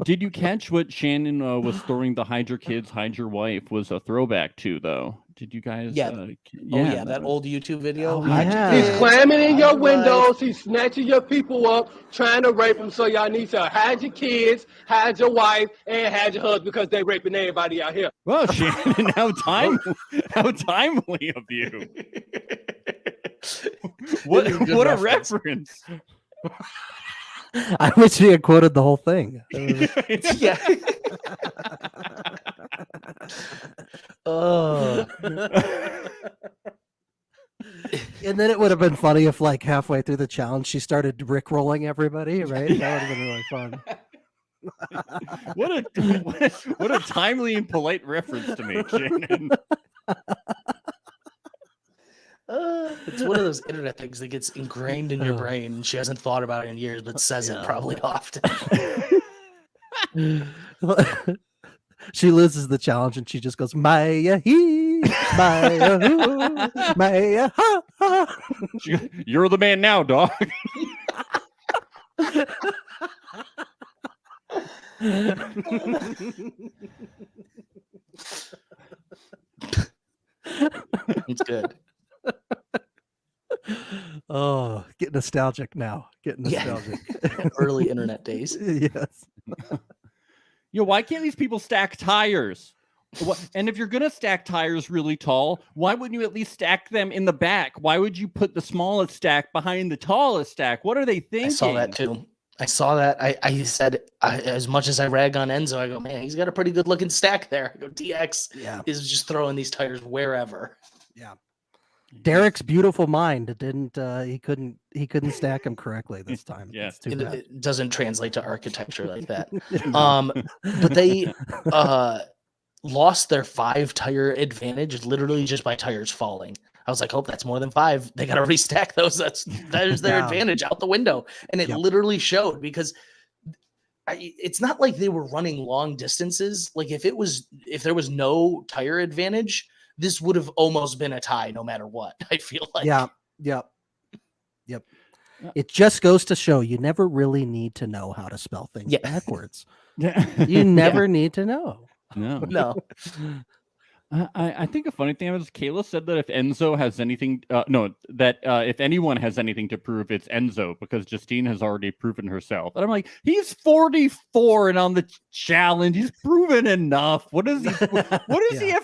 Did you catch what Shannon was throwing the hide your kids, hide your wife was a throwback to, though? Did you guys? Yeah. That old YouTube video. Oh, yeah. He's climbing in your windows. He's snatching your people up, trying to rape them. So y'all need to hide your kids, hide your wife, and hide your husband because they raping everybody out here. Well, Shannon, how timely of you. What a reference. I wish he had quoted the whole thing. Yeah. Oh. And then it would have been funny if, like, halfway through the challenge, she started rickrolling everybody, right? That would have been really fun. What a timely and polite reference to make, Shannon. It's one of those internet things that gets ingrained in your brain. And she hasn't thought about it in years, but says it probably often. She loses the challenge and she just goes, Maya he, Maya hoo, Maya ha, ha. You're the man now, dog. It's good. Oh, get nostalgic now. Get nostalgic. Yeah. Early internet days. Yes. Why can't these people stack tires? And if you're going to stack tires really tall, why wouldn't you at least stack them in the back? Why would you put the smallest stack behind the tallest stack? What are they thinking? I saw that too. I saw that. I said, as much as I rag on Enzo, I go, man, he's got a pretty good looking stack there. I go, DX is just throwing these tires wherever. Yeah. Derek's beautiful mind didn't he couldn't stack them correctly this time. Yeah. It doesn't translate to architecture like that. But they lost their 5 tire advantage literally just by tires falling. I was like, oh, that's more than 5. They got to restack those. That is their advantage out the window. And it literally showed because it's not like they were running long distances. Like if there was no tire advantage, this would have almost been a tie no matter what. I feel like. Yep. It just goes to show you never really need to know how to spell things backwards. You never need to know. No. I think a funny thing was Kayla said that if Enzo has anything, if anyone has anything to prove, it's Enzo because Justine has already proven herself. And I'm like, he's 44 and on the challenge, he's proven enough. What is he?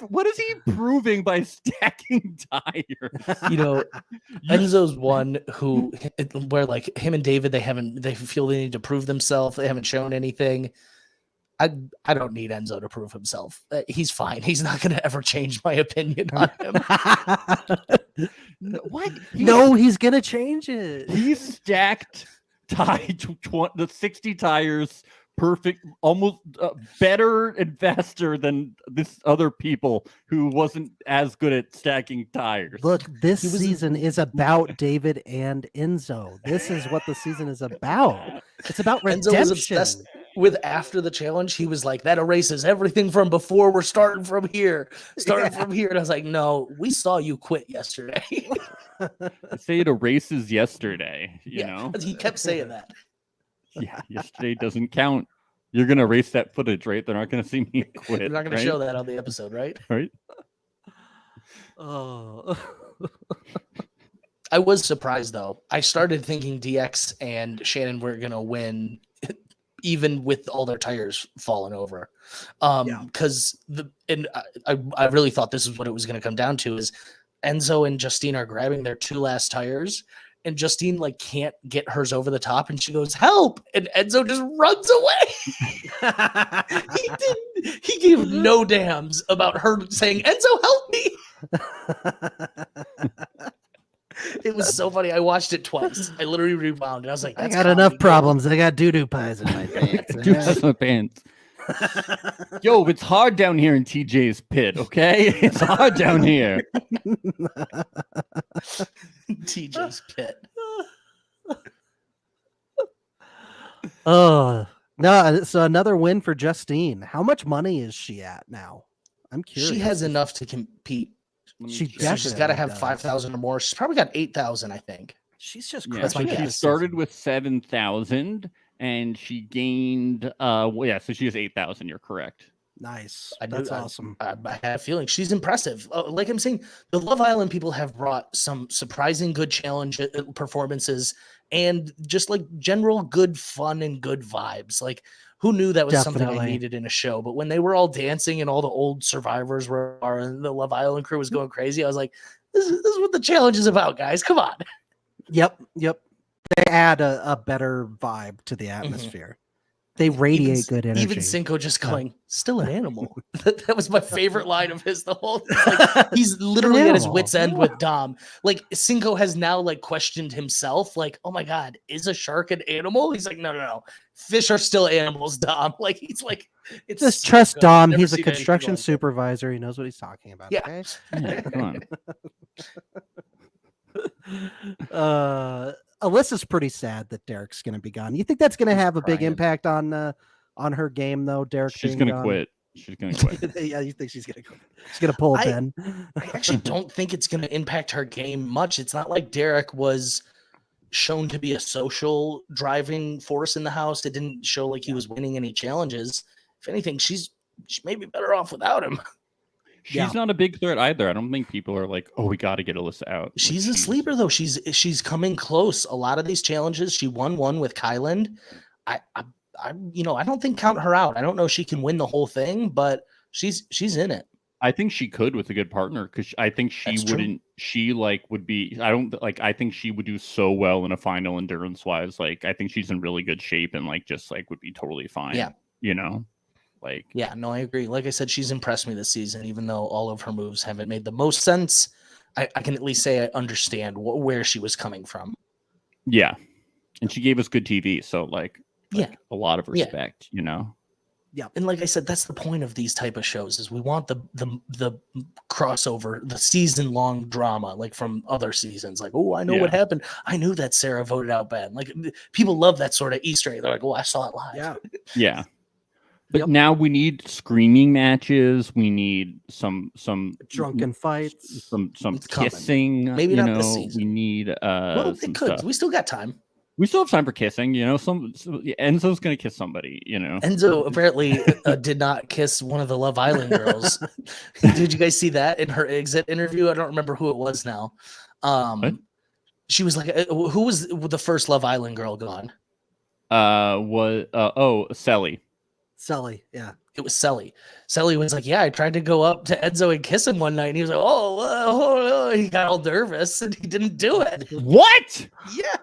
What is he proving by stacking tires? Enzo's one where like him and David, they feel they need to prove themselves. They haven't shown anything. I don't need Enzo to prove himself. He's fine. He's not going to ever change my opinion on him. What? He's going to change it. He stacked the 60 tires perfect, almost better and faster than this other people who wasn't as good at stacking tires. Look, this season is about David and Enzo. This is what the season is about. It's about redemption. Enzo was obsessed with after the challenge. He was like, that erases everything from before. We're starting from here. From here. And I was like, no, we saw you quit yesterday. I say it erases yesterday, you know? He kept saying that. Yeah, yesterday doesn't count. You're going to erase that footage, right? They're not going to see me quit. You're not going to show that on the episode, right? Right. Oh. I was surprised, though. I started thinking DX and Shannon were going to win, even with all their tires falling over. Because I really thought this is what it was going to come down to is Enzo and Justine are grabbing their 2 last tires. And Justine can't get hers over the top, and she goes, "Help!" And Enzo just runs away. He gave no damns about her saying, "Enzo, help me!" It was so funny. I watched it twice. I literally rewound, and I was like, "I got enough problems. I got doo-doo pies in my pants." Doo-doo my pants. Yo, it's hard down here in TJ's pit. Okay, it's hard down here. TJ's pit. Oh no! So another win for Justine. How much money is she at now? I'm curious. She has enough to compete. She's got to have 5,000 or more. She's probably got 8,000, I think. She's just she started with 7,000, and she gained so she has 8,000. You're correct. Nice. That's awesome. I have a feeling she's impressive. Like I'm saying, the Love Island people have brought some surprising good challenge performances and just like general good fun and good vibes. Like, who knew that was something I needed in a show? But when they were all dancing and all the old survivors were, and the Love Island crew was going crazy, I was like, this is what the challenge is about, guys. Come on. Yep. They add a better vibe to the atmosphere. They radiate good energy. Even Cinco just going, still an animal. That was my favorite line of his. The whole like, he's literally at his wit's end with Dom. Like, Cinco has now like questioned himself. Like, oh my God, is a shark an animal? He's like, no. Fish are still animals, Dom. Like, he's like, it's just so trust good. Dom. He's a construction supervisor. He knows what he's talking about. Yeah. Okay? Yeah, come on. Alyssa's pretty sad that Derek's going to be gone. You think that's going to have a big impact on her game, though? Derek, she's going to quit. She's going to quit. Yeah, you think she's going to quit? She's going to pull a Ben. I actually don't think it's going to impact her game much. It's not like Derek was shown to be a social driving force in the house. It didn't show like he was winning any challenges. If anything, she may be better off without him. She's not a big threat either. I don't think people are like, oh, we got to get Alyssa out. She's a sleeper though. She's coming close. A lot of these challenges, she won one with Kyland. I don't think count her out. I don't know if she can win the whole thing, but she's in it. I think she could with a good partner because I think she wouldn't. She would be. I think she would do so well in a final endurance wise. Like, I think she's in really good shape and just would be totally fine. Yeah, I agree. Like I said, she's impressed me this season, even though all of her moves haven't made the most sense. I can at least say I understand where she was coming from. Yeah, and she gave us good TV, so a lot of respect. Yeah, and like I said, that's the point of these type of shows is we want the crossover, the season long drama, like from other seasons. Like, oh, I know what happened. I knew that Sarah voted out Ben. Like, people love that sort of Easter egg. They're like, oh, I saw it live. Yeah. But now we need screaming matches. We need some drunken fights, some kissing. Maybe not this season. We need well, they could. Stuff. We still got time. We still have time for kissing. Enzo's gonna kiss somebody. Enzo apparently did not kiss one of the Love Island girls. Did you guys see that in her exit interview? I don't remember who it was now. She was like, "Who was the first Love Island girl gone?" Selly. Sully, yeah. It was Sully. Sully was like, yeah, I tried to go up to Enzo and kiss him one night. And he was like, oh, he got all nervous and he didn't do it. What? Yeah.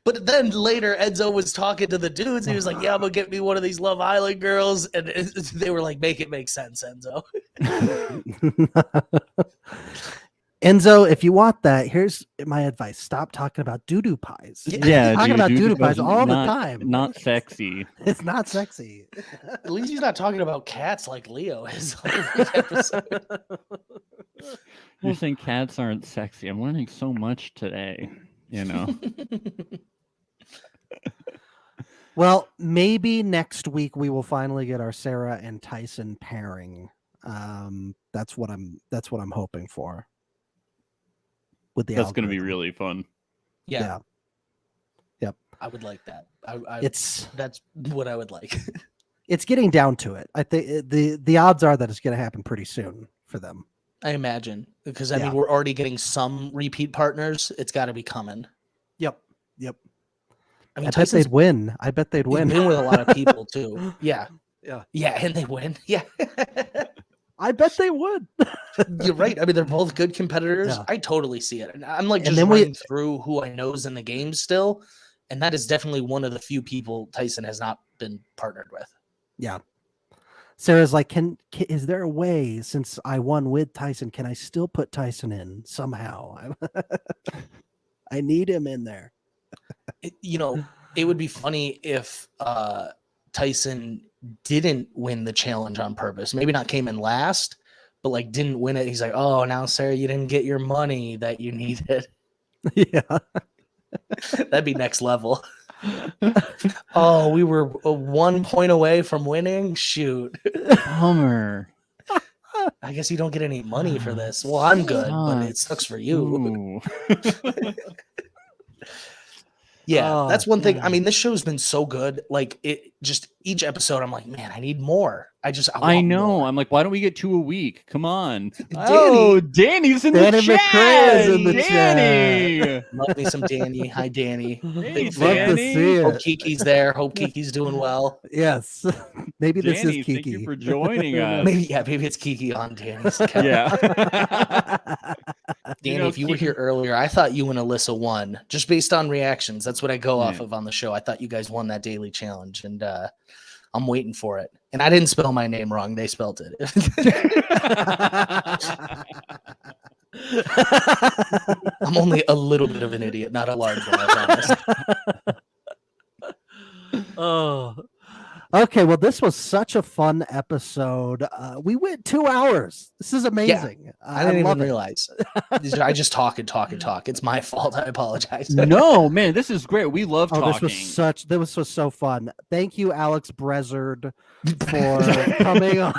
But then later, Enzo was talking to the dudes. And he was like, yeah, I'm going to get me one of these Love Island girls. And they were like, make it make sense, Enzo. Enzo, if you want that, here's my advice. Stop talking about doo-doo pies. Yeah, talking about doo-doo pies all the time. Not sexy. It's not sexy. At least he's not talking about cats like Leo is. You're saying cats aren't sexy. I'm learning so much today, Well, maybe next week we will finally get our Sarah and Tyson pairing. That's what I'm hoping for. That's going to be really fun. Yeah. Yep. I would like that. That's what I would like. It's getting down to it. I think the odds are that it's going to happen pretty soon for them. I imagine because I mean we're already getting some repeat partners. It's got to be coming. Yep. I mean, I bet they'd win. They'd win with a lot of people too. Yeah, yeah, and they win. Yeah. I bet they would. You're right. I mean, they're both good competitors. Yeah. I totally see it. And I'm like just running through who I know is in the game still. And that is definitely one of the few people Tyson has not been partnered with. Yeah. Sarah's like, is there a way, since I won with Tyson, can I still put Tyson in somehow? I need him in there. It would be funny if Tyson didn't win the challenge on purpose. Maybe not came in last, but didn't win it. He's like, oh, now Sarah, you didn't get your money that you needed. Yeah. That'd be next level. Oh, we were 1 point away from winning. Shoot. Bummer. I guess you don't get any money for this. Well, I'm good, but it sucks for you. Yeah, Oh, that's one thing. I man. mean, this show's been so good. Like it just each episode, I'm like, man, I need more. I I want know. more. I'm like, why don't we get 2 a week? Come on. Danny. Oh, Danny's in Danny the McCray is chat. in the Danny. Love me some Danny. Hi, Danny. Hey, Big Love fan. to Danny. see Hope it. Kiki's there. Hope Kiki's doing well. Yes. Maybe this Danny, is Kiki. thank you for joining us. Maybe it's Kiki on Danny's account. Yeah. Danny, if you were here earlier, I thought you and Alyssa won just based on reactions. That's what I go off of on the show. I thought you guys won that daily challenge, and I'm waiting for it. And I didn't spell my name wrong. They spelled it. I'm only a little bit of an idiot, not a large one, I promise. Oh. Okay, well, this was such a fun episode. We went 2 hours. This is amazing. I didn't even love it. realize. I just talk and talk and talk. It's my fault. I apologize. No, man, this is great. We love talking. This was so fun. Thank you, Alex Brizard, for coming on.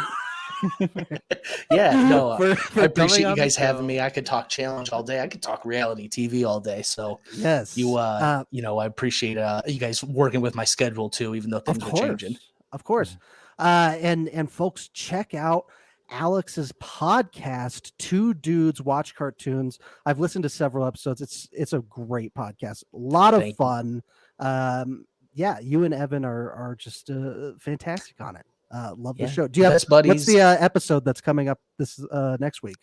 Yeah, no, For I appreciate coming you on guys the having show. me. I could talk challenge all day. I could talk reality TV all day. So Yes, I appreciate you guys working with my schedule too, even though things are changing. Of course. And folks, check out Alex's podcast, Two Dudes Watch Cartoons. I've listened to several episodes. It's a great podcast. A lot of fun. Yeah, you and Evan are just fantastic on it. Love the show. Do you have Best buddies. What's the episode that's coming up this next week?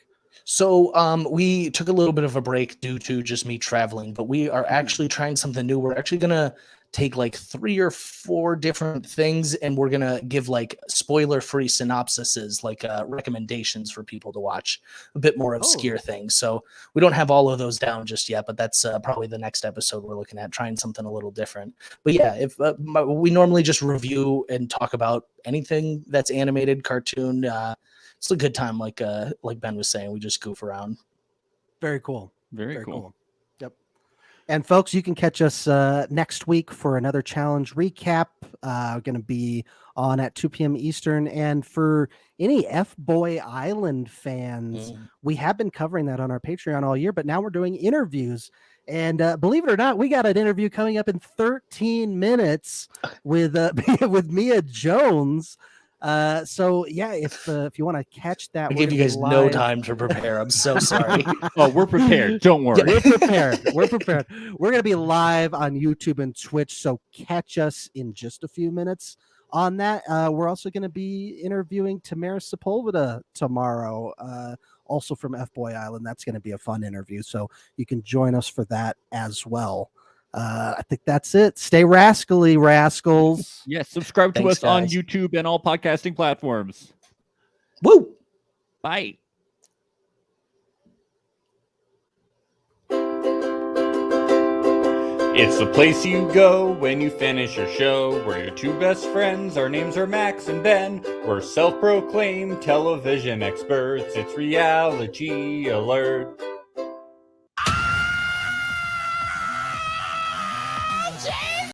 So we took a little bit of a break due to just me traveling, but we are actually trying something new. We're actually gonna take like 3 or 4 different things, and we're gonna give like spoiler-free synopsises, like recommendations for people to watch, a bit more obscure things. So we don't have all of those down just yet, but that's probably the next episode we're looking at, trying something a little different. But yeah, if we normally just review and talk about anything that's animated, cartoon. It's a good time, like Ben was saying. We just goof around. Very cool. Very cool. Yep. And folks, you can catch us next week for another challenge recap. Going to be on at 2 p.m. Eastern. And for any F-Boy Island fans, we have been covering that on our Patreon all year, but now we're doing interviews. And believe it or not, we got an interview coming up in 13 minutes with with Mia Jones. So yeah, if you want to catch that, I gave you guys no time to prepare. I'm so sorry. Oh, we're prepared. Don't worry. We're prepared. We're prepared. We're going to be live on YouTube and Twitch. So catch us in just a few minutes on that. We're also going to be interviewing Tamara Sepulveda tomorrow, also from F-Boy Island. That's going to be a fun interview. So you can join us for that as well. I think that's it. Stay rascally, rascals. Yes, subscribe to us on YouTube and all podcasting platforms. Woo! Bye. It's the place you go when you finish your show. We're your 2 best friends. Our names are Max and Ben. We're self-proclaimed television experts. It's reality alert.